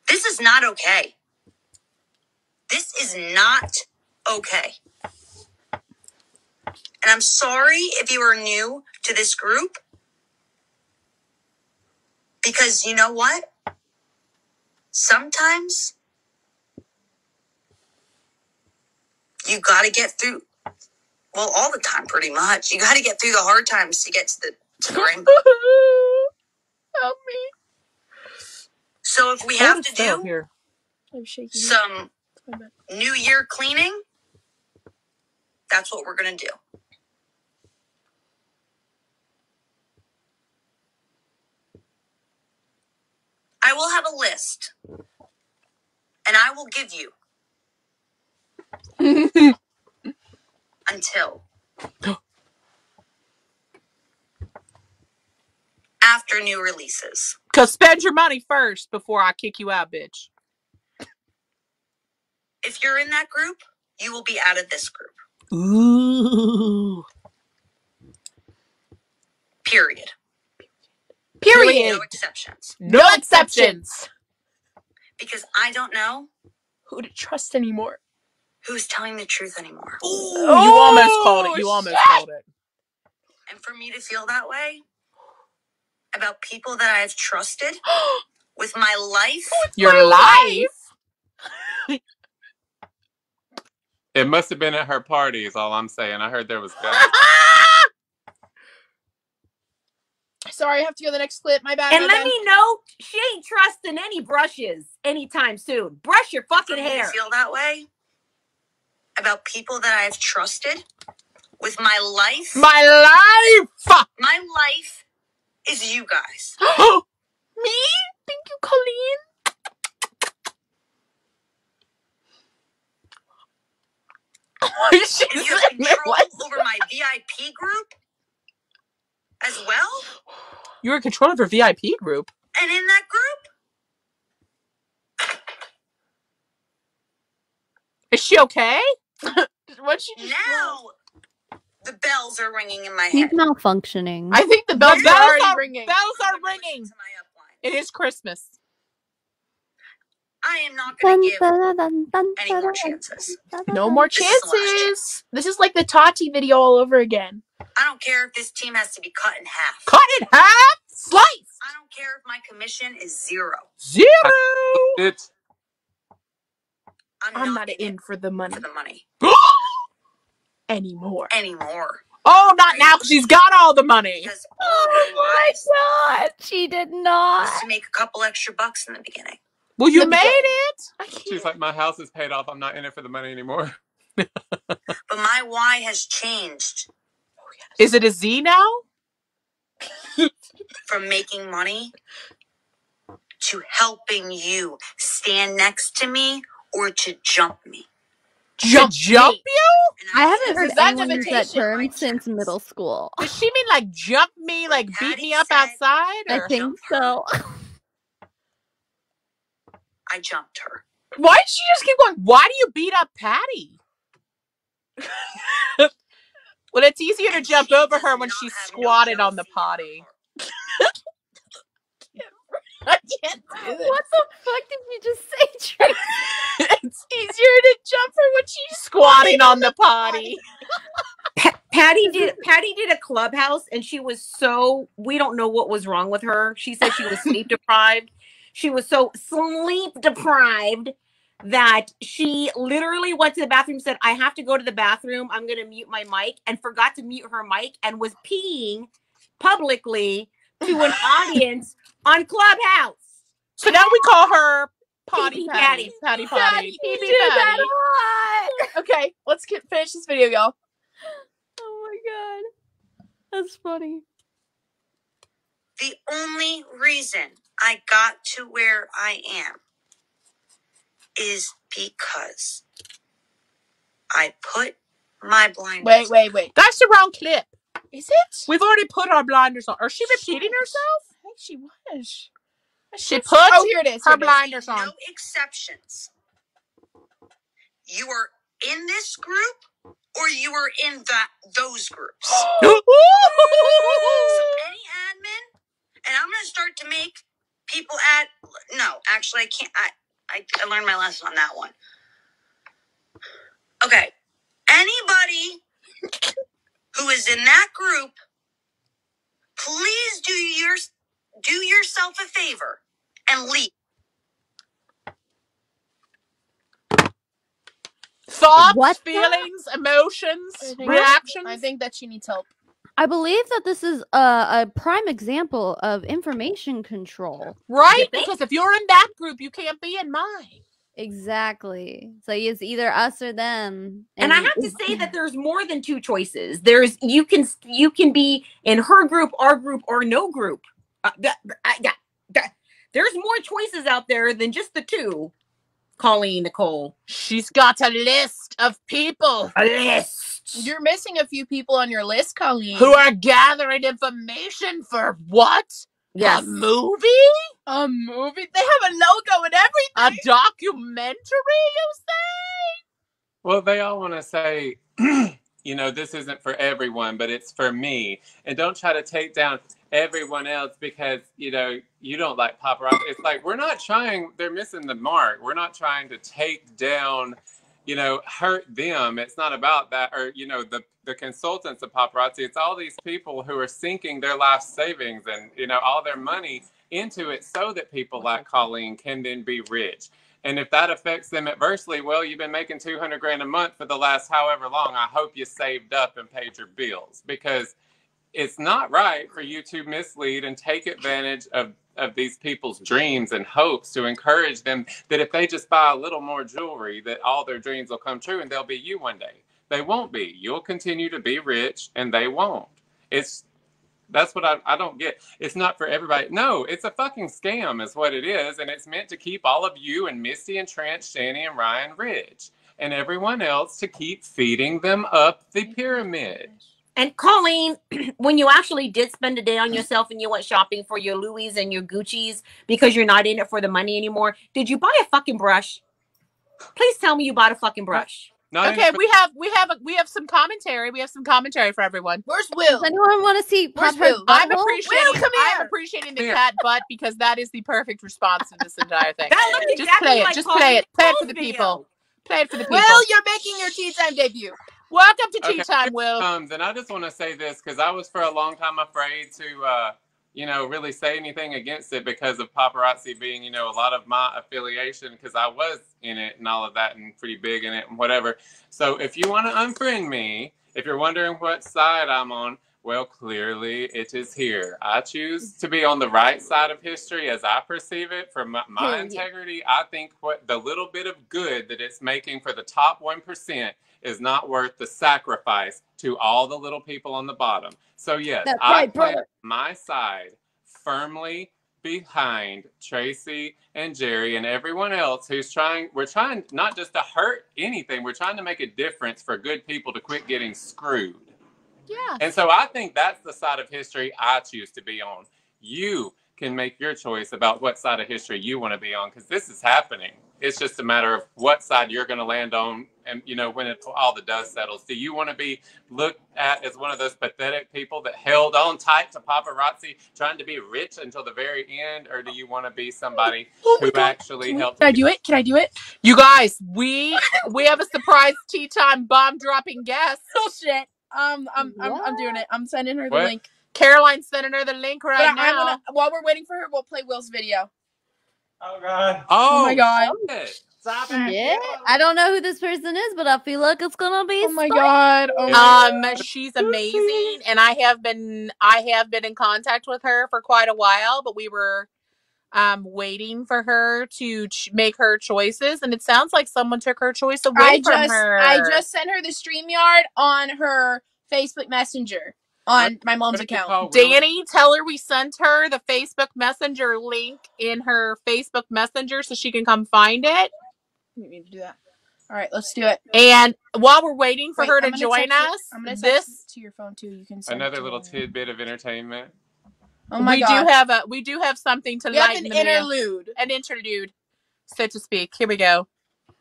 This is not okay. This is not okay. And I'm sorry if you are new to this group, Because you know what? Sometimes you got to get through, well, all the time pretty much. You got to get through the hard times to get to the rainbow. Help me. So if we have to do here. I'm shaking. some New Year cleaning, that's what we're going to do. I will have a list, and I will give you until after new releases. Because spend your money first before I kick you out, bitch. If you're in that group, you will be out of this group. Ooh. Period. Period. No exceptions. No exceptions. Because I don't know Who to trust anymore? who's telling the truth anymore. Ooh, you almost called it. You almost called it. And for me to feel that way about people that I have trusted with my life. Your life? It must have been at her party is all I'm saying. I heard there was guns. Sorry, I have to go to the next clip. My bad. And my let bad. me know, she ain't trusting any brushes anytime soon. Brush your fucking For me to hair. feel that way about people that I have trusted with my life. My life! My life is you guys. Me? Thank you, Colleen. And you have control over my VIP group as well. You're in control of your VIP group. And in that group, Is she okay? What she just now the bells are ringing in my He's head. malfunctioning. I think the bells are already ringing. Bells are I'm gonna ringing. listen to my upline. It is Christmas. I am not going to give any more chances. No more This is the last chances. chance. This is like the Tati video all over again. I don't care if this team has to be cut in half. Cut in half. Slice. I don't care if my commission is 0. 0. It. I'm not in for the money for the money anymore. Oh, not now because she's got all the money. Because all my lives God, she did not. was to make a couple extra bucks in the beginning. Well, you The made beginning. it. I can't. She's like, my house is paid off. I'm not in it for the money anymore. But my why has changed Is it a Z now? from making money to helping you stand next to me or to jump me. Jump you? And I haven't heard Is that anyone use that invitation? term My since chance. middle school. Does she mean like jump me, like beat Patty me up said- outside? I Or? think so. I jumped her. Why did she just keep going? Why do you beat up Patty? Well, it's easier to And jump she over does her when not she's have no squatted on the jealousy in her potty. heart. I can't do this. What the fuck did you just say, Tracy? It's easier to jump her when she's Squatting on the potty. Patty did a clubhouse, and she was so, we don't know what was wrong with her. She said she was sleep deprived. She was so sleep deprived that she literally went to the bathroom, said, I have to go to the bathroom. I'm going to mute my mic, and forgot to mute her mic and was peeing publicly to an audience on Clubhouse. So now we call her Potty Pee-pee Patty. Patty. Patty Potty. You Pee-pee do that Patty. a lot. Okay, let's finish this video, y'all. Oh my god. That's funny. The only reason I got to where I am is because I put my blinders Wait. That's the wrong clip. Is it? We've already put our blinders on. Or is she repeating herself? I think she was. She put Oh, here it is. her blinders on. No exceptions. You are in this group or you are in those groups. So any admin, and I'm going to start to make people no, actually I can't. I learned my lesson on that one. Okay. Anybody who is in that group, please do do yourself a favor and leave. Thoughts, What's feelings, emotions, I reactions. think that she needs help. I believe that this is a prime example of information control. Right? Because if you're in that group, you can't be in mine. Exactly. So it's either us or them. And I have to say that there's more than two choices. There's you can be in her group, our group, or no group. There's more choices out there than just the two. Colleen, Nicole. She's got a list of people. A list. You're missing a few people on your list, Colleen. Who are gathering information for what? Yes. A movie? A movie? They have a logo and everything. A documentary, you say? Well, they all want to say, this isn't for everyone, but it's for me. And don't try to take down everyone else because, you don't like paparazzi. It's like, they're missing the mark. We're not trying to take down, hurt them. It's not about that. Or, the consultants of paparazzi, it's all these people who are sinking their life savings and, all their money into it so that people like Colleen can then be rich. And if that affects them adversely, well, you've been making $200,000 a month for the last however long. I hope you saved up and paid your bills, because it's not right for you to mislead and take advantage of these people's dreams and hopes to encourage them that if they just buy a little more jewelry, that all their dreams will come true and they'll be you one day. They won't be. You'll continue to be rich and they won't. That's what I don't get. It's not for everybody. No, it's a fucking scam is what it is. And it's meant to keep all of you and Misty and Trent, Shani and Ryan rich. And everyone else to keep feeding them up the pyramid. And Colleen, when you actually did spend a day on yourself and you went shopping for your Louis and your Gucci's because you're not in it for the money anymore, did you buy a fucking brush? Please tell me you bought a fucking brush. Okay, we have some commentary. We have some commentary for everyone. Where's Will? Does anyone want to see Where's Pop-Her's Will? I'm butthole? appreciating the cat butt because that is the perfect response to this entire thing. That looked Just exactly play it. like Just Colleen play it. Play it for Cole's the video. people. Play it for the people. Will, you're making your tea time debut. Welcome to Tea Time, Will. And I just want to say this because I was for a long time afraid to, really say anything against it because of paparazzi being, a lot of my affiliation because I was in it and all of that and pretty big in it and whatever. So if you want to unfriend me, if you're wondering what side I'm on, well, clearly it is here. I choose to be on the right side of history as I perceive it. For my integrity, I think what the little bit of good that it's making for the top 1% is not worth the sacrifice to all the little people on the bottom. So yes, I plant my side firmly behind Tracy and Jerry and everyone else who's we're trying not just to hurt anything, we're trying to make a difference for good people to quit getting screwed. Yeah. And so I think that's the side of history I choose to be on. You can make your choice about what side of history you want to be on because this is happening. It's just a matter of what side you're going to land on and, when all the dust settles. Do you want to be looked at as one of those pathetic people that held on tight to paparazzi trying to be rich until the very end? Or do you want to be somebody who actually helped? Can I do it? Can I do it? You guys, we have a surprise Tea Time bomb dropping guest. Oh, shit. I'm doing it. I'm sending her the link. Caroline's sending her the link now. While we're waiting for her, we'll play Will's video. Oh, God. Oh my God. Stop it. Yeah. I don't know who this person is, but I feel like it's going to be Oh, my God. She's amazing. And I have been in contact with her for quite a while, but we were waiting for her to make her choices, and it sounds like someone took her choice away from her. I just sent her the StreamYard on her Facebook Messenger on my mom's account. Danny, tell her we sent her the Facebook Messenger link in her Facebook Messenger so she can come find it. You need to do that. All right, let's do it. And while we're waiting for her to join us, I'm going to text it to your phone too. You can send another little tidbit of entertainment. Oh my God. We do have something to lighten the interlude. An interlude, so to speak. Here we go.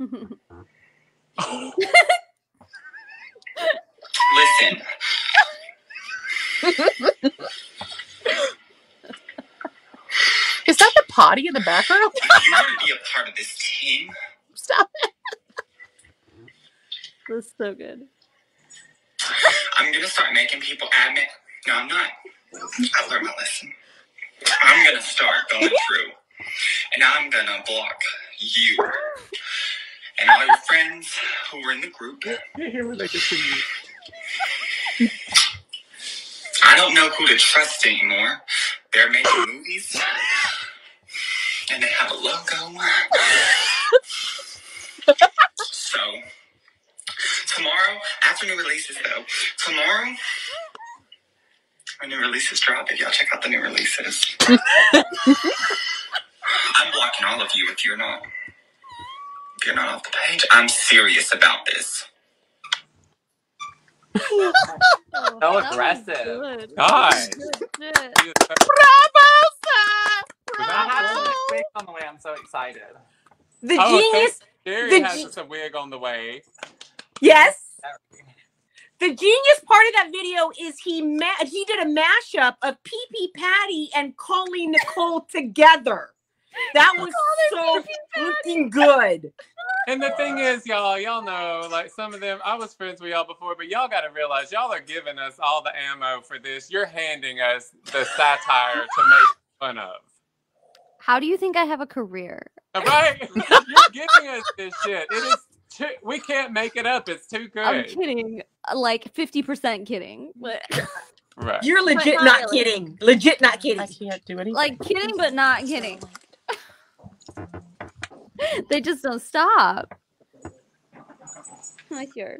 Listen. Is that the potty in the background? You want to be a part of this team? Stop it. That's so good. I'm going to start making people admit. No, I'm not. I've learned my lesson. I'm gonna start going through, and I'm gonna block you and all your friends who were in the group. I don't know who to trust anymore. They're making movies, and they have a logo. So, tomorrow, after new releases though, tomorrow, when new releases drop, if y'all check out the new releases, I'm blocking all of you if you're not off the page. I'm serious about this. So aggressive. God. Bravo, sir! I have some wig on the way. I'm so excited. The genius. Jerry has a wig on the way. Yes. The genius part of that video is he did a mashup of Pee Patty and Calling Nicole together. That was so freaking good. And the thing is, y'all know, like some of them, I was friends with y'all before, but y'all got to realize y'all are giving us all the ammo for this. You're handing us the satire to make fun of. How do you think I have a career? Right? You're giving us this shit. It is we can't make it up. It's too good. I'm kidding. Like 50% kidding. Right. You're legit not really. kidding. Legit not kidding. I can't do anything. Like kidding, but not kidding. They just don't stop. Like your.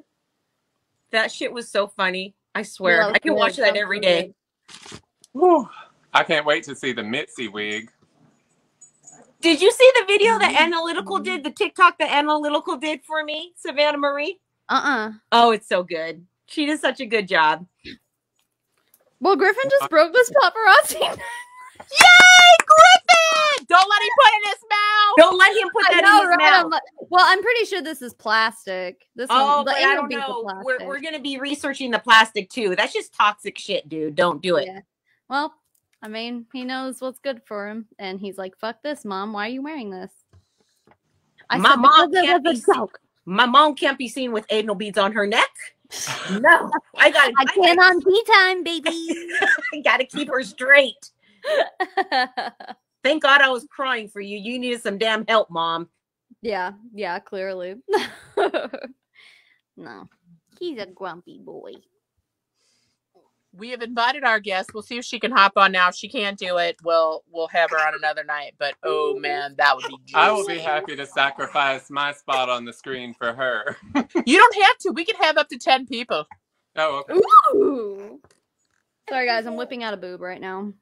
That shit was so funny. I swear. Yeah, I can watch that every day. Whew. I can't wait to see the Mitzi wig. Did you see the video that Analytical did? The TikTok that Analytical did for me, Savannah Marie? Oh, it's so good. She did such a good job. Well, Griffin just broke this paparazzi. Yay, Griffin! Don't let him put it in his mouth. Don't let him put that in his mouth. Well, I'm pretty sure this is plastic. But I don't know. We're going to be researching the plastic too. That's just toxic shit, dude. Don't do it. Yeah. Well, I mean, he knows what's good for him. And he's like, fuck this, Mom. Why are you wearing this? My mom can't be seen with anal beads on her neck. No. I can't on tea time, baby. I got to keep her straight. Thank God I was crying for you. You needed some damn help, Mom. Yeah, clearly. No, he's a grumpy boy. We have invited our guest. We'll see if she can hop on now. If she can't do it, we'll have her on another night. But oh man, that would be juicy. I will be happy to sacrifice my spot on the screen for her. You don't have to. We can have up to 10 people. Oh, okay. Ooh. Sorry guys, I'm whipping out a boob right now.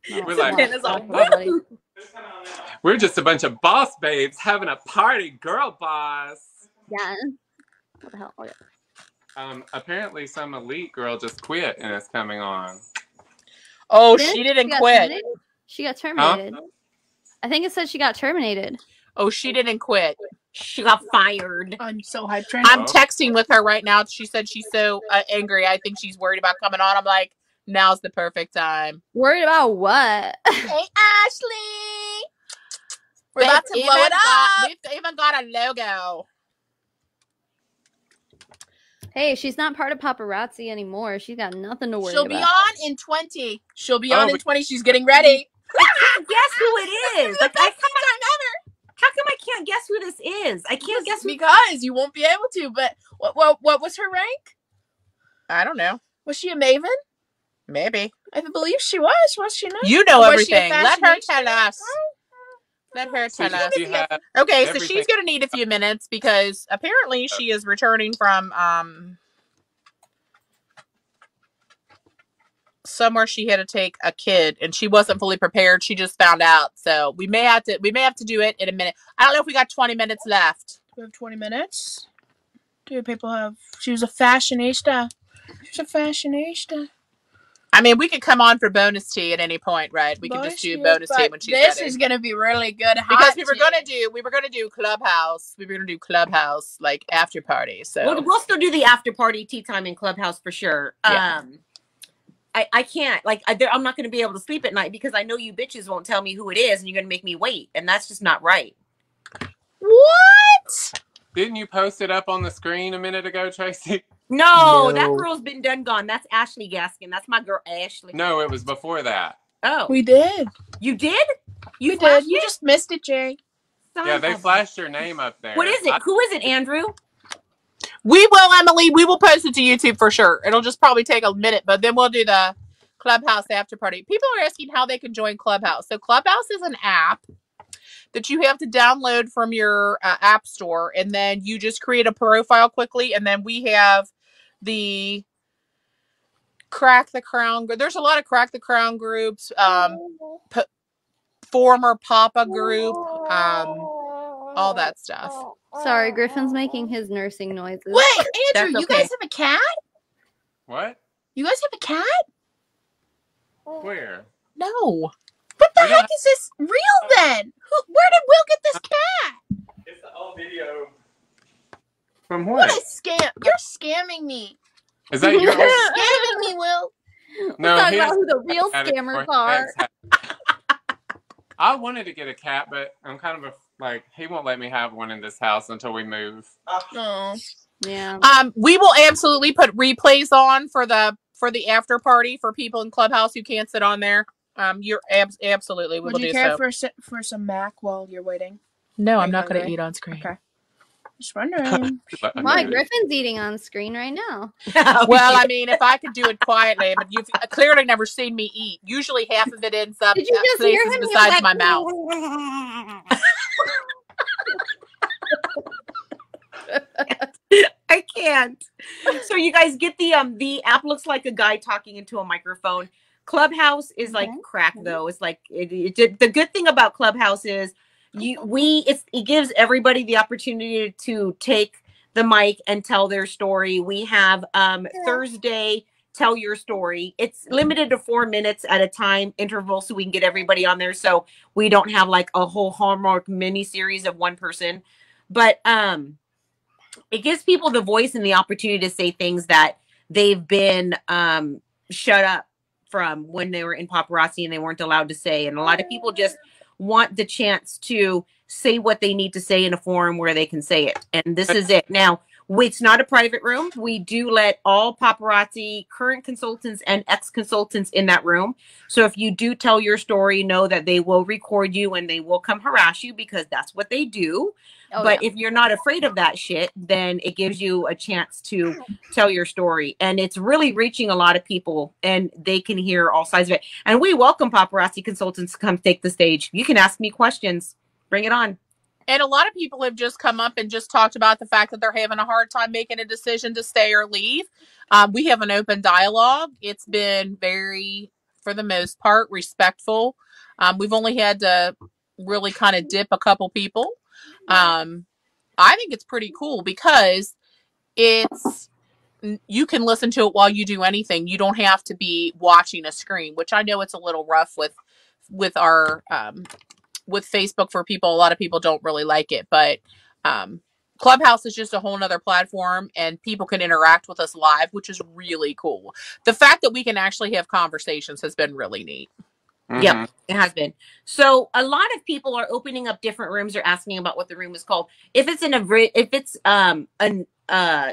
We're just a bunch of boss babes having a party, girl boss. Yeah. What the hell? Okay. Apparently some elite girl just quit and is coming on. Oh, she didn't quit. She got terminated. Huh? I think it said she got terminated. Oh, she didn't quit. She got fired. I'm so hyped right now. I'm texting with her right now. She said she's so angry. I think she's worried about coming on. I'm like, now's the perfect time. Worried about what? Hey, Ashley. We're about to blow it up. We've even got a logo. Hey, she's not part of Paparazzi anymore. She's got nothing to worry about. She'll be on in 20. She'll be on in 20. She's getting ready. I can't guess who it is. Like, how come I can't guess who this is? I can't guess because you won't be able to. But what was her rank? I don't know. Was she a maven? Maybe. I believe she was. Was she not? You know everything. Let her tell us. Let her tell us. Okay, so she's going to need a few minutes because apparently she is returning from somewhere she had to take a kid and she wasn't fully prepared. She just found out. So we may have to do it in a minute. I don't know if we got 20 minutes left. We have 20 minutes. Do people have she was a fashionista. She's a fashionista. I mean, we could come on for bonus tea at any point, right? We could just do bonus tea when she's this ready. Is gonna be really good. Because we were gonna do Clubhouse. We were gonna do Clubhouse like after party. So we'll still do the after party tea time in Clubhouse for sure. Yeah. I can't I'm not gonna be able to sleep at night because I know you bitches won't tell me who it is and you're gonna make me wait, and that's just not right. What? Didn't you post it up on the screen a minute ago, Tracy? No, that girl's been done gone. That's Ashley Gaskin. That's my girl, Ashley. No, it was before that. Oh, We did. you did? You flashed did. You it? just missed it, Jay. Son Yeah, they of- flashed your name up there. What is it? Who is it, Andrew? We will, Emily. We will post it to YouTube for sure. It'll just probably take a minute, but then we'll do the Clubhouse after party. People are asking how they can join Clubhouse. So Clubhouse is an app that you have to download from your app store, and then you just create a profile quickly, and then we have the Crack the Crown. There's a lot of Crack the Crown groups, former Papa group, all that stuff. Sorry, Griffin's making his nursing noises. Wait, Andrew, That's you okay. guys have a cat? What? You guys have a cat? Where? No. What the We don't heck is this real then? Where did Will get this cat? It's the old video. From What what? a scam. You're scamming me. Is that your You're old? scamming me, Will. No, We're talking he about has who the real had it scammers for are. his ex. I wanted to get a cat, but I'm kind of like, he won't let me have one in this house until we move. Oh. Yeah. We will absolutely put replays on for the after party for people in Clubhouse who can't sit on there. You're absolutely we Would will you do care so. for some mac while you're waiting? No, Are I'm you not going to hungry? eat on screen. Okay. Just wondering. Why? Griffin's eating on screen right now. Well, I mean, if I could do it quietly, but you've clearly never seen me eat. Usually half of it ends up Did you just hear places him? He was besides like, my mouth. I can't. So you guys get the app looks like a guy talking into a microphone. Clubhouse is like crack though. It's like the good thing about Clubhouse is it gives everybody the opportunity to take the mic and tell their story. We have Thursday tell your story. It's limited to 4 minutes at a time interval so we can get everybody on there so we don't have like a whole Hallmark mini series of one person. But it gives people the voice and the opportunity to say things that they've been shut up from when they were in Paparazzi and they weren't allowed to say. And a lot of people just want the chance to say what they need to say in a forum where they can say it. And this is it. Now, it's not a private room. We do let all Paparazzi current consultants and ex-consultants in that room. So if you do tell your story, know that they will record you and they will come harass you because that's what they do. Oh, but yeah. if you're not afraid of that shit, then it gives you a chance to tell your story. And it's really reaching a lot of people and they can hear all sides of it. And we welcome Paparazzi consultants to come take the stage. You can ask me questions. Bring it on. And a lot of people have just come up and just talked about the fact that they're having a hard time making a decision to stay or leave. We have an open dialogue. It's been very, for the most part, respectful. We've only had to really kind of dip a couple people. I think it's pretty cool because you can listen to it while you do anything. You don't have to be watching a screen, which I know it's a little rough with our with Facebook for people. A lot of people don't really like it, but Clubhouse is just a whole nother platform and people can interact with us live, which is really cool. The fact that we can actually have conversations has been really neat. Mm-hmm. Yep, it has been. So a lot of people are opening up different rooms or asking about what the room is called. If it's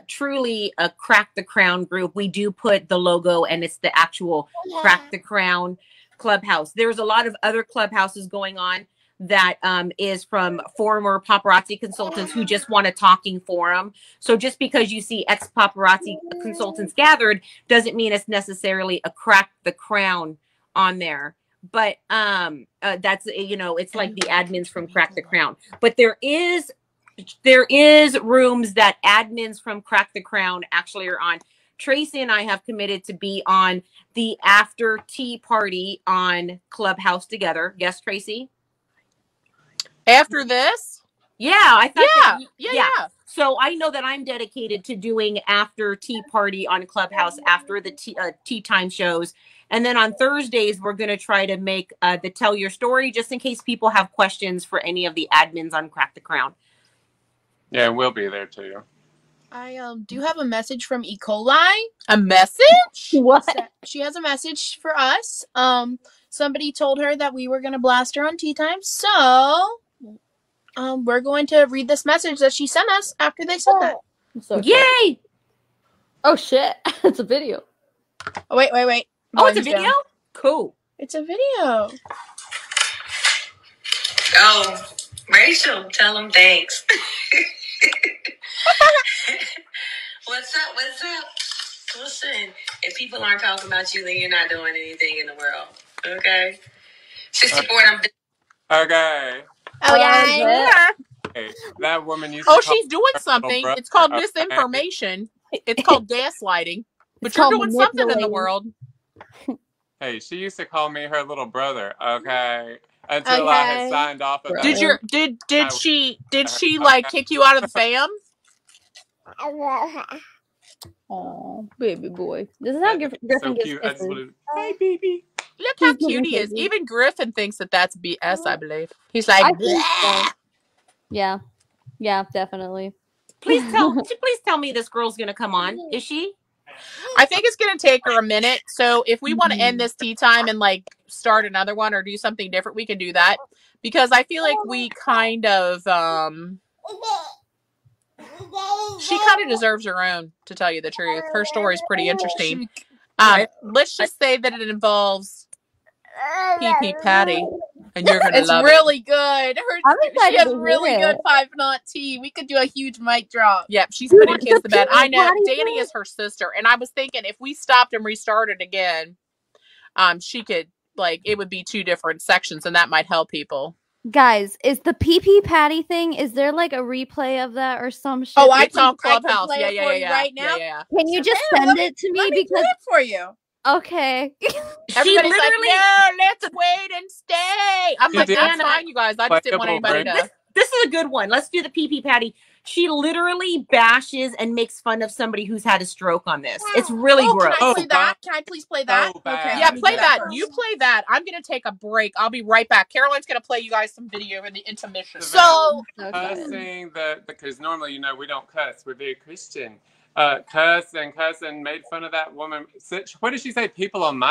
truly a Crack the Crown group, we do put the logo and it's the actual Crack the Crown Clubhouse. There's a lot of other clubhouses going on that is from former paparazzi consultants who just want a talking forum. So just because you see ex-paparazzi consultants gathered doesn't mean it's necessarily a Crack the Crown on there. But that's, it's like the admins from Crack the Crown. But there is rooms that admins from Crack the Crown actually are on. Tracy and I have committed to be on the after tea party on Clubhouse together. Yes, Tracy? After this? Yeah, I thought yeah. So I know that I'm dedicated to doing after tea party on Clubhouse after the tea time shows. And then on Thursdays, we're going to try to make the Tell Your Story, just in case people have questions for any of the admins on Crack the Crown. Yeah, we'll be there too. I do have a message from E. coli. A message? What? She has a message for us. Somebody told her that we were going to blast her on tea time. So we're going to read this message that she sent us after they said that. So Yay! Oh, shit. It's a video. Oh, wait. Oh, it's a Volume's video? down. Cool. It's a video. Oh, Rachel, tell them thanks. What's up? What's up? Listen, if people aren't talking about you, then you're not doing anything in the world. Okay? 64, I'm Okay. Oh, yeah. Hey, that woman used to Oh, call she's doing her little something. brother. It's called Okay. misinformation. It's called gaslighting. But It's you're called doing something in the manipulating. world. Hey, she used to call me her little brother. Okay. Until I had Okay. signed off of Did that. your did she like kick you out of the fam? Oh, baby boy. This is how Griffin So gives cute. I just kisses. wanted. Hey, baby. Look He's how cute giving he is. kisses. Even Griffin thinks that that's BS, I believe. He's like, I think so. "Bleh." Yeah. Yeah, definitely. Please tell me this girl's gonna come on. Is she? I think it's going to take her a minute. So if we want to end this tea time and like start another one or do something different, we can do that. Because I feel like we kind of, she kind of deserves her own, to tell you the truth. Her story is pretty interesting. Let's just say that it involves PP Patty, and you're going to It's love really good. I'm She excited has to really hear good it. 5-knot tea. We could do a huge mic drop. it. Yep, she's putting kids to bed. I know. Patty Danny thing? is her sister. And I was thinking if we stopped and restarted again, she could, like, it would be two different sections, and that might help people. Guys, is the PP Patty thing, is there like a replay of that or some shit? Oh, I can talk Clubhouse. play Yeah, it yeah, for yeah, you yeah. right now. Yeah. Can you just Savannah, send let it to me? Let me Because play it for you. okay. Everybody's like, literally- no, let's wait and stay. I'm You like, did that's Savannah, fine, you guys. I just didn't want anybody to. This is a good one. Let's do the PP Patty. She literally bashes and makes fun of somebody who's had a stroke on this. It's really Oh, gross. can I play Oh, that? Can I please play that? So bad. Okay. Yeah, let me play do that. first. You play that. I'm going to take a break. I'll be right back. Caroline's going to play you guys some video in the intermission. So, Cussing because normally, you know, we don't cuss. We're very Christian. Cuss and made fun of that woman. What did she say? People on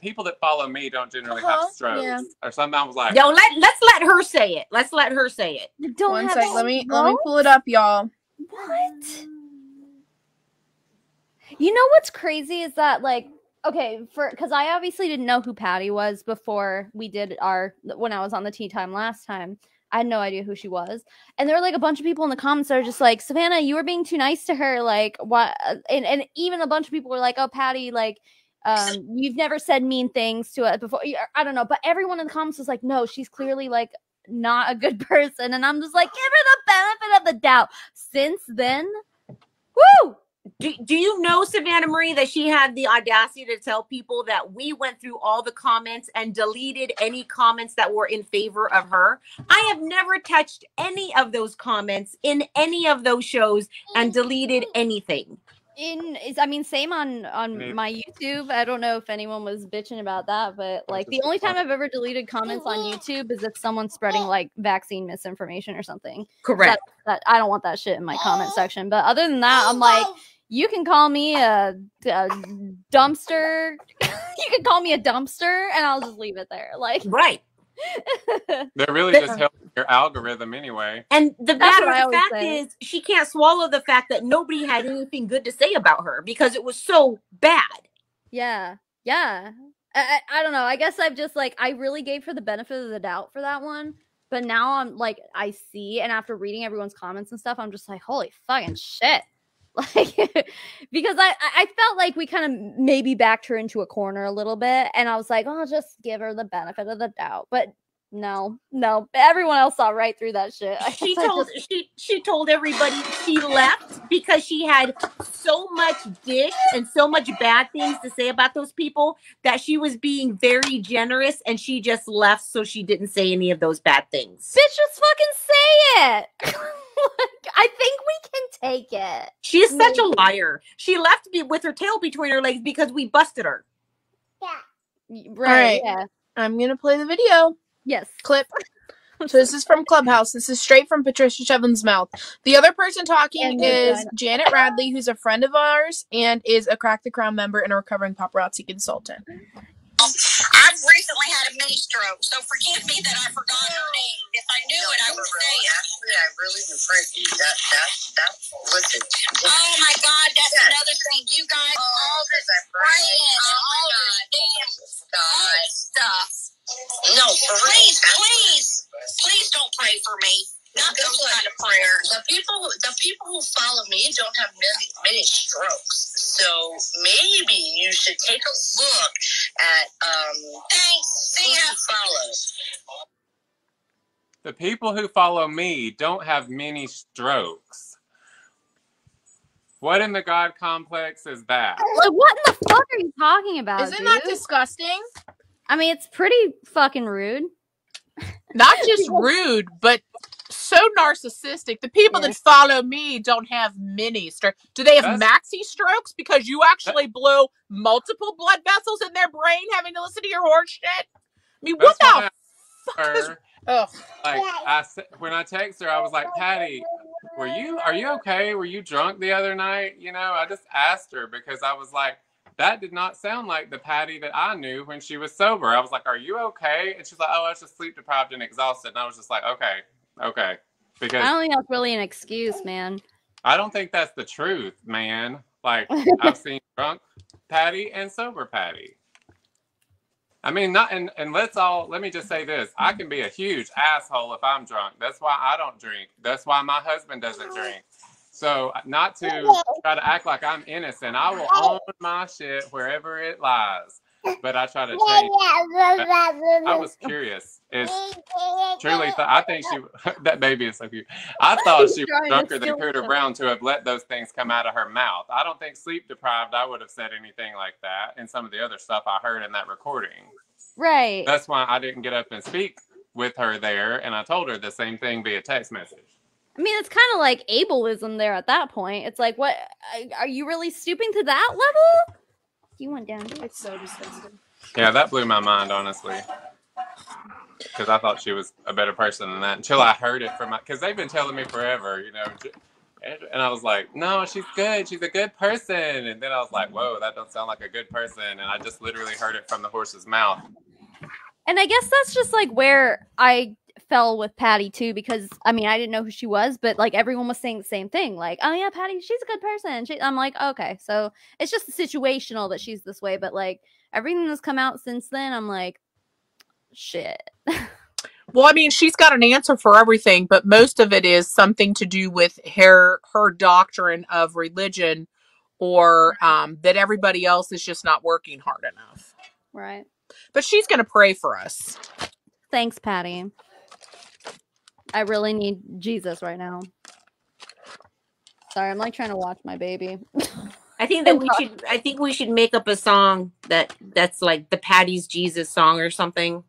people that follow me don't generally have strokes, yeah. or something. I was like, No, let's let her say it. Let's let her say it. You don't one have sec. Let me pull it up, y'all. What? You know what's crazy is that, like, okay, because I obviously didn't know who Patty was before we did when I was on the tea time last time. I had no idea who she was. And there were like a bunch of people in the comments that are just like, Savannah, you were being too nice to her. Like, what? And even a bunch of people were like, oh, Patty, like, you've never said mean things to us before. I don't know. But everyone in the comments was like, no, she's clearly like not a good person. And I'm just like, give her the benefit of the doubt. Since then, woo! Do you know, Savannah Marie, that she had the audacity to tell people that we went through all the comments and deleted any comments that were in favor of her? I have never touched any of those comments in any of those shows and deleted anything. Same on my YouTube. I don't know if anyone was bitching about that, but like the only time I've ever deleted comments on YouTube is if someone's spreading like vaccine misinformation or something. Correct. That I don't want that shit in my comment section. But other than that, I'm like, you can call me a dumpster. You can call me a dumpster, and I'll just leave it there. Like, right. They're really just helping your algorithm anyway. And the matter of the fact is, she can't swallow the fact that nobody had anything good to say about her because it was so bad. Yeah. I don't know. I guess I've just like, I really gave her the benefit of the doubt for that one. But now I'm like, I see, and after reading everyone's comments and stuff, I'm just like, holy fucking shit. Like, because I felt like we kind of maybe backed her into a corner a little bit, and I was like, oh, I'll just give her the benefit of the doubt. But no, everyone else saw right through that shit. She told everybody she left because she had so much dick and so much bad things to say about those people that she was being very generous, and she just left so she didn't say any of those bad things. Bitch, just fucking say it. I think we can take it. She is such a liar. She left me with her tail between her legs because we busted her. Yeah. Right. Yeah. I'm going to play the video. Yes. Clip. So this is from Clubhouse. This is straight from Patricia Chevlin's mouth. The other person talking is Janet Radley, who's a friend of ours and is a Crack the Crown member and a recovering paparazzi consultant. I've recently had a mini stroke, so forgive me that I forgot her name. If I knew it, I would say it. Actually, I really appreciate listen. Oh my God, that's another thing. You guys all this praying and all this damn stop. So maybe you should take a look at Thanks. See ya. follow. The people who follow me don't have many strokes. What in the God complex is that? Like, what in the fuck are you talking about, Isn't dude? that disgusting? I mean, it's pretty fucking rude. Not just rude, but so narcissistic. The people that follow me don't have many strokes. Do they have maxi strokes? Because you actually blow multiple blood vessels in their brain having to listen to your horse shit? I mean, what the fuck is... Ugh. Like, when I text her, I was like, Patty, are you okay? Were you drunk the other night? You know, I just asked her because I was like, that did not sound like the Patty that I knew when she was sober. I was like, are you okay? And she's like, oh, I was just sleep deprived and exhausted. And I was just like, okay. Because I don't think that's really an excuse, man. I don't think that's the truth, man. Like, I've seen drunk Patty and sober Patty. I mean, let me just say this. I can be a huge asshole if I'm drunk. That's why I don't drink. That's why my husband doesn't drink. So not to try to act like I'm innocent. I will own my shit wherever it lies. But I try to change. I was curious. I think that baby is so cute. I thought she was drunker than Cooter Brown to have let those things come out of her mouth. I don't think sleep deprived I would have said anything like that and some of the other stuff I heard in that recording. Right. That's why I didn't get up and speak with her there, and I told her the same thing via text message. I mean, it's kind of like ableism there at that point. It's like, what? Are you really stooping to that level? You went down. It's so disgusting. Yeah, that blew my mind, honestly. Because I thought she was a better person than that until I heard it from because they've been telling me forever, you know. And I was like, no, she's good. She's a good person. And then I was like, whoa, that don't sound like a good person. And I just literally heard it from the horse's mouth. And I guess that's just like where I fell with Patty too, because I mean, I didn't know who she was, but like everyone was saying the same thing. Like, oh yeah, Patty, she's a good person. I'm like, okay, so it's just situational that she's this way. But like everything that's come out since then, I'm like, shit. Well, I mean, she's got an answer for everything, but most of it is something to do with her doctrine of religion, or that everybody else is just not working hard enough. Right. But she's going to pray for us. Thanks, Patty. I really need Jesus right now. Sorry, I'm like trying to watch my baby. I think we should make up a song that's like the Patty's Jesus song or something.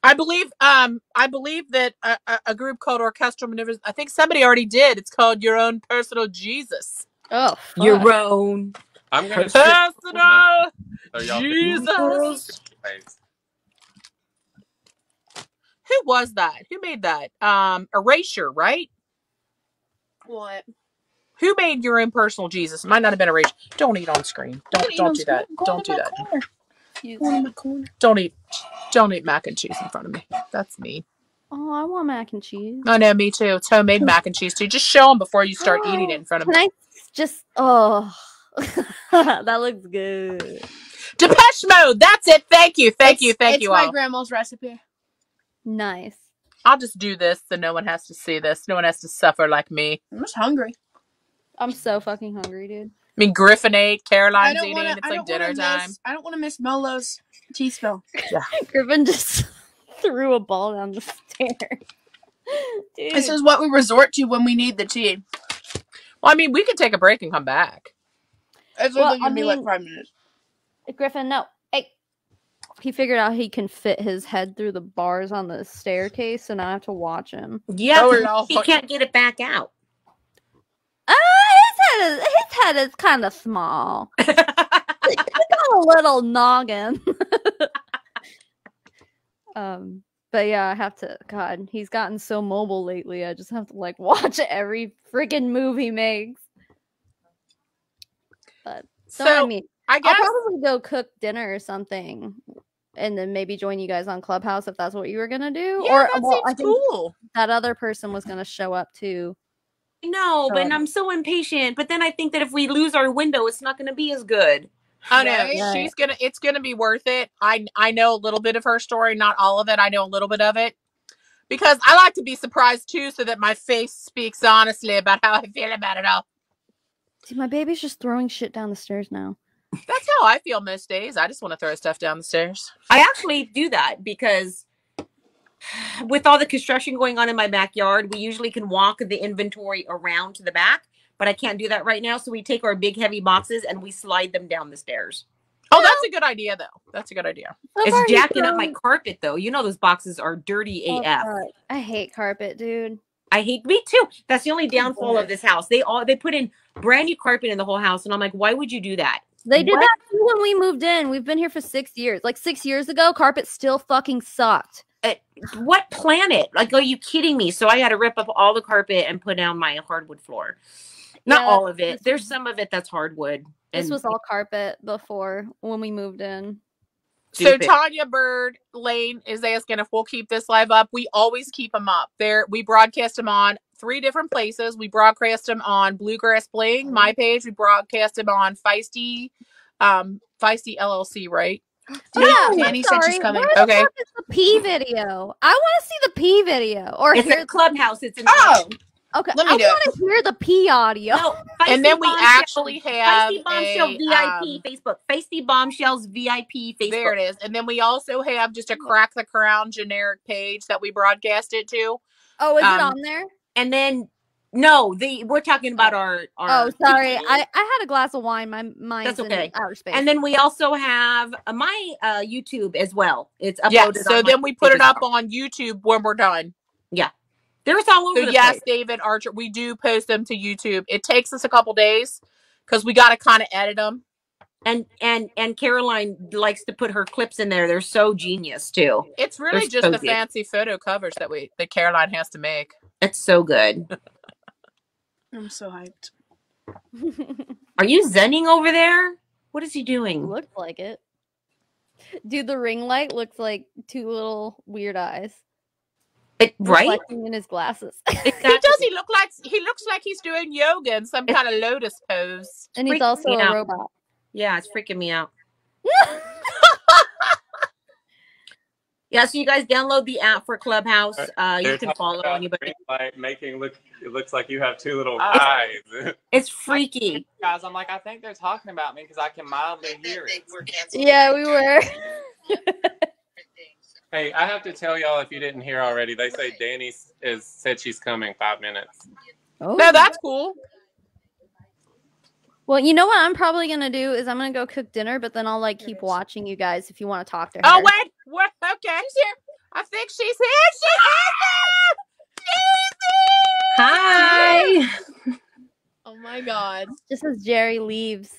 I believe that a group called Orchestral Maneuvers, I think somebody already did. It's called Your Own Personal Jesus. Oh, fuck. Your own I'm gonna personal Jesus. Who was that? Who made that? Erasure, right? What? Who made Your Own Personal Jesus? It might not have been Erasure. Don't eat on screen. Don't do that. Don't do that. Go in my corner. Don't eat mac and cheese in front of me. That's me. Oh, I want mac and cheese. I know, me too. It's homemade mac and cheese too. Just show them before you start eating it in front of me. Can I just? Oh, that looks good. Depeche Mode. That's it. Thank you. Thank you It's all. my grandma's recipe. Nice. I'll just do this so no one has to see this. No one has to suffer like me. I'm just hungry. I'm so fucking hungry, dude. I mean, Griffin ate, Caroline's eating. It's like dinner time. I don't want to miss Molo's cheese spill. Yeah. Griffin just threw a ball down the stairs. Dude. This is what we resort to when we need the tea. Well, I mean, we could take a break and come back. It's only going to be like 5 minutes. Griffin, no. Hey. He figured out he can fit his head through the bars on the staircase, so now I have to watch him. Yeah, he can't get it back out. His head is kind of small. He's got a little noggin. But yeah, I have to. God, he's gotten so mobile lately. I just have to like watch every freaking move he makes. But so I mean, I guess I'll probably go cook dinner or something, and then maybe join you guys on Clubhouse if that's what you were gonna do. Yeah, that seems cool. That other person was gonna show up too. No, but I'm so impatient. But then I think that if we lose our window, it's not going to be as good. I know. Right. It's gonna be worth it. I know a little bit of her story, not all of it. I know a little bit of it. Because I like to be surprised too, so that my face speaks honestly about how I feel about it all. See, my baby's just throwing shit down the stairs now. That's how I feel most days. I just want to throw stuff down the stairs. I actually do that because with all the construction going on in my backyard, we usually can walk the inventory around to the back, but I can't do that right now. So we take our big heavy boxes and we slide them down the stairs. Oh, that's a good idea, though. That's a good idea. So far, It's he's jacking up my thrown- carpet, though. You know those boxes are dirty Oh, AF. God. I hate carpet, dude. I hate me too. That's the only downfall of this house. They put in brand new carpet in the whole house, and I'm like, why would you do that? They did What? that too when we moved in. We've been here for 6 years. Like 6 years ago, carpet still fucking sucked. What planet? Like, are you kidding me? So I had to rip up all the carpet and put down my hardwood floor. Not Yeah, all of it. There's some of it that's hardwood. This and- was all carpet before when we moved in. So Stupid. Tanya Bird Lane is asking if we'll keep this live up. We always keep them up. We broadcast them on 3 different places. We broadcast them on Bluegrass Bling, my page. We broadcast them on Feisty LLC, right? Danny said she's coming. Where the Okay. fuck is the P video? I want to see the P video. Or It's hear a clubhouse. It's in Okay, Let me I do it. want to hear the P audio. No, And then we Bombshells- actually have Feisty Bombshell a, VIP Facebook. Feisty Bombshells VIP Facebook. there it is. And then we also have just a Crack the Crown generic page that we broadcast it to. Oh, is it Um, on there? And then no, we're talking about our Oh, sorry. I had a glass of wine. My mind's That's okay. in outer space. And then we also have my YouTube as well. It's uploaded. Yeah, on so my then we put it YouTube. up on YouTube when we're done. There's all over So the yes, place. David Archer, we do post them to YouTube. It takes us a couple days because we got to kind of edit them. And Caroline likes to put her clips in there. They're so genius too. It's really They're just so the good. fancy photo covers that Caroline has to make. It's so good. I'm so hyped. Are you zenning over there? What is he doing? Looks like it. Dude, the ring light looks like 2 little weird eyes. Right? Reflecting in his glasses. He looks like he's doing yoga in some kind of lotus pose. And he's freaking also me a out. robot. Yeah, it's freaking me out. Yeah, so you guys download the app for Clubhouse. You They're can talking follow about anybody. Like it looks like you have 2 little eyes. It's freaky. Guys, I'm like, I think they're talking about me because I can mildly hear it. Yeah, we were. Hey, I have to tell y'all if you didn't hear already, they say Danny said she's coming 5 minutes. Oh. No, that's cool. Well, you know what I'm probably going to do is I'm going to go cook dinner, but then I'll keep watching you guys if you want to talk to her. Oh, wait. Okay. She's here. I think she's here. Hi. Oh my god. Just as Jerry leaves.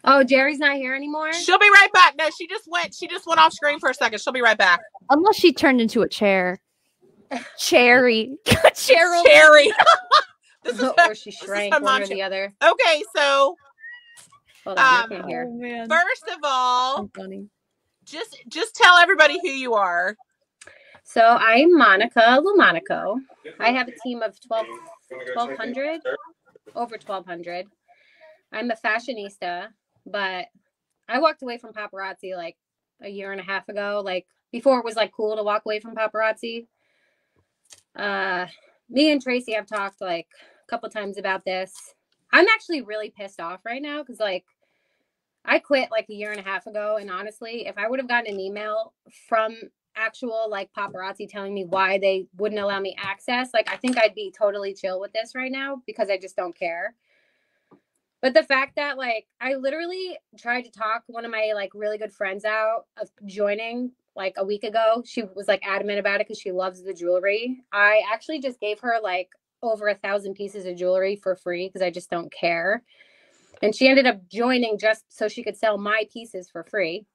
Oh, Jerry's not here anymore? She'll be right back. No, she just went off screen for a second. She'll be right back. Unless she turned into a chair. Cherry. Cheryl. Cherry. Or she shrank one or the other. Okay, so Hold on, I can't hear. Oh, man. first of all, I'm funny. just tell everybody who you are. So I'm Monica Lumonico. I have a team of 1,200, over 1,200. I'm a fashionista, but I walked away from paparazzi like a year and a half ago. Like before it was like cool to walk away from paparazzi. Me and Tracy have talked like a couple times about this. I'm actually really pissed off right now because like I quit like a year and a half ago. And honestly, if I would have gotten an email from actual like paparazzi telling me why they wouldn't allow me access, like I think I'd be totally chill with this right now because I just don't care. But the fact that like I literally tried to talk one of my like really good friends out of joining like a week ago. She was like adamant about it because she loves the jewelry. I actually just gave her like over 1,000 pieces of jewelry for free because I just don't care. And she ended up joining just so she could sell my pieces for free.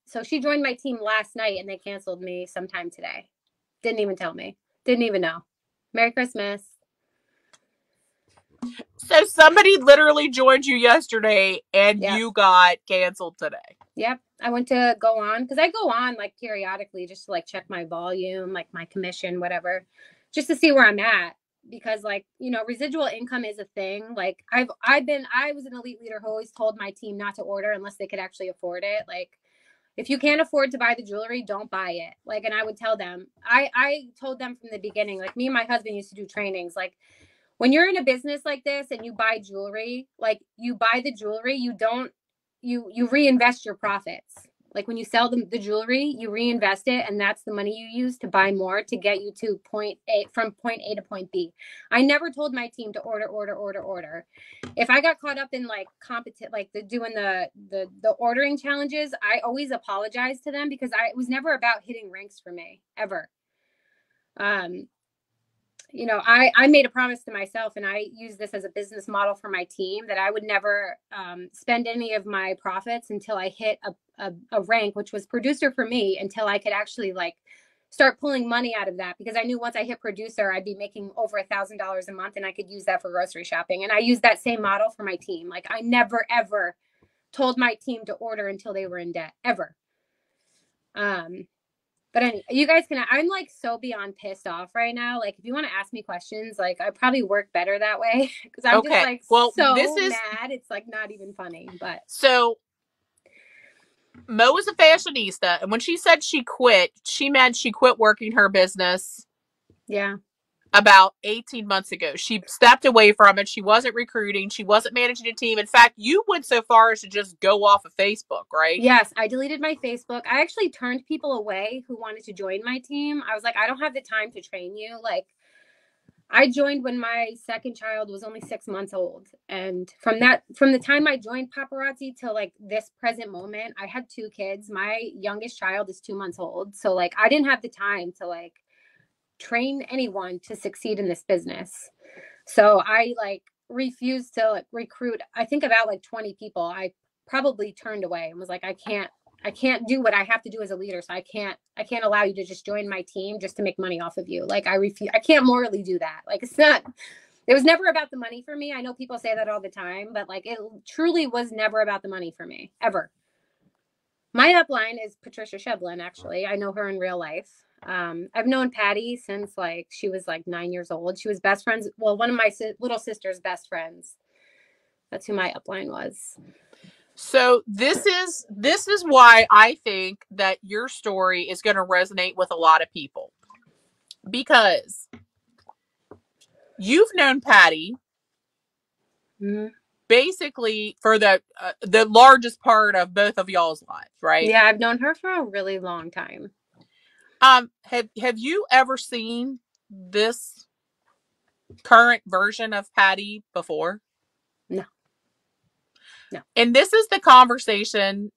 So she joined my team last night and they canceled me sometime today. Didn't even tell me. Didn't even know. Merry Christmas. So somebody literally joined you yesterday and you got canceled today. Yep. I went to go on because I go on like periodically just to like check my volume, like my commission, whatever, just to see where I'm at. Because like, you know, residual income is a thing. Like I was an elite leader who always told my team not to order unless they could actually afford it. Like if you can't afford to buy the jewelry, don't buy it. Like, and I would tell them, I told them from the beginning, like me and my husband used to do trainings. Like when you're in a business like this and you buy jewelry, like you buy the jewelry, you reinvest your profits. Like when you sell the jewelry, you reinvest it, and that's the money you use to buy more to get you to point A, from point A to point B. I never told my team to order. If I got caught up in like doing the ordering challenges, I always apologize to them because it was never about hitting ranks for me ever. You know, I made a promise to myself, and I use this as a business model for my team, that I would never spend any of my profits until I hit a rank, which was producer for me, until I could actually like start pulling money out of that, because I knew once I hit producer, I'd be making over $1,000 a month, and I could use that for grocery shopping. And I use that same model for my team. Like I never, ever told my team to order until they were in debt, ever. But anyway, you guys I'm like so beyond pissed off right now. Like if you want to ask me questions, like I probably work better that way because I'm just like so mad. It's like not even funny. But so Mo is a fashionista, and when she said she quit, she meant she quit working her business. Yeah. About 18 months ago. She stepped away from it. She wasn't recruiting. She wasn't managing a team. In fact, you went so far as to just go off of Facebook, right? Yes, I deleted my Facebook. I actually turned people away who wanted to join my team. I was like, I don't have the time to train you. Like, I joined when my second child was only 6 months old. And from the time I joined Paparazzi till like this present moment, I had 2 kids. My youngest child is 2 months old. So like, I didn't have the time to like train anyone to succeed in this business. So I like refused to like recruit. I think about like 20 people. I probably turned away and was like, I can't do what I have to do as a leader. So I can't allow you to just join my team just to make money off of you. Like I can't morally do that. Like it was never about the money for me. I know people say that all the time, but like it truly was never about the money for me, ever. My upline is Patricia Shevlin, actually. I know her in real life. I've known Patty since like she was like 9 years old. She was best friends. Well, one of my little sister's best friends. That's who my upline was. So this is why I think that your story is going to resonate with a lot of people, because you've known Patty basically for the largest part of both of y'all's lives, right? Yeah, I've known her for a really long time. Have you ever seen this current version of Patty before? No. And this is the conversation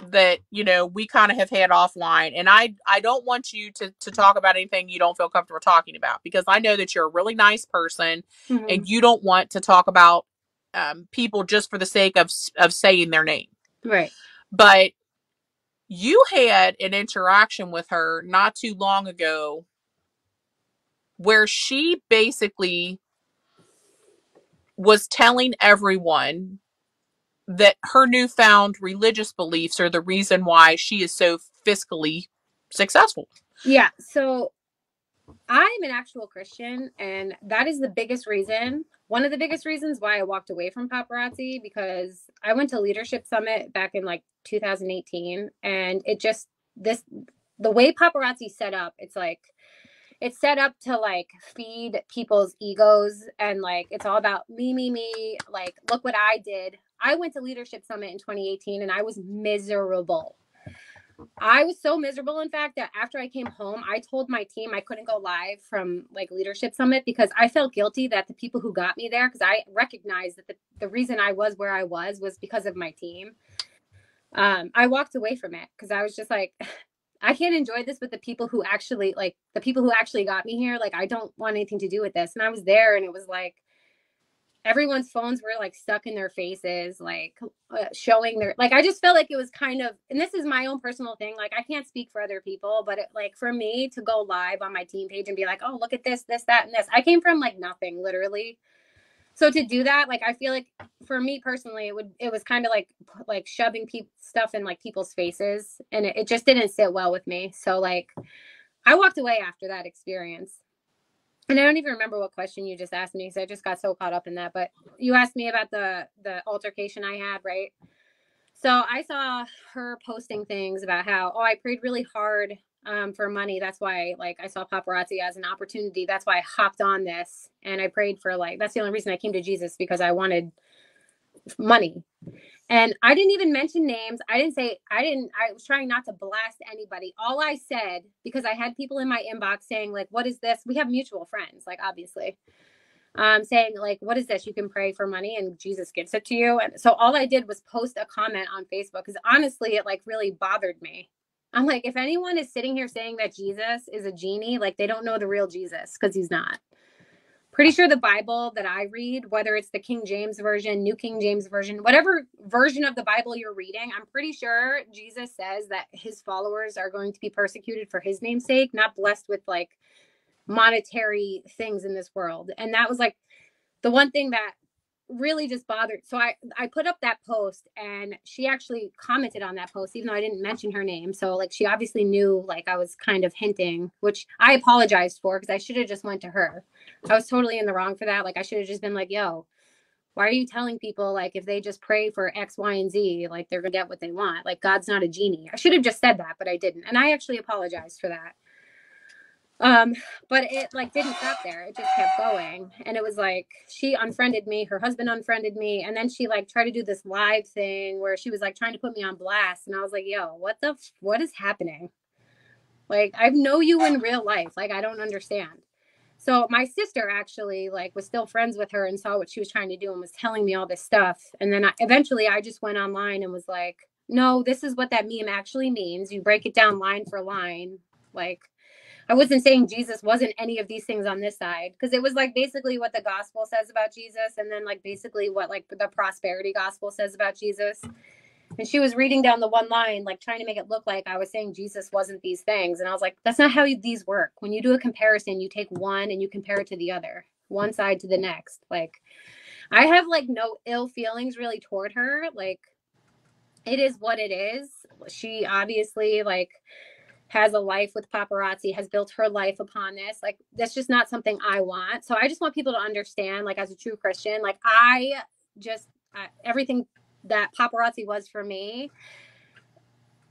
that, you know, we kind of have had offline. And I don't want you to talk about anything you don't feel comfortable talking about, because I know that you're a really nice person and you don't want to talk about people just for the sake of saying their name. Right. But you had an interaction with her not too long ago where she basically was telling everyone that her newfound religious beliefs are the reason why she is so fiscally successful. Yeah. So I'm an actual Christian, and that is the biggest reason. One of the biggest reasons why I walked away from Paparazzi, because I went to Leadership Summit back in like 2018, and it just the way Paparazzi set up, it's set up to like feed people's egos, and like it's all about me, like look what I did. I went to Leadership Summit in 2018 and I was miserable. I was so miserable, in fact, that after I came home, I told my team I couldn't go live from like Leadership Summit because I felt guilty that the people who got me there, because I recognized that the reason I was where I was because of my team. I walked away from it because I was just like, I can't enjoy this with the people who actually got me here. Like, I don't want anything to do with this. And I was there, and it was like, everyone's phones were like stuck in their faces, like showing their, like, I just felt like it was kind of, and this is my own personal thing. Like, I can't speak for other people, but like for me to go live on my team page and be like, oh, look at this, that, and this. I came from like nothing, literally. So to do that, like, I feel like for me personally, it was kind of like shoving stuff in like people's faces, and it just didn't sit well with me. So like, I walked away after that experience. And I don't even remember what question you just asked me, so I just got so caught up in that. But you asked me about the altercation I had, right? So I saw her posting things about how, I prayed really hard for money. That's why, like, I saw paparazzi as an opportunity. That's why I hopped on this and I prayed for, like, that's the only reason I came to Jesus, because I wanted money. And I didn't even mention names. I was trying not to blast anybody. All I said, because I had people in my inbox saying, like, what is this? We have mutual friends, like, obviously, saying, like, what is this? You can pray for money and Jesus gives it to you. And so all I did was post a comment on Facebook, because honestly, it, like, really bothered me. I'm like, if anyone is sitting here saying that Jesus is a genie, like, they don't know the real Jesus, because he's not. Pretty sure the Bible that I read, whether it's the King James Version, New King James Version, whatever version of the Bible you're reading, I'm pretty sure Jesus says that his followers are going to be persecuted for his name's sake, not blessed with, like, monetary things in this world. And that was, like, the one thing that really just bothered. So I put up that post, and she actually commented on that post, even though I didn't mention her name. So, like, she obviously knew, like, I was kind of hinting, which I apologized for, because I should have just went to her. I was totally in the wrong for that. Like, I should have just been like, yo, why are you telling people, like, if they just pray for X, Y, and Z, like, they're gonna get what they want? Like, God's not a genie. I should have just said that, but I didn't. And I actually apologized for that. But it, like, didn't stop there. It just kept going. And it was like, she unfriended me, her husband unfriended me, and then she, like, tried to do this live thing where she was, like, trying to put me on blast. And I was like, yo, what is happening? Like, I know you in real life. Like, I don't understand. So my sister actually, like, was still friends with her and saw what she was trying to do and was telling me all this stuff. And then eventually I just went online and was like, no, this is what that meme actually means. You break it down line for line. Like, I wasn't saying Jesus wasn't any of these things on this side, because it was, like, basically what the gospel says about Jesus, and then, like, basically what, like, the prosperity gospel says about Jesus. And she was reading down the one line, like, trying to make it look like I was saying Jesus wasn't these things. And I was like, that's not how these work. When you do a comparison, you take one and you compare it to the other, one side to the next. Like, I have, like, no ill feelings really toward her. Like, it is what it is. She obviously, like, has a life with paparazzi, has built her life upon this. Like, that's just not something I want. So I just want people to understand, like, as a true Christian, like, everything that paparazzi was for me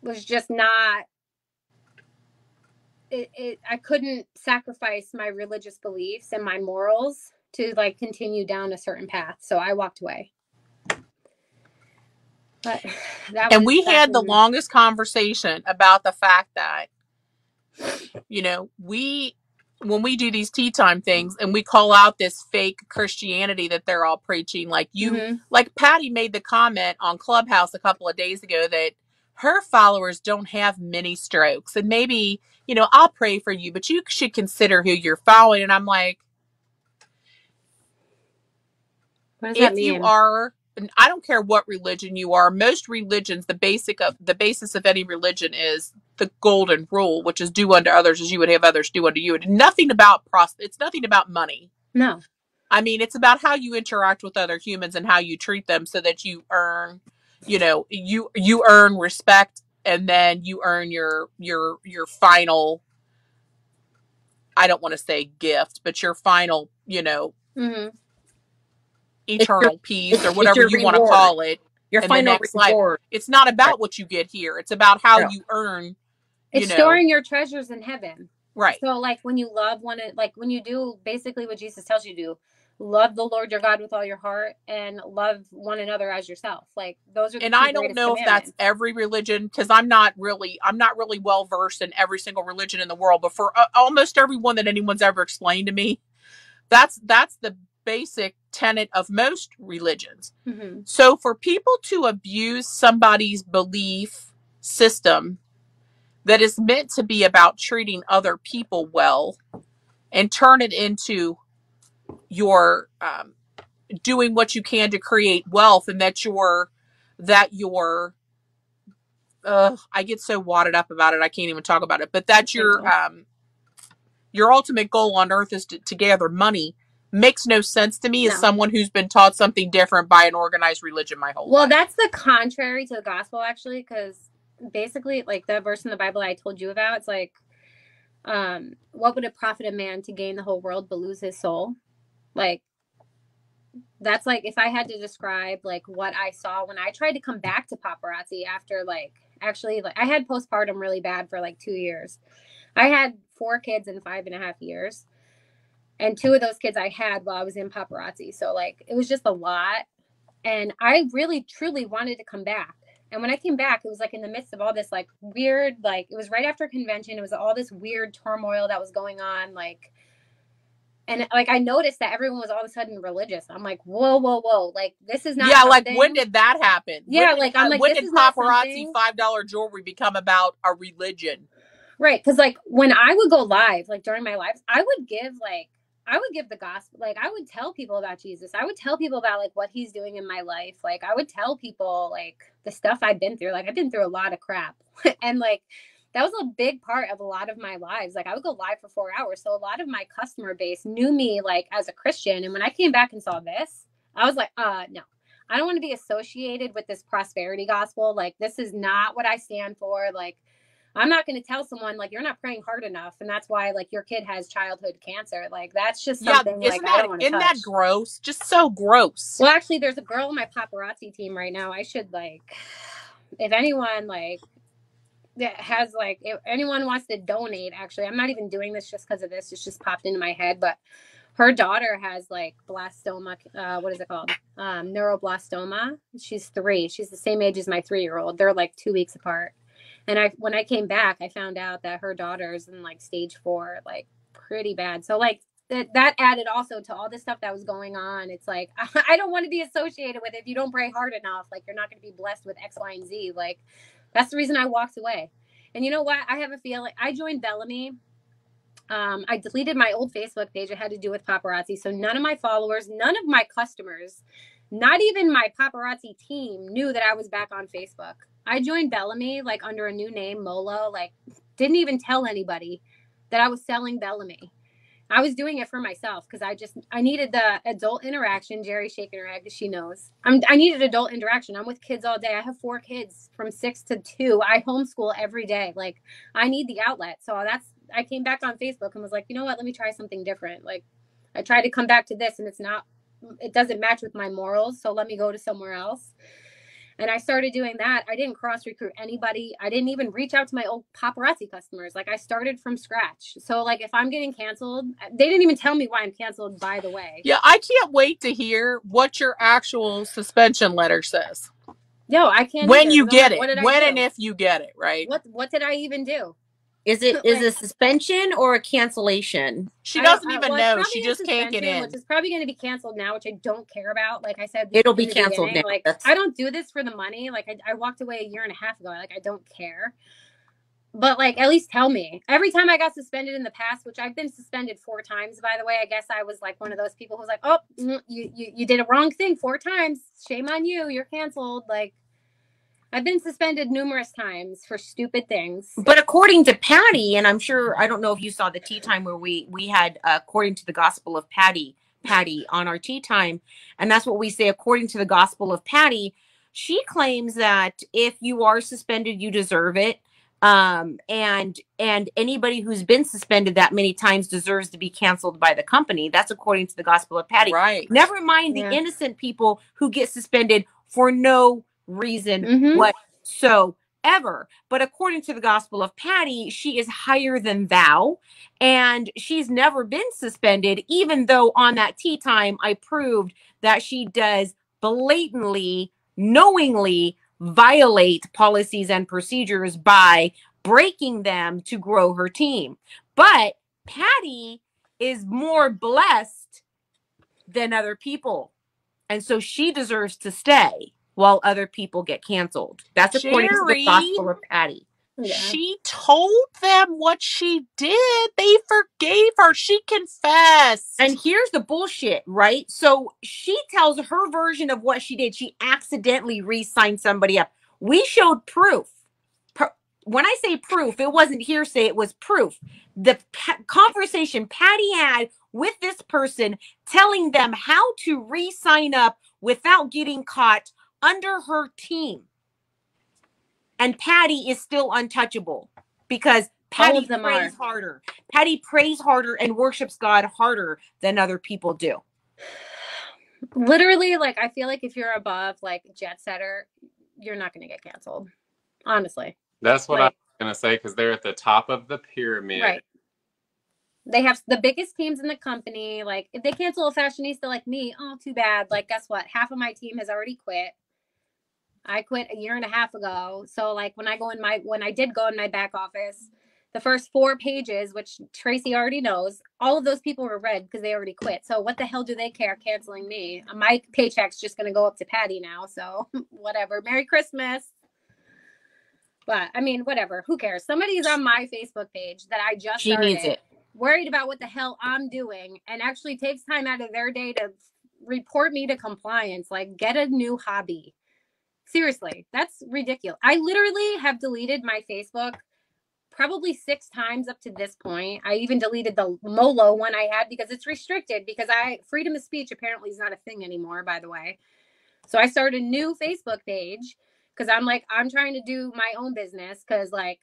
was just not, I couldn't sacrifice my religious beliefs and my morals to, like, continue down a certain path. So I walked away. But we had the longest conversation about the fact that, you know, when we do these tea time things and we call out this fake Christianity that they're all preaching, like like Patty made the comment on Clubhouse a couple of days ago that her followers don't have many strokes, and maybe, you know, I'll pray for you, but you should consider who you're following. And I'm like, what does that mean? You are, I don't care what religion you are, most religions, the basis of any religion is the golden rule, which is do unto others as you would have others do unto you. And nothing about it's nothing about money. No. I mean, it's about how you interact with other humans and how you treat them, so that you earn, you know, you earn respect, and then you earn your final, I don't want to say gift, but your final, you know, eternal peace, or whatever you want to call it. Your final reward. It's not about what you get here. It's about how you earn. It's storing your treasures in heaven. Right. So, like, when you love when you do basically what Jesus tells you to do, love the Lord your God with all your heart and love one another as yourself. Like, those are the I don't know if that's every religion, because I'm not really well versed in every single religion in the world, but for almost every one that anyone's ever explained to me, that's the basic tenet of most religions. So for people to abuse somebody's belief system that is meant to be about treating other people well, and turn it into your doing what you can to create wealth, and that you're I get so wadded up about it I can't even talk about it, but that your ultimate goal on earth is to gather money, makes no sense to me as someone who's been taught something different by an organized religion my whole life. Well, that's the contrary to the gospel, actually, because basically, like, the verse in the Bible I told you about, it's like, what would it profit a man to gain the whole world but lose his soul? Like, That's like, if I had to describe like what I saw when I tried to come back to paparazzi after like, actually, like I had postpartum really bad for like 2 years. I had 4 kids in 5.5 years. And 2 of those kids I had while I was in paparazzi. So like, it was just a lot. And I really, truly wanted to come back. And when I came back, it was like in the midst of all this like weird, like it was right after convention. It was all this weird turmoil that was going on. Like, and like I noticed that everyone was all of a sudden religious. I'm like, whoa, whoa, whoa! Like this is not. Yeah, something. like when did that happen? Yeah, like I'm like, when this did is not paparazzi something. $5 jewelry become about a religion? Right, because like when I would go live, like during my lives, I would give the gospel. Like I would tell people about Jesus. I would tell people about like what he's doing in my life. Like I would tell people like the stuff I've been through. Like I've been through a lot of crap, and like that was a big part of a lot of my lives. Like I would go live for 4 hours. So a lot of my customer base knew me like as a Christian. And when I came back and saw this, I was like, no, I don't want to be associated with this prosperity gospel. Like this is not what I stand for. Like I'm not going to tell someone like you're not praying hard enough, and that's why like your kid has childhood cancer. Like that's just something like I don't want to touch. Isn't that gross? Just so gross. Well, actually, there's a girl on my paparazzi team right now. I should like, if anyone like that has like, if anyone wants to donate, actually, I'm not even doing this just because of this. It's just popped into my head, but her daughter has like blastoma. What is it called? Neuroblastoma. She's 3. She's the same age as my 3-year-old. They're like 2 weeks apart. And when I came back, I found out that her daughter's in like stage 4, like pretty bad. So like that added also to all this stuff that was going on. It's like, I don't want to be associated with it. If you don't pray hard enough, like you're not going to be blessed with X, Y, and Z. Like that's the reason I walked away. And you know what? I have a feeling I joined Bellamy. I deleted my old Facebook page. It had to do with paparazzi. So none of my followers, none of my customers, not even my paparazzi team knew that I was back on Facebook. I joined Bellamy like under a new name, Molo, like didn't even tell anybody that I was selling Bellamy. I was doing it for myself because I needed the adult interaction. Jerry shaking her head because she knows. I needed adult interaction. I'm with kids all day. I have 4 kids from 6 to 2. I homeschool every day. Like I need the outlet. So I came back on Facebook and was like, you know what? Let me try something different. Like I tried to come back to this and it doesn't match with my morals. So let me go to somewhere else. And I started doing that. I didn't cross-recruit anybody. I didn't even reach out to my old paparazzi customers. Like I started from scratch. So like if I'm getting canceled, they didn't even tell me why I'm canceled, by the way. Yeah, I can't wait to hear what your actual suspension letter says. No, I can't. When you get it. When and if you get it, right? What did I even do? Is it a suspension or a cancellation? She doesn't even know. She just can't get in. Which is probably going to be canceled now, which I don't care about. Like I said, it'll be canceled now. Like I don't do this for the money. Like I walked away 1.5 years ago. Like I don't care. But like at least tell me. Every time I got suspended in the past, which I've been suspended 4 times, by the way. I guess I was like one of those people who's like, oh, you did a wrong thing 4 times. Shame on you. You're canceled. Like. I've been suspended numerous times for stupid things. But according to Patty, and I'm sure, I don't know if you saw the tea time where we had, according to the gospel of Patty on our tea time. And that's what we say, according to the gospel of Patty. She claims that if you are suspended, you deserve it. And anybody who's been suspended that many times deserves to be canceled by the company. That's according to the gospel of Patty. Right. Never mind the innocent people who get suspended for no reason whatsoever. But according to the gospel of Patty, she is higher than thou, and she's never been suspended, even though on that tea time I proved that she does blatantly, knowingly violate policies and procedures by breaking them to grow her team. But Patty is more blessed than other people, and so she deserves to stay while other people get canceled. That's according to the gospel of Patty. Yeah. She told them what she did. They forgave her. She confessed. And here's the bullshit, right? So she tells her version of what she did. She accidentally re-signed somebody up. We showed proof. When I say proof, it wasn't hearsay. It was proof. The conversation Patty had with this person, telling them how to re-sign up without getting caught under her team. And Patty is still untouchable because Patty prays harder. Patty prays harder and worships God harder than other people do. literally, like, I feel like if you're above like jet setter, you're not going to get canceled. Honestly. That's what I Like, was going to say, because they're at the top of the pyramid. right. They have the biggest teams in the company. Like, if they cancel a fashionista like me, oh, too bad. Like, guess what? Half of my team has already quit. I quit a year and a half ago. So, like, when I did go in my back office, the first 4 pages, which Tracy already knows, all of those people were red because they already quit. So what the hell do they care canceling me? My paycheck's just going to go up to Patty now. So whatever. Merry Christmas. But I mean, whatever. Who cares? Somebody's on my Facebook page that I just She started, needs it. worried about what the hell I'm doing, and actually takes time out of their day to report me to compliance. Like, get a new hobby. Seriously, that's ridiculous. I literally have deleted my Facebook probably 6 times up to this point. I even deleted the Molo one I had because it's restricted, because freedom of speech apparently is not a thing anymore, by the way. So I started a new Facebook page because I'm trying to do my own business, because like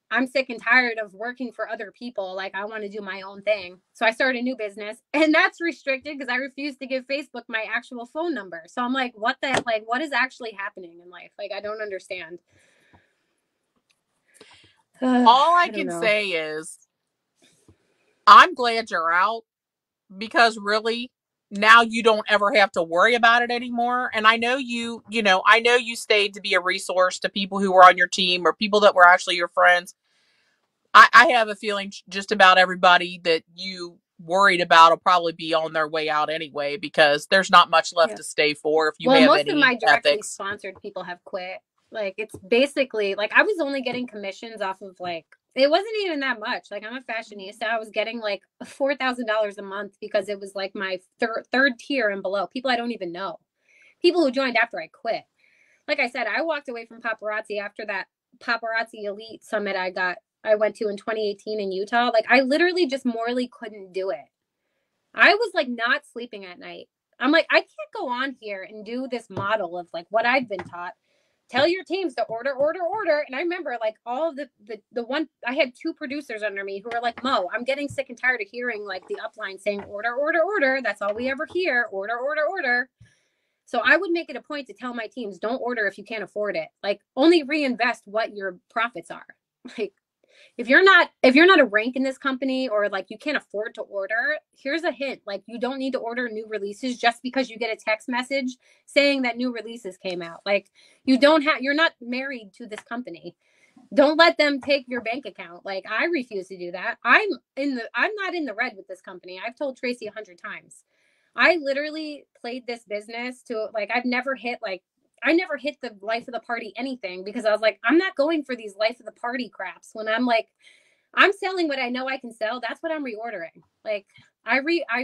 I'm sick and tired of working for other people. Like, I want to do my own thing. So I started a new business, and that's restricted because I refuse to give Facebook my actual phone number. So I'm like, what is actually happening in life? Like, I don't understand. All I can say is I'm glad you're out, because really now you don't ever have to worry about it anymore. And I know you stayed to be a resource to people who were on your team or people that were actually your friends. I have a feeling just about everybody that you worried about will probably be on their way out anyway, because there's not much left to stay for if you have most any of my directly ethics. sponsored people have quit. Like, it's basically like I was only getting commissions off of, like, it wasn't even that much. Like, I'm a fashionista. I was getting like $4,000 a month because it was like my third tier and below. People I don't even know. People who joined after I quit. Like I said, I walked away from Paparazzi after that Paparazzi Elite Summit I went to in 2018 in Utah. Like, I literally just morally couldn't do it. I was like not sleeping at night. I'm like, I can't go on here and do this model of like what I've been taught. Tell your teams to order. And I remember like all of the one, I had 2 producers under me who were like, Mo, I'm getting sick and tired of hearing like the upline saying order. That's all we ever hear. Order. So I would make it a point to tell my teams, don't order if you can't afford it. Like, only reinvest what your profits are. Like, if you're not a rank in this company, or like you can't afford to order, here's a hint. Like, you don't need to order new releases just because you get a text message saying that new releases came out. Like, you're not married to this company. Don't let them take your bank account. Like, I refuse to do that. I'm not in the red with this company. I've told Tracy 100 times. I literally played this business to, like, I never hit the life of the party anything, because I was like, I'm not going for these life of the party craps. When I'm like, I'm selling what I know I can sell, that's what I'm reordering. Like, I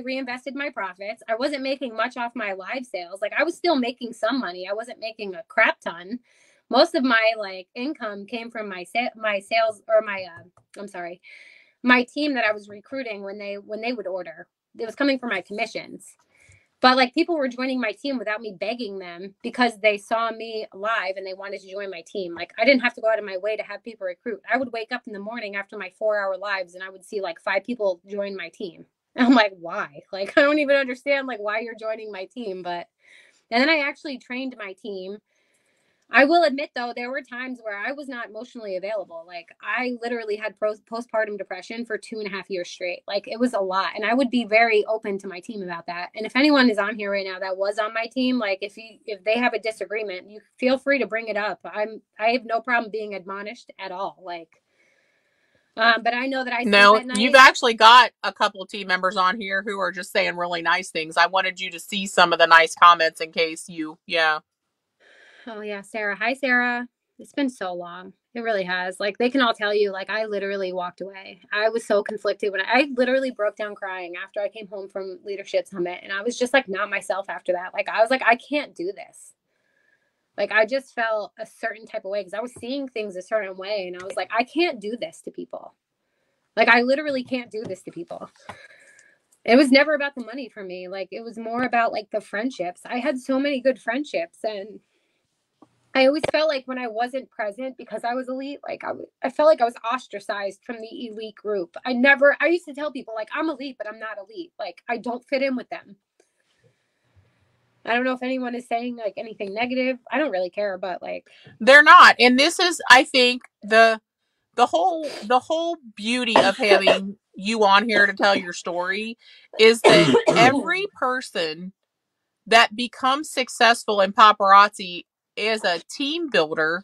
reinvested my profits. I wasn't making much off my live sales. Like, I was still making some money. I wasn't making a crap ton. Most of my like income came from my sales, or my team that I was recruiting when they would order. It was coming from my commissions. But like, people were joining my team without me begging them, because they saw me live and they wanted to join my team. Like, I didn't have to go out of my way to have people recruit. I would wake up in the morning after my 4-hour lives and I would see like 5 people join my team. And I'm like, why? Like, I don't even understand like why you're joining my team. And then I actually trained my team. I will admit, though, there were times where I was not emotionally available. Like, I literally had postpartum depression for 2.5 years straight. Like, it was a lot. And I would be very open to my team about that. And if anyone is on here right now that was on my team, like, if they have a disagreement, you feel free to bring it up. I have no problem being admonished at all. Like, but I know that I sleep at night. You've actually got a couple of team members on here who are just saying really nice things. I wanted you to see some of the nice comments in case Oh, yeah, Sarah. Hi, Sarah. It's been so long. It really has. Like, they can all tell you, like, I literally walked away. I was so conflicted when I literally broke down crying after I came home from Leadership Summit. And I was just, like, not myself after that. Like, I was like, I can't do this. Like, I just felt a certain type of way because I was seeing things a certain way. And I was like, I can't do this to people. Like, I literally can't do this to people. It was never about the money for me. Like, it was more about, like, the friendships. I had so many good friendships, and I always felt like when I wasn't present because I was elite, like I felt like I was ostracized from the elite group. I used to tell people like, I'm elite, but I'm not elite. Like, I don't fit in with them. I don't know if anyone is saying like anything negative. I don't really care, but like they're not. And this is, I think, the whole beauty of having you on here to tell your story is that every person that becomes successful in paparazzi as a team builder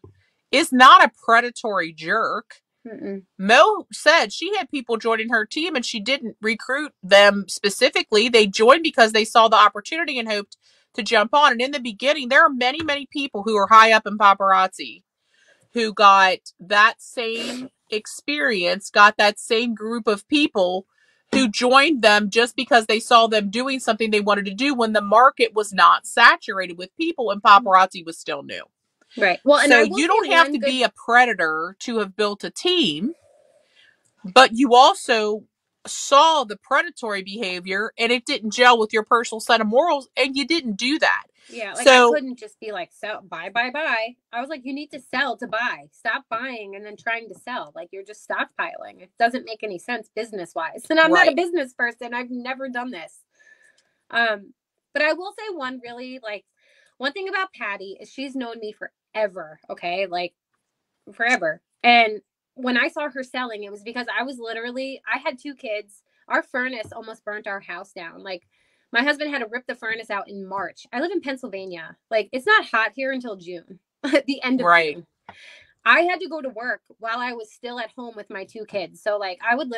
is not a predatory jerk. Mm-mm. Mo said she had people joining her team and she didn't recruit them specifically. They joined because they saw the opportunity and hoped to jump on. And in the beginning, there are many, many people who are high up in paparazzi who got that same experience, got that same group of people who joined them just because they saw them doing something they wanted to do when the market was not saturated with people and paparazzi was still new. Right. Well, and so I will you don't have to be a predator to have built a team, but you also saw the predatory behavior and it didn't gel with your personal set of morals, and you didn't do that. Yeah, like so, I couldn't just be like, sell, buy. I was like, you need to sell to buy. Stop buying and then trying to sell. Like, you're just stockpiling. It doesn't make any sense business-wise. And I'm not a business person. I've never done this. But I will say one thing about Patty is she's known me forever, okay? Like, forever. And when I saw her selling, it was because I had 2 kids. Our furnace almost burnt our house down. Like, my husband had to rip the furnace out in March. I live in Pennsylvania. Like, it's not hot here until June, at the end of June. I had to go to work while I was still at home with my 2 kids. So, like, I would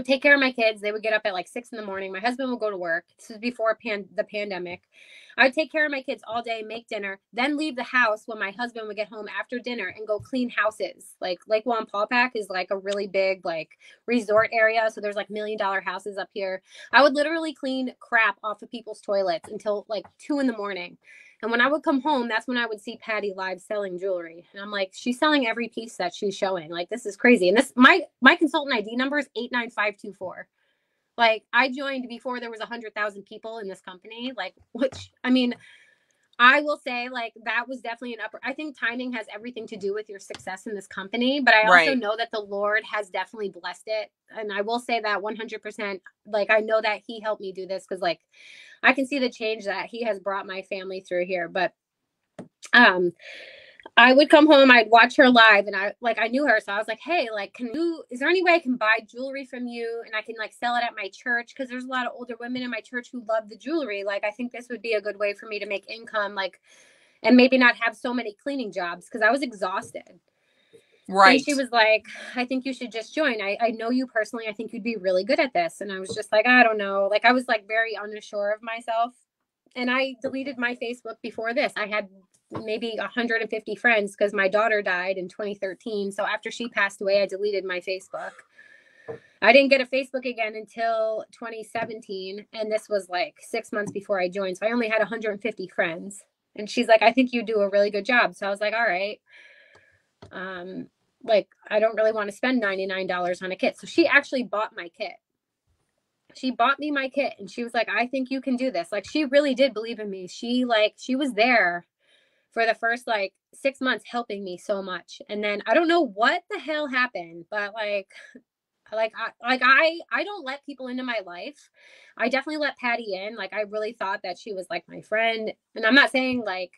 take care of my kids. They would get up at like 6 in the morning. My husband would go to work. This was before the pandemic. I would take care of my kids all day, make dinner, then leave the house when my husband would get home after dinner and go clean houses. Like Lake Wallenpaupack is like a really big like resort area. So there's like $1 million houses up here. I would literally clean crap off of people's toilets until like 2 in the morning. And when I would come home, that's when I would see Patty live selling jewelry. And I'm like, she's selling every piece that she's showing. Like, this is crazy. And this, my consultant ID number is 89524. Like, I joined before there was 100,000 people in this company. Like, which, I mean, I will say, like, that was definitely I think timing has everything to do with your success in this company. But I also know that the Lord has definitely blessed it. And I will say that 100%, like, I know that he helped me do this because, like, I can see the change that he has brought my family through here. But I would come home, I'd watch her live, and I knew her. So I was like, hey, like, is there any way I can buy jewelry from you and I can like sell it at my church? Cause there's a lot of older women in my church who love the jewelry. Like, I think this would be a good way for me to make income, like, and maybe not have so many cleaning jobs. Cause I was exhausted. Right. And she was like, I think you should just join. I know you personally. I think you'd be really good at this. And I was just like, I don't know. Like, I was like very unsure of myself. And I deleted my Facebook before this. I had maybe 150 friends because my daughter died in 2013. So after she passed away, I deleted my Facebook. I didn't get a Facebook again until 2017. And this was like 6 months before I joined. So I only had 150 friends. And she's like, I think you do a really good job. So I was like, all right. Like, I don't really want to spend $99 on a kit. So she actually bought my kit. She bought me my kit and she was like, I think you can do this. Like, she really did believe in me. She was there for the first like 6 months helping me so much. And then I don't know what the hell happened, but I don't let people into my life. I definitely let Patty in. Like, I really thought that she was like my friend. And I'm not saying like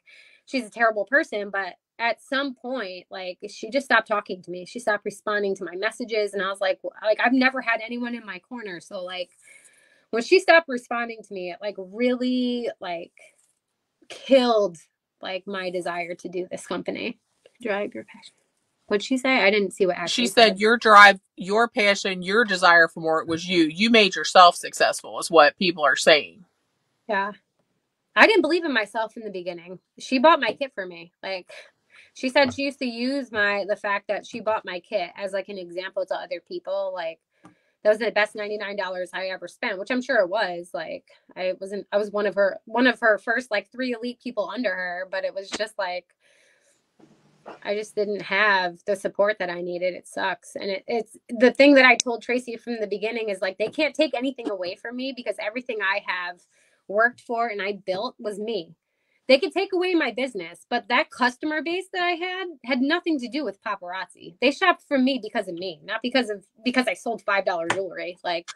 she's a terrible person, but at some point, like, she just stopped talking to me. She stopped responding to my messages. And I was like, I've never had anyone in my corner. So like, when she stopped responding to me, it like really like killed like my desire to do this company. Drive your passion. What'd she say? I didn't see what actually she said. Your drive, your passion, your desire for more was you. You made yourself successful is what people are saying. Yeah. I didn't believe in myself in the beginning. She bought my kit for me. Like, she said she used to use the fact that she bought my kit as like an example to other people. Like, that was the best $99 I ever spent, which I'm sure it was. Like, I was one of her first like 3 elite people under her, but it was just like, I just didn't have the support that I needed. It sucks. And it's the thing that I told Tracy from the beginning is like, they can't take anything away from me because everything I have worked for and I built was me. They could take away my business, but that customer base that I had nothing to do with paparazzi. They shopped from me because of me, not because I sold $5 jewelry. Like,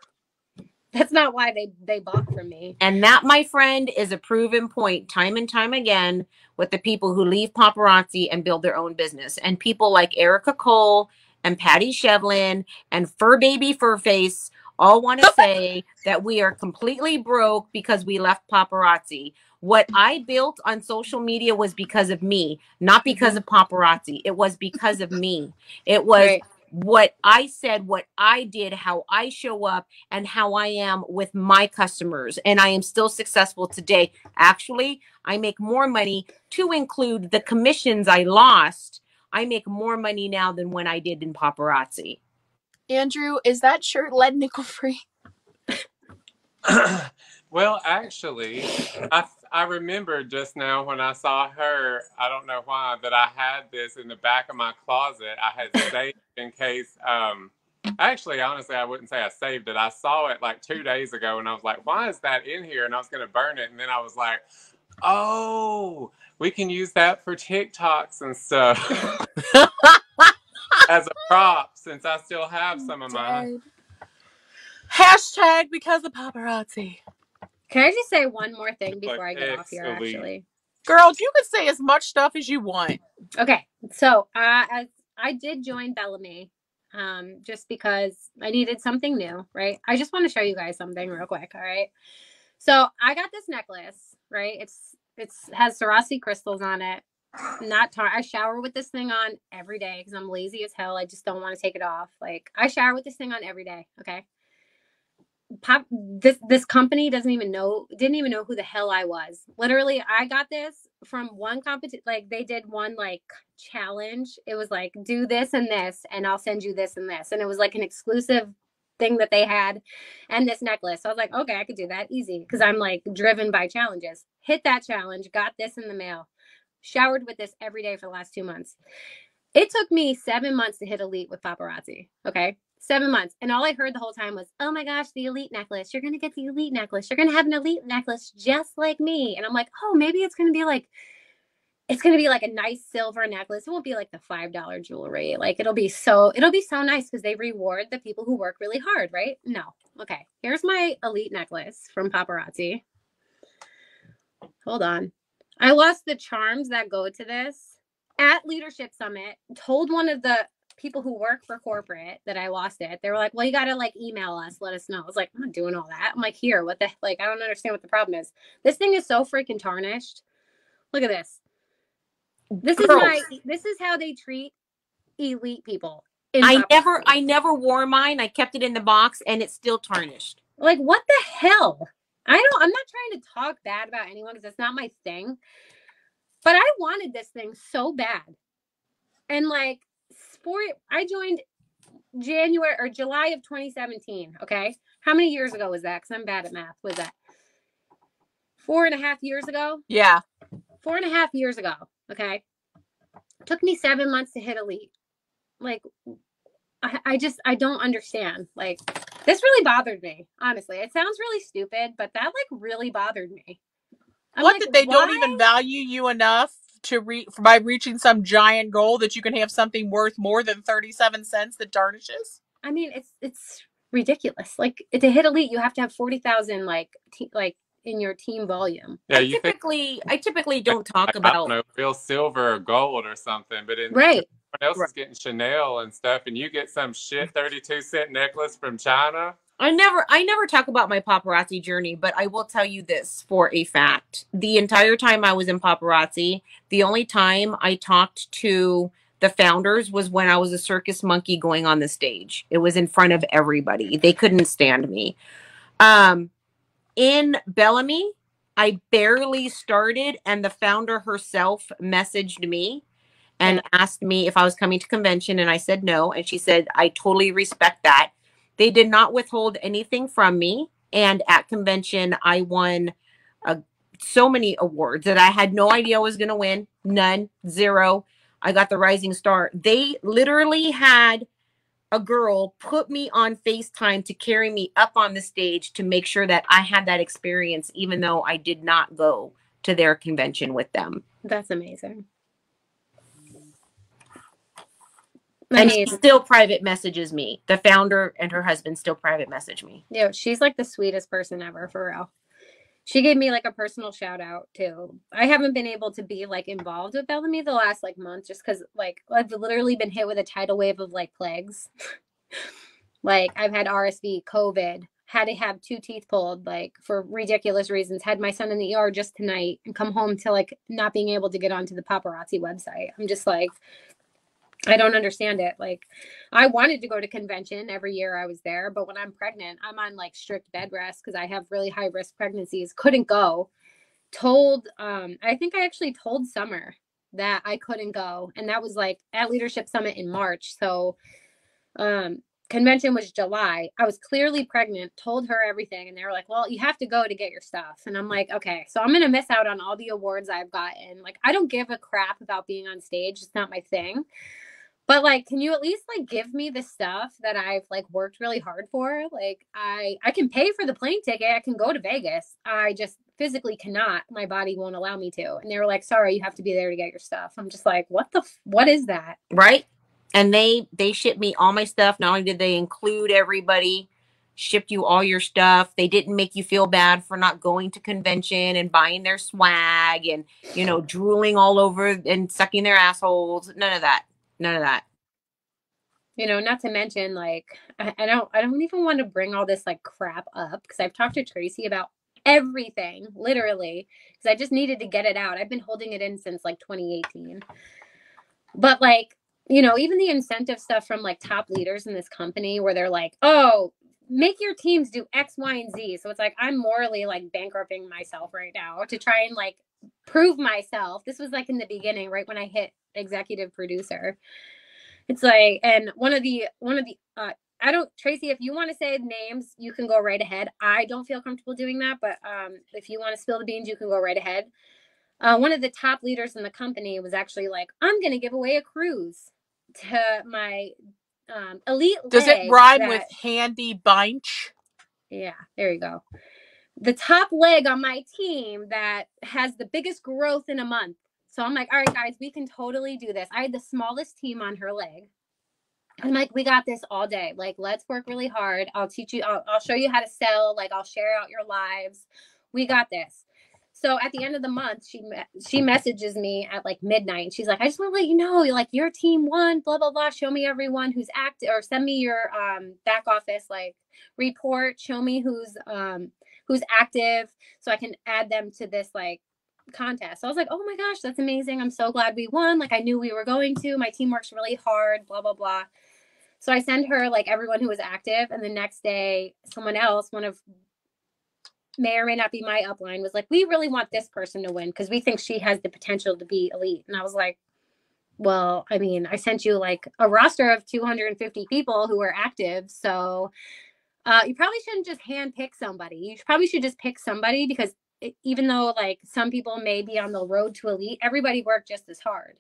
That's not why they bought from me. And that, my friend, is a proven point time and time again with the people who leave paparazzi and build their own business. And people like Erica Cole and Patty Shevlin and Fur Baby Furface all want to say that we are completely broke because we left paparazzi. What I built on social media was because of me, not because of paparazzi. It was because of me. It was Right. what I said, what I did, how I show up, and how I am with my customers. And I am still successful today. Actually, I make more money, to include the commissions I lost. I make more money now than when I did in paparazzi. Andrew, is that shirt lead nickel free? Well, actually, I remembered just now when I saw her, I don't know why, that I had this in the back of my closet. I had saved in case, actually, honestly, I wouldn't say I saved it. I saw it like 2 days ago and I was like, why is that in here? And I was going to burn it. And then I was like, oh, we can use that for TikToks and stuff as a prop, since I still have some of mine. Hashtag because of paparazzi. Can I just say one more thing before I get off here, actually? Girl, you can say as much stuff as you want. Okay, so as I did join Bellamy, just because I needed something new, right? I just want to show you guys something real quick, all right? So I got this necklace, right? It has Swarovski crystals on it. I shower with this thing on every day because I'm lazy as hell. I just don't want to take it off. Like, I shower with this thing on every day, okay? This company didn't even know who the hell I was. Literally, I got this from one competition. Like, they did one like challenge. It was like, do this and this, and I'll send you this and this. And it was like an exclusive thing that they had, and this necklace. So I was like, okay, I could do that easy because I'm like driven by challenges. Hit that challenge, got this in the mail, showered with this every day for the last 2 months. It took me 7 months to hit elite with paparazzi. Okay. 7 months. And all I heard the whole time was, oh my gosh, the elite necklace. You're going to get the elite necklace. You're going to have an elite necklace just like me. And I'm like, oh, maybe it's going to be like a nice silver necklace. It won't be like the $5 jewelry. Like, it'll be so nice because they reward the people who work really hard, right? No. Okay. Here's my elite necklace from paparazzi. Hold on. I lost the charms that go to this at Leadership Summit. Told one of the people who work for corporate that I lost it. They were like, well, you got to like email us, let us know. I was like, I'm not doing all that. I'm like, here, what the, like, I don't understand what the problem is. This thing is so freaking tarnished. Look at this. This is how they treat elite people. I never wore mine. I kept it in the box and it's still tarnished. Like, what the hell? I'm not trying to talk bad about anyone because it's not my thing. But I wanted this thing so bad. And like, I joined July of 2017. Okay. How many years ago was that? Because I'm bad at math. Was that 4.5 years ago? Yeah. 4.5 years ago. Okay. It took me 7 months to hit elite. Like, I don't understand. Like, this really bothered me. Honestly, it sounds really stupid, but that like really bothered me. What, did they don't even value you enough to by reaching some giant goal that you can have something worth more than 37 cents that tarnishes? I mean, it's ridiculous. Like, to hit elite, you have to have 40,000 like in your team volume. Yeah, I typically don't talk about, I don't know, real silver or gold or something, but right. Everyone else is getting Chanel and stuff, and you get some shit 32-cent necklace from China. I never talk about my paparazzi journey, but I will tell you this for a fact. The entire time I was in paparazzi, the only time I talked to the founders was when I was a circus monkey going on the stage. It was in front of everybody. They couldn't stand me. In Bellamy, I barely started, and the founder herself messaged me and asked me if I was coming to convention, and I said no. And she said, I totally respect that. They did not withhold anything from me. And at convention, I won so many awards that I had no idea I was going to win. None. Zero. I got the Rising Star. They literally had a girl put me on FaceTime to carry me up on the stage to make sure that I had that experience, even though I did not go to their convention with them. That's amazing. And she still private messages me. The founder and her husband still private message me. Yeah, she's like the sweetest person ever, for real. She gave me like a personal shout out too. I haven't been able to be like involved with Bellamy the last like month just because like I've literally been hit with a tidal wave of like plagues. Like I've had RSV, COVID, had to have 2 teeth pulled like for ridiculous reasons, had my son in the ER just tonight and come home to like not being able to get onto the Paparazzi website. I'm just like, I don't understand it. Like I wanted to go to convention every year I was there, but when I'm pregnant, I'm on like strict bed rest because I have really high risk pregnancies. Couldn't go. I think I actually told Summer that I couldn't go. And that was like at Leadership Summit in March. So convention was July. I was clearly pregnant, told her everything. And they were like, well, you have to go to get your stuff. And I'm like, okay, so I'm going to miss out on all the awards I've gotten. Like, I don't give a crap about being on stage. It's not my thing. But like, can you at least like give me the stuff that I've like worked really hard for? Like I can pay for the plane ticket. I can go to Vegas. I just physically cannot. My body won't allow me to. And they were like, sorry, you have to be there to get your stuff. I'm just like, what is that? Right. And they shipped me all my stuff. Not only did they include everybody, shipped you all your stuff. They didn't make you feel bad for not going to convention and buying their swag and, you know, drooling all over and sucking their assholes. None of that. None of that. You know, not to mention, like, I don't even want to bring all this like crap up because I've talked to Tracy about everything, literally, because I just needed to get it out. I've been holding it in since like 2018. But like, you know, even the incentive stuff from like top leaders in this company where they're like, oh, make your teams do X, Y, and Z. So it's like, I'm morally like bankrupting myself right now to try and like prove myself. This was like in the beginning, right when I hit executive producer. It's like, and one of the Tracy, if you want to say names, you can go right ahead. I don't feel comfortable doing that, but if you want to spill the beans, you can go right ahead. One of the top leaders in the company was actually like, I'm going to give away a cruise to my elite leg. Does it rhyme with handy bunch? Yeah, there you go. The top leg on my team that has the biggest growth in a month. So I'm like, all right, guys, we can totally do this. I had the smallest team on her leg. I'm like, we got this all day. Like, let's work really hard. I'll teach you. I'll show you how to sell. Like, I'll share out your lives. We got this. So at the end of the month, she messages me at like midnight. And she's like, I just want to let you know, like your team won, blah, blah, blah. Show me everyone who's active, or send me your back office like report. Show me who's active so I can add them to this like contest. So I was like, oh my gosh, that's amazing. I'm so glad we won. Like I knew we were going to. My team works really hard, blah, blah, blah. So I send her like everyone who was active. And the next day, someone else, one of may or may not be my upline, was like, we really want this person to win because we think she has the potential to be elite. And I was like, well, I mean, I sent you like a roster of 250 people who are active. So you probably shouldn't just hand pick somebody. You probably should just pick somebody because even though like some people may be on the road to elite, everybody worked just as hard.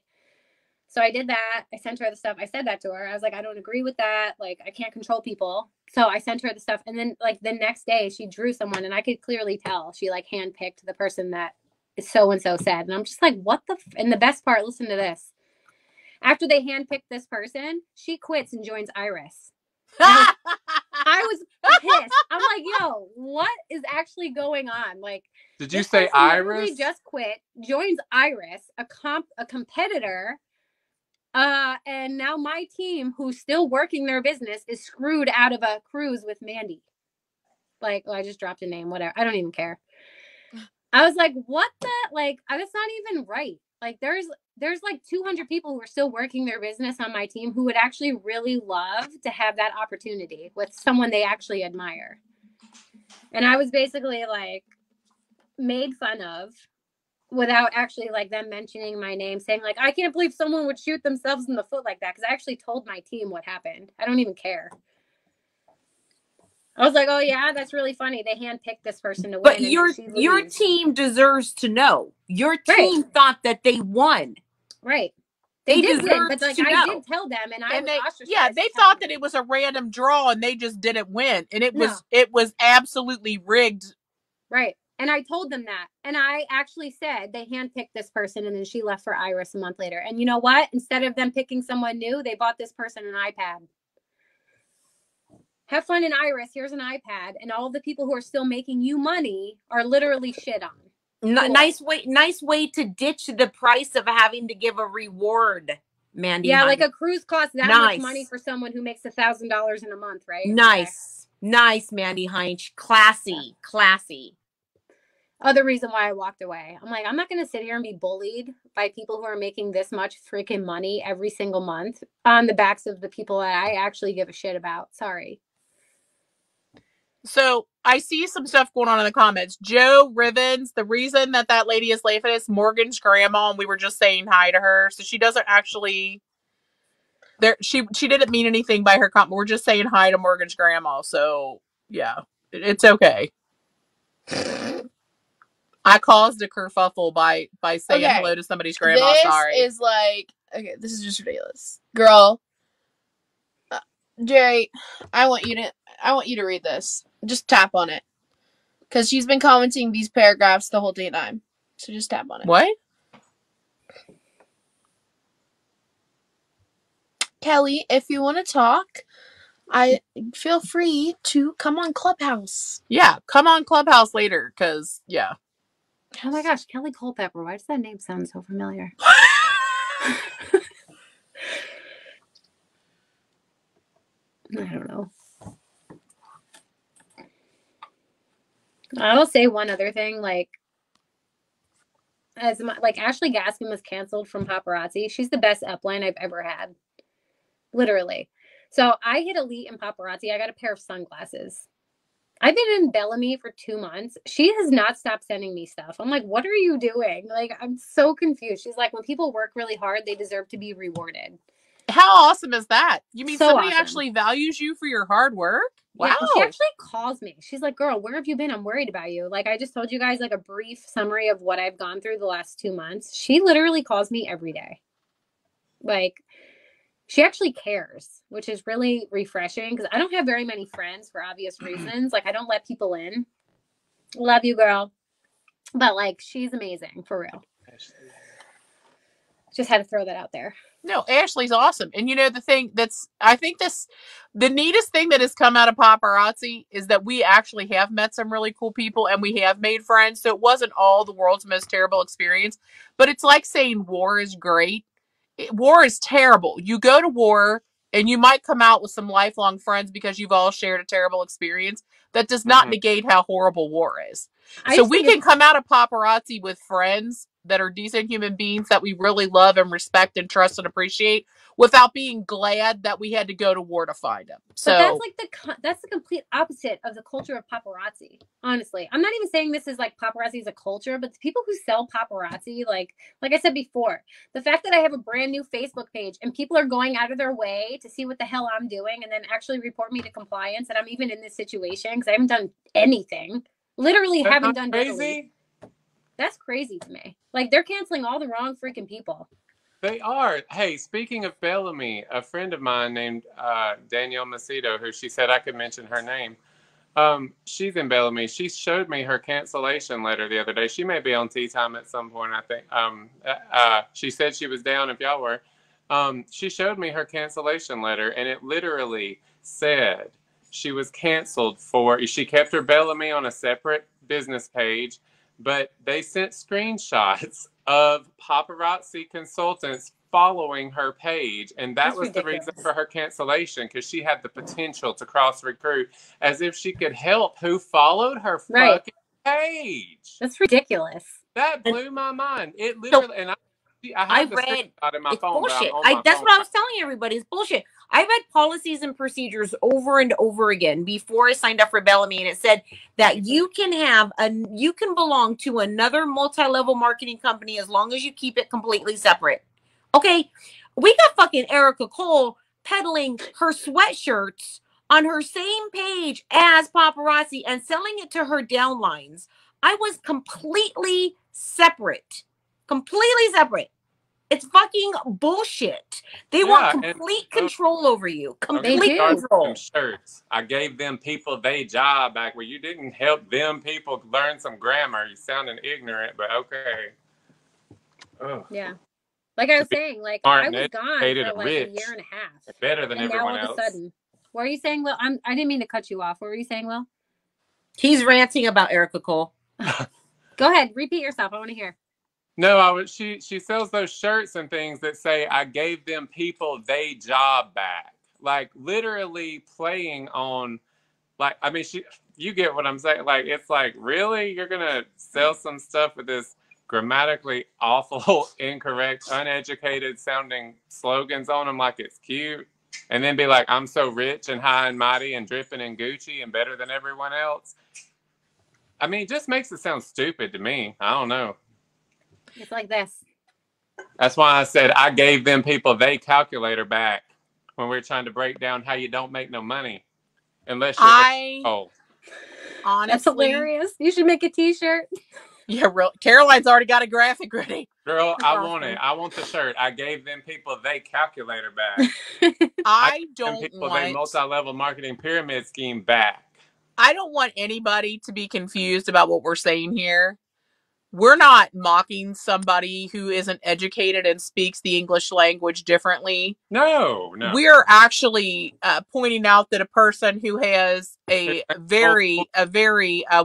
So I did that. I sent her the stuff. I said that to her. I was like, I don't agree with that. Like, I can't control people. So I sent her the stuff. And then like the next day she drew someone and I could clearly tell she like handpicked the person that so-and-so said. And I'm just like, what the and the best part, listen to this. After they handpicked this person, she quits and joins Iris. I was pissed. I'm like, yo, what is actually going on? Like, did you say Iris? Just quit, joins Iris, a competitor, and now my team, who's still working their business, is screwed out of a cruise with Mandy. Like, I just dropped a name, whatever. I don't even care. I was like, what the? Like, that's not even right. Like, there's like 200 people who are still working their business on my team who would actually really love to have that opportunity with someone they actually admire. And I was basically like made fun of without actually like them mentioning my name, saying like, I can't believe someone would shoot themselves in the foot like that. Cause I actually told my team what happened. I don't even care. I was like, oh yeah, that's really funny. They handpicked this person to win. But your team deserves to know. Your team thought that they won. Right. They did win, but like I did tell them, and they thought that it was a random draw, and they just didn't win, and it was absolutely rigged. Right. And I told them that. And I actually said they handpicked this person, and then she left for Iris a month later. And you know what? Instead of them picking someone new, they bought this person an iPad. Have fun in Iris. Here's an iPad. And all the people who are still making you money are literally shit on. Cool. Nice way to ditch the price of having to give a reward, Mandy. Yeah, honey. like a cruise costs that much money for someone who makes $1,000 in a month, right? Nice. Okay. Nice, Mandy Heinz. Classy. Other reason why I walked away. I'm like, I'm not going to sit here and be bullied by people who are making this much freaking money every single month on the backs of the people that I actually give a shit about. Sorry. So I see some stuff going on in the comments. Joe Rivens, the reason that lady is laughing is Morgan's grandma, and we were just saying hi to her. So she doesn't actually... She didn't mean anything by her comment. We're just saying hi to Morgan's grandma. So, yeah. It's okay. I caused a kerfuffle by saying hello to somebody's grandma. This is just ridiculous. Girl. Jerry, I want you to read this. Just tap on it. Because she's been commenting these paragraphs the whole time. So just tap on it. What? Kelly, if you want to talk, I feel free to come on Clubhouse. Yeah, come on Clubhouse later, because, yeah. Oh my gosh, Kelly Culpepper. Why does that name sound so familiar? I don't know. I will say one other thing, like Ashley Gaskin was canceled from Paparazzi. She's the best upline I've ever had. Literally. So I hit elite in Paparazzi. I got a pair of sunglasses. I've been in Bellamy for 2 months. She has not stopped sending me stuff. I'm like, what are you doing? Like, I'm so confused. She's like, when people work really hard, they deserve to be rewarded. How awesome is that? You mean so somebody awesome. Actually values you for your hard work? Wow. Yeah, she actually calls me. She's like, girl, where have you been? I'm worried about you. Like, I just told you guys like a brief summary of what I've gone through the last 2 months. She literally calls me every day. Like, she actually cares, which is really refreshing because I don't have very many friends for obvious reasons. Like, I don't let people in. Love you, girl. But, like, she's amazing, for real. Just had to throw that out there. No, Ashley's awesome. And you know, the thing the neatest thing that has come out of Paparazzi is that we actually have met some really cool people and we have made friends. So it wasn't all the world's most terrible experience, but it's like saying war is great. War is terrible. You go to war and you might come out with some lifelong friends because you've all shared a terrible experience. That does not negate how horrible war is. So we can come out of Paparazzi with friends that are decent human beings that we really love and respect and trust and appreciate without being glad that we had to go to war to find them. So but that's the complete opposite of the culture of paparazzi. Honestly, I'm not even saying this is like paparazzi is a culture, but the people who sell paparazzi, like I said before, the fact that I have a brand new Facebook page and people are going out of their way to see what the hell I'm doing and then actually report me to compliance and I'm even in this situation because I haven't done anything. Literally haven't done crazy. That's crazy to me. Like, they're canceling all the wrong freaking people. They are. Hey, speaking of Bellamy, a friend of mine named Danielle Macedo, who she said I could mention her name. She's in Bellamy. She showed me her cancellation letter the other day. She may be on Tea Time at some point, I think. She said she was down if y'all were. She showed me her cancellation letter, and it literally said she was canceled she kept her Bellamy on a separate business page, but they sent screenshots of paparazzi consultants following her page, and that was ridiculous. The reason for her cancellation, because she had the potential to cross-recruit as if she could help who followed her fucking page. That's ridiculous. That blew my mind. It literally, and I have the screenshot in my phone. Bullshit. That's what I was telling everybody. It's bullshit. I read policies and procedures over and over again before I signed up for Bellamy, and it said that you can belong to another multi-level marketing company as long as you keep it completely separate. Okay, we got fucking Erica Cole peddling her sweatshirts on her same page as Paparazzi and selling it to her downlines. I was completely separate. Completely separate. It's fucking bullshit. They want complete control over you. Complete control. Shirts. I gave them people they job back where you didn't help them people learn some grammar. You sounding ignorant, but okay. Ugh. Yeah. Like I was saying, like I was gone for like a year and a half. Better than everyone else. Now all of a sudden, what are you saying, Will? I didn't mean to cut you off. What were you saying, Will? He's ranting about Erica Cole. Go ahead, repeat yourself. I want to hear. No, she sells those shirts and things that say, I gave them people they job back. Like literally playing on, like, I mean, you get what I'm saying? Like, it's like, really? You're going to sell some stuff with this grammatically awful, incorrect, uneducated sounding slogans on them like it's cute? And then be like, I'm so rich and high and mighty and dripping in Gucci and better than everyone else. I mean, it just makes it sound stupid to me. I don't know. It's like this. That's why I said I gave them people they calculator back when we were trying to break down how you don't make no money unless you're honestly, that's hilarious. You should make a t-shirt. Yeah, Caroline's already got a graphic ready. Girl, I want it. I want the shirt. I gave them people they calculator back. I don't people want they multi-level marketing pyramid scheme back. I don't want anybody to be confused about what we're saying here. We're not mocking somebody who isn't educated and speaks the English language differently. No. We're actually pointing out that a person who has a very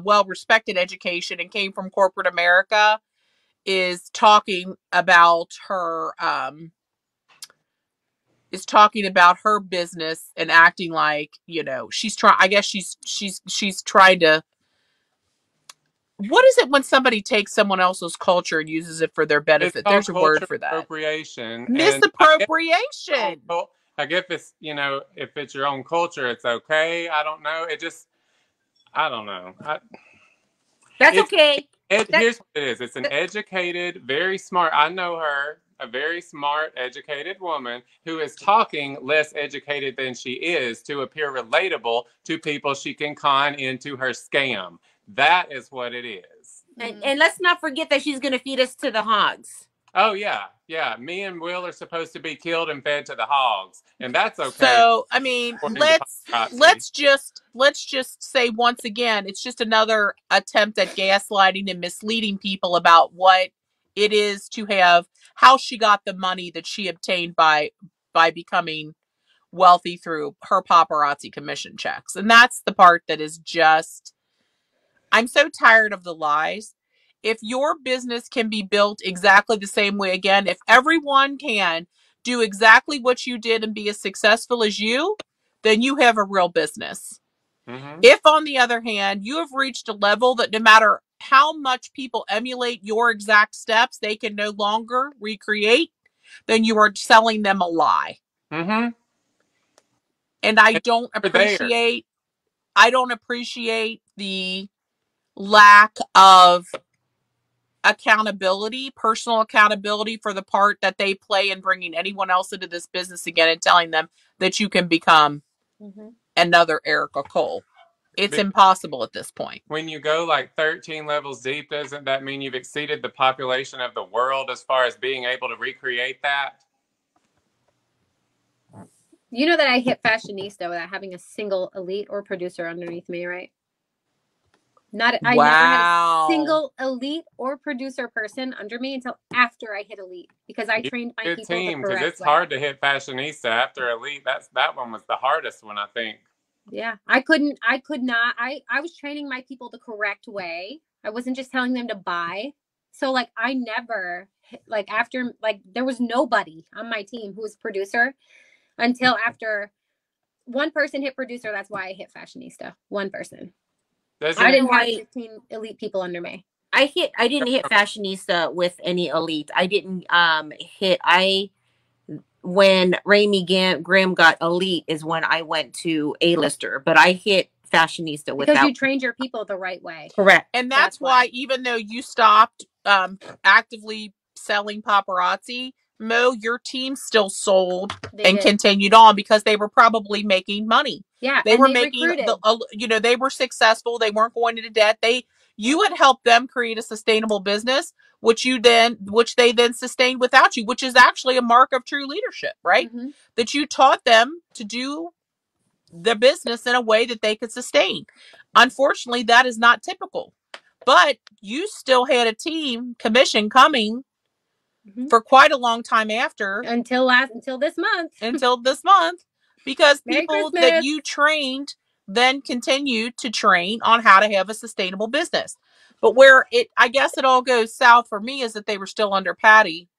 well-respected education and came from corporate America is talking about her business and acting like, you know, she's trying. I guess she's trying to. What is it when somebody takes someone else's culture and uses it for their benefit? There's a word for that. Misappropriation. Misappropriation. I guess it's, you know, if it's your own culture, it's okay. I don't know. I don't know. That's okay. Here's what it is. It's an educated, very smart. I know her, a very smart, educated woman who is talking less educated than she is to appear relatable to people she can con into her scam. That is what it is. And let's not forget that she's going to feed us to the hogs. Oh, yeah. Yeah. Me and Will are supposed to be killed and fed to the hogs. And that's okay. So, I mean, let's just say once again, it's just another attempt at gaslighting and misleading people about what it is to have, how she got the money that she obtained by becoming wealthy through her paparazzi commission checks. And that's the part that is just, I'm so tired of the lies. If your business can be built exactly the same way again, if everyone can do exactly what you did and be as successful as you, then you have a real business. Mm-hmm. If, on the other hand, you have reached a level that no matter how much people emulate your exact steps, they can no longer recreate, then you are selling them a lie. Mm-hmm. And I don't appreciate the lack of accountability, personal accountability for the part that they play in bringing anyone else into this business again and telling them that you can become another Erica Cole. It's impossible at this point. When you go like 13 levels deep, doesn't that mean you've exceeded the population of the world as far as being able to recreate that? You know that I hit fashionista without having a single elite or producer underneath me, right? I never had a single elite or producer person under me until after I hit elite, because I trained my people the correct way. It's hard to hit fashionista after elite. That one was the hardest one, I think. Yeah, I could not. I was training my people the correct way. I wasn't just telling them to buy. So like I never, like after, like there was nobody on my team who was producer until after one person hit producer. That's why I hit fashionista. One person. I didn't have 15 elite people under me. I didn't hit fashionista with any elite. I didn't when Raimi Graham got elite is when I went to A-lister, but I hit fashionista without. Because you trained your people the right way. Correct. And that's why even though you stopped actively selling paparazzi, Mo, your team still sold and continued on because they were probably making money. Yeah, they were making, they were successful. They weren't going into debt. You had helped them create a sustainable business, which they then sustained without you, which is actually a mark of true leadership, right? Mhm. That you taught them to do their business in a way that they could sustain. Unfortunately, that is not typical. But you still had a team commission coming for quite a long time after. Until this month. Because Merry people Christmas. that you trained then continued to train on how to have a sustainable business. But where I guess it all goes south for me is that they were still under Patty.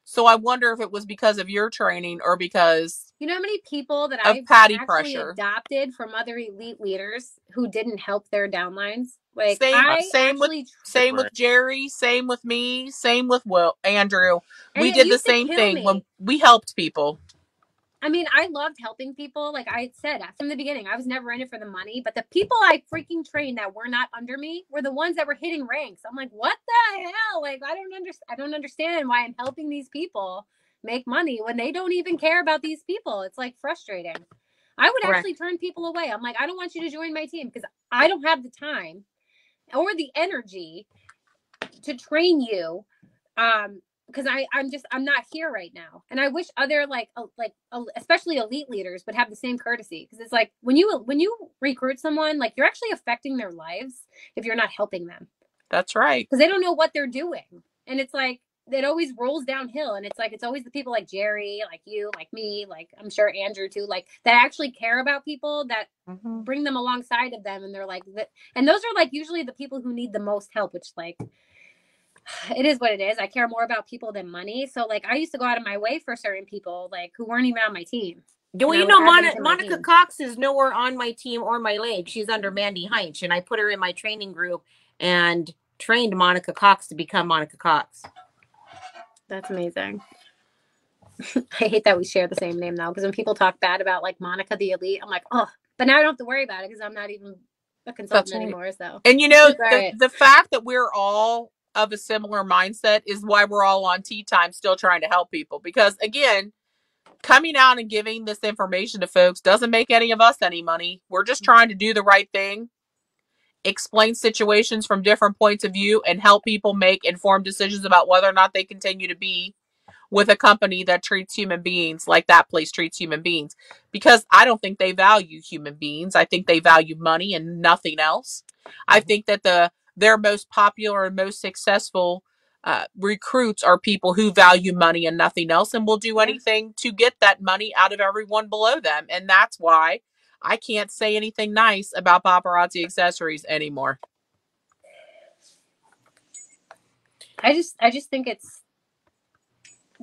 So I wonder if it was because of your training or because you know how many people that of I've Patty actually pressure adopted from other elite leaders who didn't help their downlines. Like same with Jerry, same with me, same with Andrew. We did the same thing when we helped people. I mean, I loved helping people. Like I said from the beginning, I was never in it for the money, but the people I freaking trained that were not under me were the ones that were hitting ranks. I'm like, what the hell? Like, I don't understand why I'm helping these people make money when they don't even care about these people. It's like frustrating. I would actually turn people away. I'm like, I don't want you to join my team because I don't have the time or the energy to train you. Because I'm not here right now, and I wish other especially elite leaders would have the same courtesy. Because it's like when you recruit someone, like you're actually affecting their lives if you're not helping them. That's right. Because they don't know what they're doing, and it's like it always rolls downhill, and it's like it's always the people like Jerry, like you, like me, like I'm sure Andrew too, like that actually care about people that bring them alongside of them, and they're like and those are like usually the people who need the most help, which like. It is what it is. I care more about people than money. So like I used to go out of my way for certain people like who weren't even on my team. Well, you know, Monica Cox is nowhere on my team or my league. She's under Mandy Heinz, and I put her in my training group and trained Monica Cox to become Monica Cox. That's amazing. I hate that we share the same name now because when people talk bad about like Monica the Elite, I'm like, oh, but now I don't have to worry about it because I'm not even a consultant anymore. So, and you know, the fact that we're all of a similar mindset is why we're all on tea time still trying to help people, because again, coming out and giving this information to folks doesn't make any of us any money. We're just trying to do the right thing, explain situations from different points of view, and help people make informed decisions about whether or not they continue to be with a company that treats human beings like that place treats human beings, because I don't think they value human beings. I think they value money and nothing else. I think that their most popular and most successful recruits are people who value money and nothing else and will do anything to get that money out of everyone below them. And that's why I can't say anything nice about Paparazzi Accessories anymore. I just think it's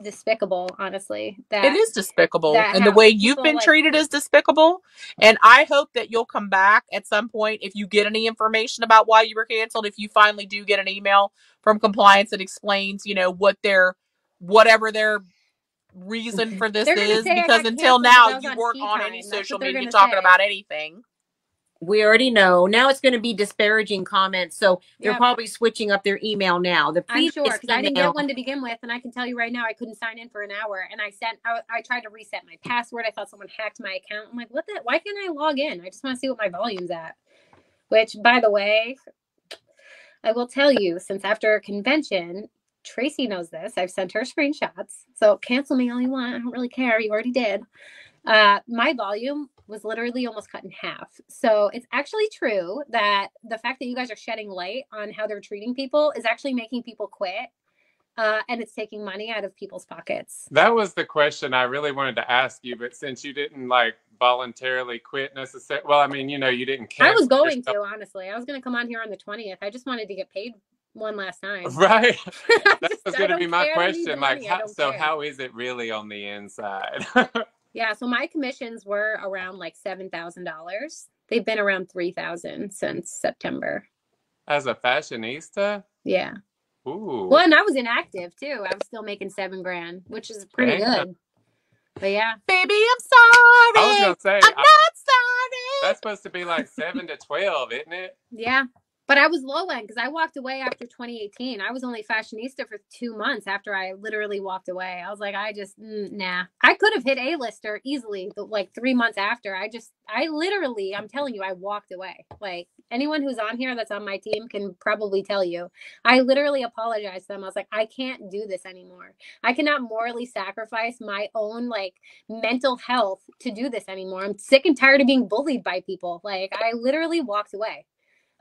despicable, honestly. That it is despicable, and the way you've been treated is despicable. And I hope that you'll come back at some point if you get any information about why you were canceled. If you finally do get an email from compliance that explains, you know, whatever their reason for this is, because until now you weren't on any social media talking about anything. We already know. Now it's going to be disparaging comments. So they're probably switching up their email now. I'm sure, because I didn't get one to begin with. And I can tell you right now, I couldn't sign in for an hour. And I tried to reset my password. I thought someone hacked my account. I'm like, why can't I log in? I just want to see what my volume's at. Which, by the way, I will tell you, since after a convention, Tracy knows this. I've sent her screenshots. So cancel me all you want. I don't really care. You already did. My volume was literally almost cut in half. So it's actually true that the fact that you guys are shedding light on how they're treating people is actually making people quit. And it's taking money out of people's pockets. That was the question I really wanted to ask you, but since you didn't like voluntarily quit necessarily, well, I mean, you know, you didn't care. I was going to, honestly. I was going to come on here on the 20th. I just wanted to get paid one last time. Right. That was going to be my question. Like, how is it really on the inside? Yeah, so my commissions were around like $7,000. They've been around $3,000 since September. As a fashionista? Yeah. Ooh. Well, and I was inactive too. I was still making $7,000, which is pretty good. But yeah. Baby, I'm sorry. I was gonna say I'm not sorry. That's supposed to be like 7 to 12, isn't it? Yeah. But I was low end because I walked away after 2018. I was only fashionista for 2 months after I literally walked away. I was like, I just, nah. I could have hit A-lister easily, but like 3 months after, I literally, I'm telling you, I walked away. Like anyone who's on here that's on my team can probably tell you. I literally apologized to them. I was like, I can't do this anymore. I cannot morally sacrifice my own like mental health to do this anymore. I'm sick and tired of being bullied by people. Like I literally walked away.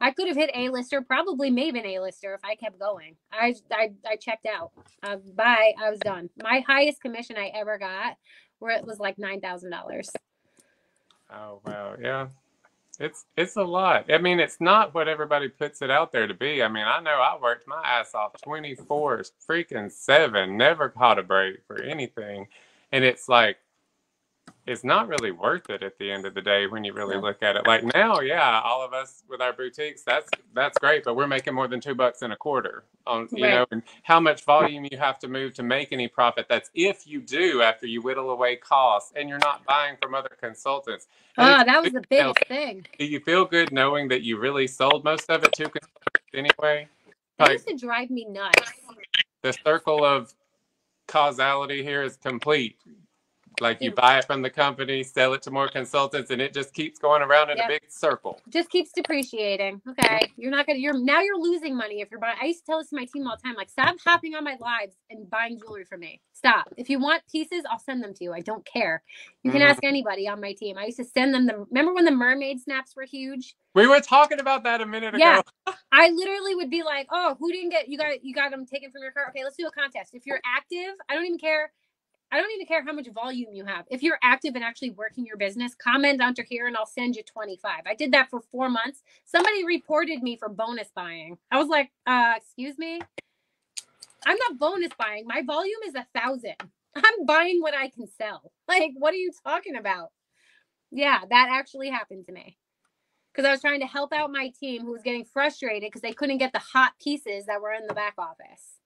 I could have hit A-lister, probably maybe an A-lister if I kept going. I checked out. Bye. I was done. My highest commission I ever got, where it was like $9,000. Oh wow, yeah. It's a lot. I mean, it's not what everybody puts it out there to be. I mean, I know I worked my ass off 24/7, never caught a break for anything, and it's like, it's not really worth it at the end of the day when you really look at it. Like now, yeah, all of us with our boutiques, that's great, but we're making more than $2 in a quarter on, you know, and how much volume you have to move to make any profit. That's if you do after you whittle away costs and you're not buying from other consultants. That was the biggest thing. Do you feel good knowing that you really sold most of it to consultants anyway? That used to drive me nuts. The circle of causality here is complete. Like you buy it from the company, sell it to more consultants, and it just keeps going around in a big circle. Just keeps depreciating. Okay. You're losing money if you're buying. I used to tell this to my team all the time, like, stop hopping on my lives and buying jewelry from me. Stop. If you want pieces, I'll send them to you. I don't care. You can ask anybody on my team. I used to send them remember when the mermaid snaps were huge? We were talking about that a minute ago. Yeah. I literally would be like, oh, who didn't get, you got them taken from your car. Okay, let's do a contest. If you're active, I don't even care how much volume you have. If you're active and actually working your business, comment under here and I'll send you 25. I did that for 4 months. Somebody reported me for bonus buying. I was like, excuse me? I'm not bonus buying. My volume is 1,000. I'm buying what I can sell. Like, what are you talking about? Yeah, that actually happened to me. Because I was trying to help out my team who was getting frustrated because they couldn't get the hot pieces that were in the back office.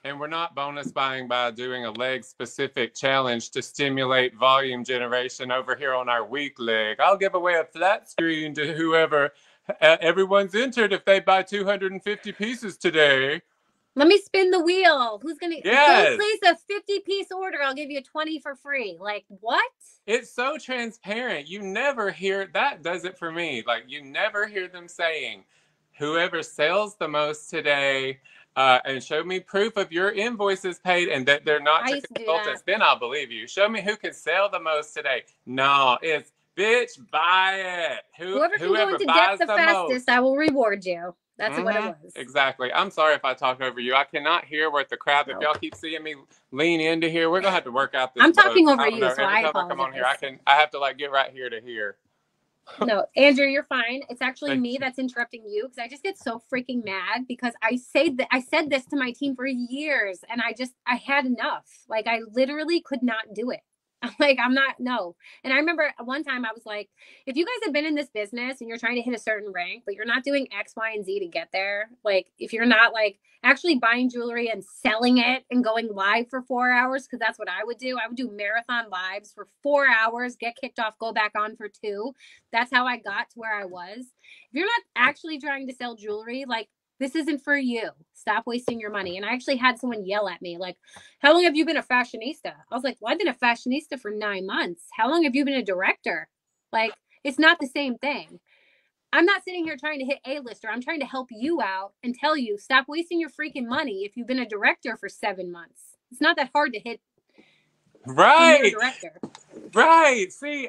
And we're not bonus buying by doing a leg-specific challenge to stimulate volume generation over here on our weak leg. I'll give away a flat screen to whoever. Everyone's entered if they buy 250 pieces today. Let me spin the wheel. Who's going to Yes. Go place a 50-piece order? I'll give you 20 for free. Like, what? It's so transparent. You never hear, that does it for me. Like, you never hear them saying, whoever sells the most today, and show me proof of your invoices paid and that they're not to consultants, then I'll believe you. Show me who can sell the most today. No, it's bitch, buy it. Whoever can go into debt the fastest, I will reward you. That's what it was. Exactly. I'm sorry if I talk over you. I cannot hear worth the crap. If y'all keep seeing me lean into here, we're gonna have to work out this. I'm talking over you, so I apologize. I come on here, I have to like get right here to hear. No, Andrew, you're fine. It's actually me that's interrupting you because I just get so freaking mad because I said this to my team for years and I had enough. Like I literally could not do it. Like no. And I remember one time I was like, if you guys have been in this business and you're trying to hit a certain rank, but you're not doing X, Y, and Z to get there, like if you're not like actually buying jewelry and selling it and going live for 4 hours, because that's what I would do. I would do marathon lives for 4 hours, get kicked off, go back on for 2. That's how I got to where I was. If you're not actually trying to sell jewelry, like this isn't for you. Stop wasting your money. And I actually had someone yell at me, like, how long have you been a fashionista? I was like, well, I've been a fashionista for 9 months. How long have you been a director? Like, it's not the same thing. I'm not sitting here trying to hit A-lister. I'm trying to help you out and tell you, stop wasting your freaking money if you've been a director for 7 months. It's not that hard to hit. Right. Director. Right. See,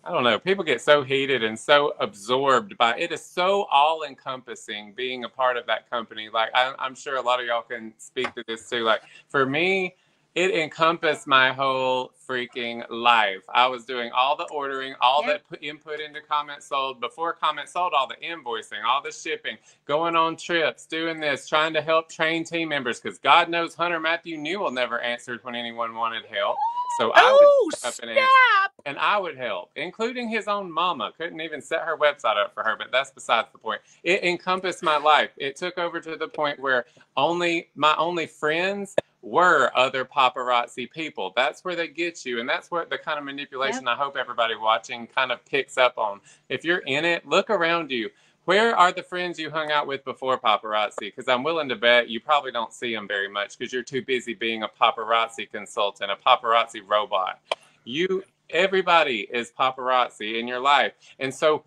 I don't know. People get so heated and so absorbed by it. Is so all encompassing being a part of that company. Like I'm sure a lot of y'all can speak to this too. Like for me, it encompassed my whole freaking life. I was doing all the ordering, all the input into Comment Sold, before Comment Sold, all the invoicing, all the shipping, going on trips, doing this, trying to help train team members. Because God knows Hunter Matthew Newell never answered when anyone wanted help. So I would up and I would help, including his own mama. Couldn't even set her website up for her, but that's besides the point. It encompassed my life. It took over to the point where my only friends were other paparazzi people. That's where they get you. And that's what the kind of manipulation I hope everybody watching kind of picks up on. If you're in it, look around you. Where are the friends you hung out with before paparazzi? Because I'm willing to bet you probably don't see them very much because you're too busy being a paparazzi consultant, a paparazzi robot. Everybody is paparazzi in your life. And so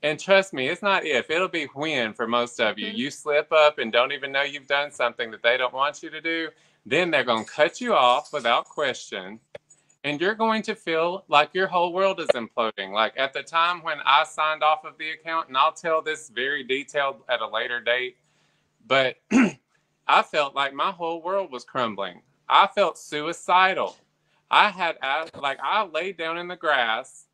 and trust me, it's not if, it'll be when for most of you. You slip up and don't even know you've done something that they don't want you to do, then they're going to cut you off without question. And you're going to feel like your whole world is imploding. Like at the time when I signed off of the account, and I'll tell this very detailed at a later date, but I felt like my whole world was crumbling. I felt suicidal. I laid down in the grass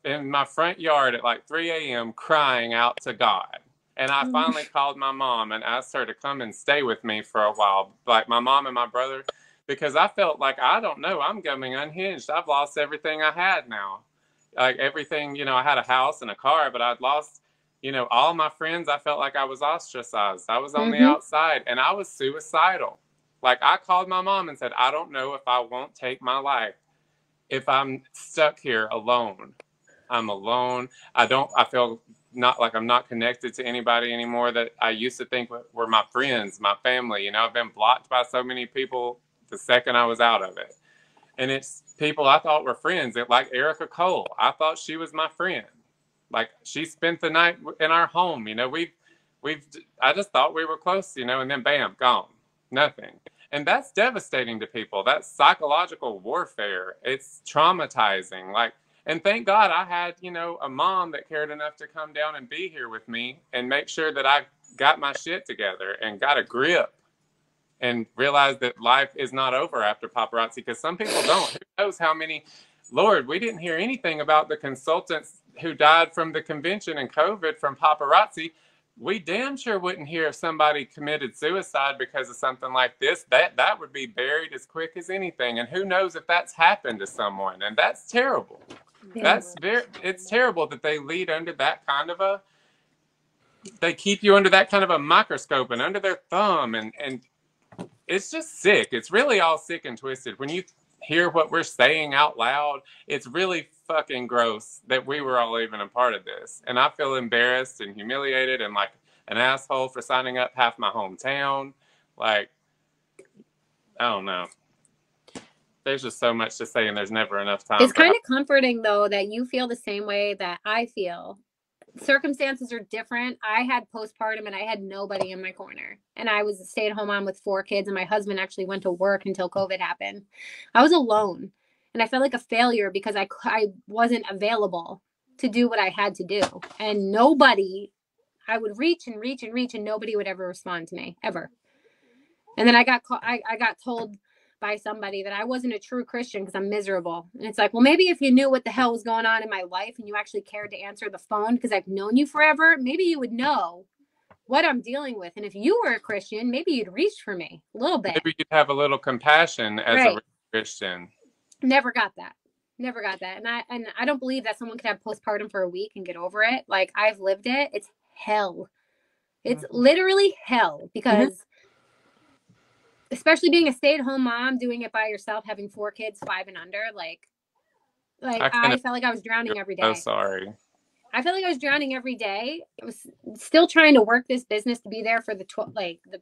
in my front yard at like 3 a.m. crying out to God. And I finally called my mom and asked her to come and stay with me for a while, like my mom and my brother, because I felt like, I don't know, I'm going unhinged. I've lost everything I had now. Like everything, I had a house and a car, but I'd lost, all my friends. I felt like I was ostracized. I was on the outside and I was suicidal. Like I called my mom and said, I don't know if I won't take my life if I'm stuck here alone. I'm alone. I feel not like I'm not connected to anybody anymore that I used to think were my friends, my family. I've been blocked by so many people the second I was out of it. And it's people I thought were friends, like Erica Cole. I thought she was my friend. Like she spent the night in our home. I just thought we were close, and then bam, gone. Nothing. And that's devastating to people. That's psychological warfare. It's traumatizing. And thank God I had, a mom that cared enough to come down and be here with me and make sure that I got my shit together and got a grip and realized that life is not over after paparazzi, because some people don't. Who knows how many, Lord, we didn't hear anything about the consultants who died from the convention and COVID from paparazzi. We damn sure wouldn't hear if somebody committed suicide because of something like this. That would be buried as quick as anything. And who knows if that's happened to someone. And that's terrible. It's terrible that they lead under that kind of they keep you under that kind of a microscope and under their thumb. And it's just sick. It's really all sick and twisted. When you hear what we're saying out loud, it's really fucking gross that we were all even a part of this. And I feel embarrassed and humiliated and like an asshole for signing up half my hometown. Like, I don't know. There's just so much to say and there's never enough time. It's kind of comforting though that you feel the same way that I feel. Circumstances are different. I had postpartum and I had nobody in my corner. And I was a stay-at-home mom with 4 kids and my husband actually went to work until COVID happened. I was alone and I felt like a failure because I wasn't available to do what I had to do. And I would reach and reach and reach and nobody would ever respond to me, ever. And then I got told by somebody that I wasn't a true Christian because I'm miserable. And it's like, well, maybe if you knew what the hell was going on in my life and you actually cared to answer the phone because I've known you forever, maybe you would know what I'm dealing with. And if you were a Christian, maybe you'd reach for me a little bit. Maybe you'd have a little compassion as a Christian. Never got that. And I don't believe that someone could have postpartum for a week and get over it. Like I've lived it. It's hell. It's literally hell because especially being a stay-at-home mom, doing it by yourself, having 4 kids, 5 and under, I felt like I was drowning every day. Oh, sorry. I felt like I was drowning every day. I was still trying to work this business to be there for the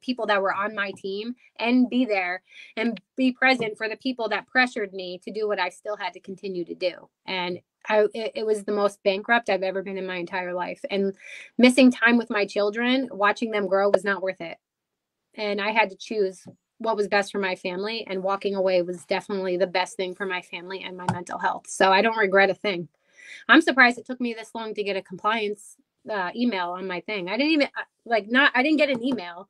people that were on my team and be there and be present for the people that pressured me to do what I still had to continue to do. And it was the most bankrupt I've ever been in my entire life. And missing time with my children, watching them grow was not worth it. And I had to choose what was best for my family, and walking away was definitely the best thing for my family and my mental health. So I don't regret a thing. I'm surprised it took me this long to get a compliance email on my thing. I didn't get an email.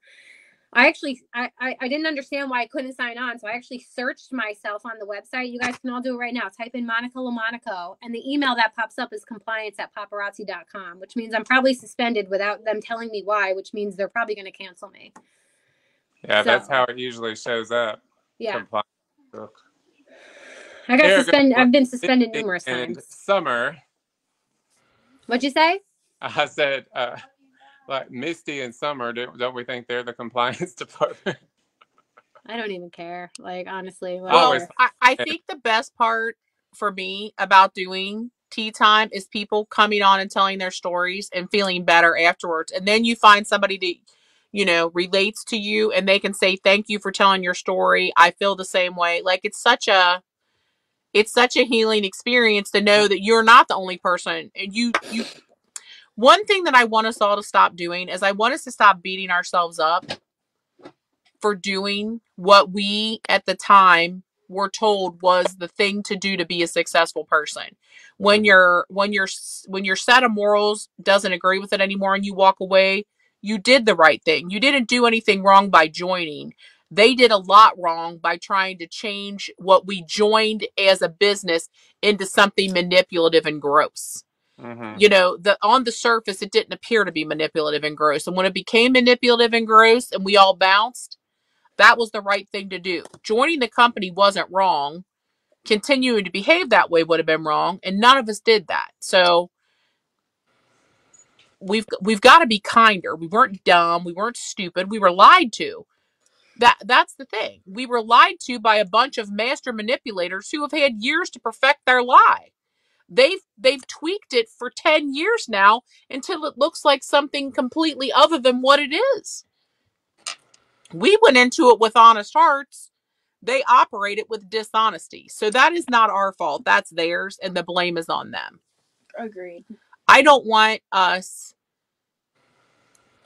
I didn't understand why I couldn't sign on. So I actually searched myself on the website. You guys can all do it right now. Type in Monica LaMonaco and the email that pops up is compliance@paparazzi.com, which means I'm probably suspended without them telling me why, which means they're probably going to cancel me. Yeah, that's how it usually shows up. Yeah. I got suspended. I've been suspended numerous times. Summer. What'd you say? I said, like Misty and Summer, don't we think they're the compliance department? I don't even care. Like, honestly. Well, I think the best part for me about doing tea time is people coming on and telling their stories and feeling better afterwards. And then you find somebody that, you know, relates to you and they can say, thank you for telling your story. I feel the same way. Like it's such a healing experience to know that you're not the only person. And one thing that I want us all to stop doing is I want us to stop beating ourselves up for doing what we at the time were told was the thing to do to be a successful person. When your set of morals doesn't agree with it anymore and you walk away, you did the right thing. You didn't do anything wrong by joining. They did a lot wrong by trying to change what we joined as a business into something manipulative and gross. Mm-hmm. You know, on the surface, it didn't appear to be manipulative and gross. And when it became manipulative and gross and we all bounced, that was the right thing to do. Joining the company wasn't wrong. Continuing to behave that way would have been wrong. And none of us did that. So we've got to be kinder. We weren't dumb. We weren't stupid. We were lied to. That's the thing. We were lied to by a bunch of master manipulators who have had years to perfect their lie. They've tweaked it for 10 years now until it looks like something completely other than what it is. We went into it with honest hearts. They operate it with dishonesty. So that is not our fault. That's theirs, and the blame is on them. Agreed. I don't want us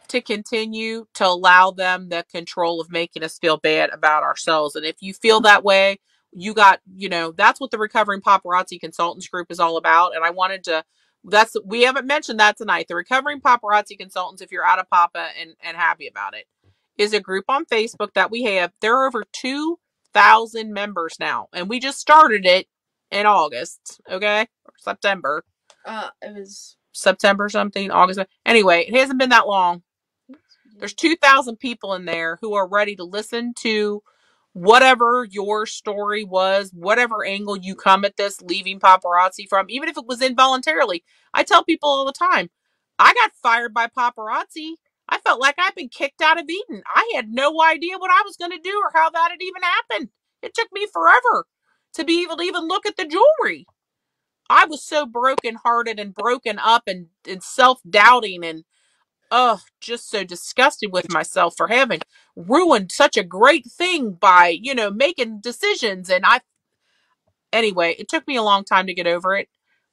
to continue to allow them the control of making us feel bad about ourselves. And if you feel that way, that's what the Recovering Paparazzi Consultants Group is all about. And I wanted to, we haven't mentioned that tonight. The Recovering Paparazzi Consultants, if you're out of Papa and happy about it, is a group on Facebook that we have. There are over 2,000 members now. And we just started it in August, okay? Or September. It was September something, August. Anyway, it hasn't been that long. There's 2,000 people in there who are ready to listen to whatever your story was, whatever angle you come at this, leaving paparazzi from, even if it was involuntarily. I tell people all the time, I got fired by paparazzi. I felt like I'd been kicked out of Eden. I had no idea what I was going to do or how that had even happened. It took me forever to be able to even look at the jewelry. I was so brokenhearted and broken up and self-doubting and just so disgusted with myself for having ruined such a great thing by, making decisions. And anyway, it took me a long time to get over it.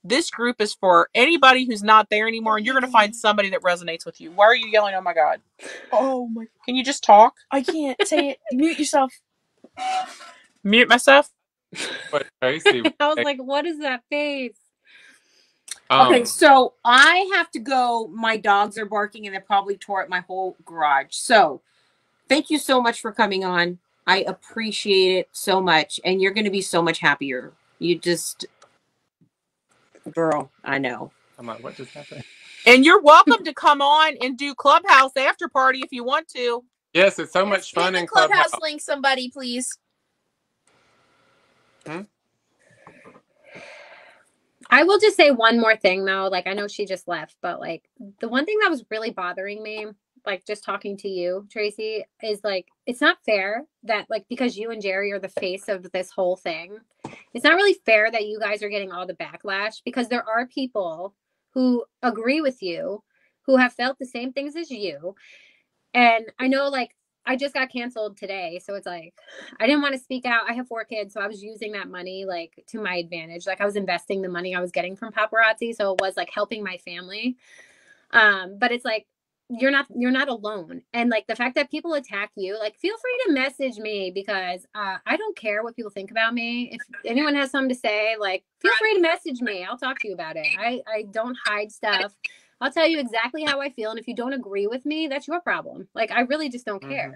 This group is for anybody who's not there anymore, and you're going to find somebody that resonates with you. Why are you yelling? Oh my God. Oh my. Can you just talk? I can't say it. Mute yourself. Mute myself? But Tracy, I was like, what is that face? Okay, so I have to go. My dogs are barking and they probably tore up my whole garage. So thank you so much for coming on. I appreciate it so much. And you're going to be so much happier. You just, girl, I know. I'm like, what just happened? And you're welcome to come on and do Clubhouse after party if you want to. Yes, it's so much fun in Clubhouse link, somebody, please. I will just say one more thing though. Like, I know she just left, but like the one thing that was really bothering me, like just talking to you, Tracy, is like, it's not fair that like, because you and Jerry are the face of this whole thing, it's not really fair that you guys are getting all the backlash, because there are people who agree with you, who have felt the same things as you. And I know, like, I just got canceled today. So it's like, I didn't want to speak out. I have 4 kids. So I was using that money like to my advantage. Like I was investing the money I was getting from paparazzi. So it was like helping my family. But it's like, you're not alone. And like the fact that people attack you, like feel free to message me, because I don't care what people think about me. If anyone has something to say, like feel free to message me. I'll talk to you about it. I don't hide stuff. I'll tell you exactly how I feel. And if you don't agree with me, that's your problem. Like, I really just don't care.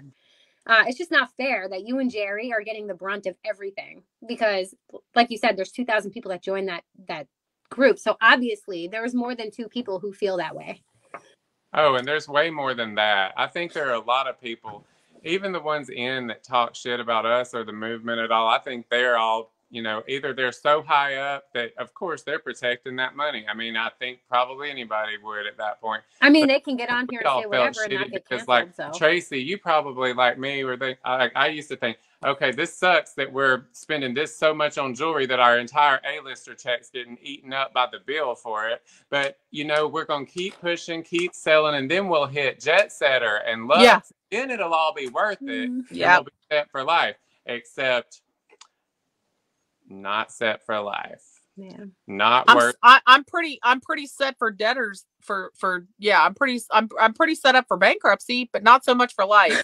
It's just not fair that you and Jerry are getting the brunt of everything, because like you said, there's 2,000 people that joined that group. So obviously there was more than 2 people who feel that way. Oh, and there's way more than that. I think there are a lot of people, even the ones in that talk shit about us or the movement at all. I think they're all you know, either they're so high up that, of course, they're protecting that money. I mean, I think probably anybody would at that point. I mean, But they can get on here we and all say felt whatever and not shitty get because, canceled. like, So Tracy, you probably, like me, I used to think, okay, this sucks that we're spending this so much on jewelry that our entire A-lister check's getting eaten up by the bill for it. But, you know, we're going to keep pushing, keep selling, and then we'll hit Jet Setter and Lux. Yeah. Then it'll all be worth it. Yeah. And we'll be set for life. Except not set for life. Yeah. Not worth. I'm pretty set for debtors I'm pretty set up for bankruptcy, but not so much for life.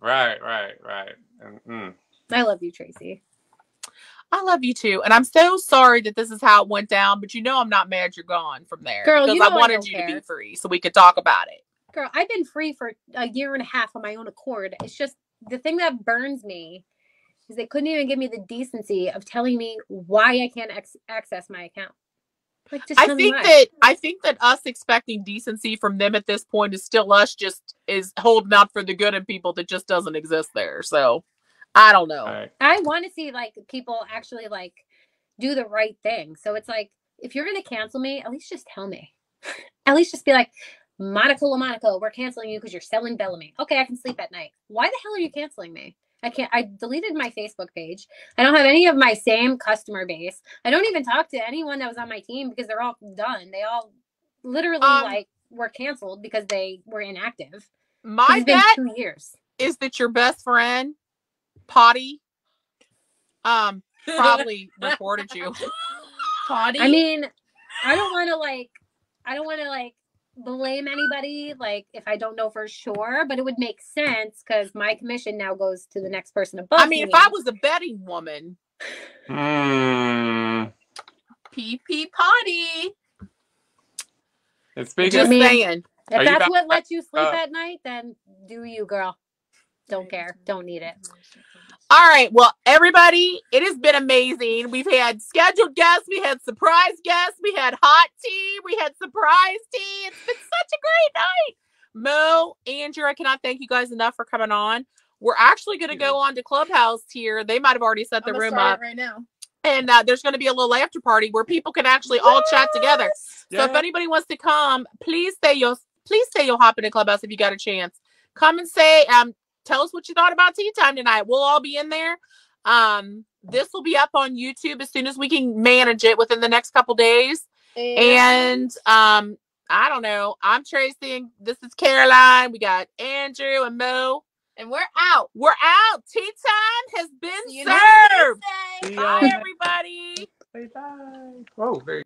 Right. I love you, Tracy. I love you too, and I'm so sorry that this is how it went down. But you know, I'm not mad you're gone from there, girl. Because You know I wanted you to be free, so we could talk about it. Girl, I've been free for a year and a half on my own accord. It's just the thing that burns me is they couldn't even give me the decency of telling me why I can't access my account. Like, just I think that us expecting decency from them at this point is still us just is holding out for the good in people that just doesn't exist there. So I don't know. Right. I want to see like people actually like do the right thing. So it's like, if you're gonna cancel me, at least just tell me. At least just be like, Monica, we're canceling you because you're selling Bellamy. Okay, I can sleep at night. Why the hell are you canceling me? I deleted my Facebook page. I don't have any of my same customer base. I don't even talk to anyone that was on my team because they're all done. They all literally like were canceled because they were inactive. My bet bet 2 years is that your best friend, Potty, probably reported you. Potty? I mean, I don't want to like blame anybody, like, if I don't know for sure, but it would make sense because my commission now goes to the next person above me. I mean, if I was a betting woman, PP Potty. Just saying. If that's what lets you sleep at night, then do you, girl. Don't care. Don't need it. All right. Well, everybody, it has been amazing. We've had scheduled guests. We had surprise guests. We had hot tea. We had surprise tea. It's been such a great night. Mo, Andrew, I cannot thank you guys enough for coming on. We're actually going to go on to Clubhouse here. They might have already set the room up right now. And there's going to be a little after party where people can actually all chat together. Yeah. So if anybody wants to come, please say you'll hop into Clubhouse if you got a chance. Come and say, tell us what you thought about tea time tonight. We'll all be in there. This will be up on YouTube as soon as we can manage it within the next couple days. And I don't know. I'm Tracy. And this is Caroline. We got Andrew and Mo. And we're out. We're out. Tea time has been served. Bye, everybody. Bye. Oh, very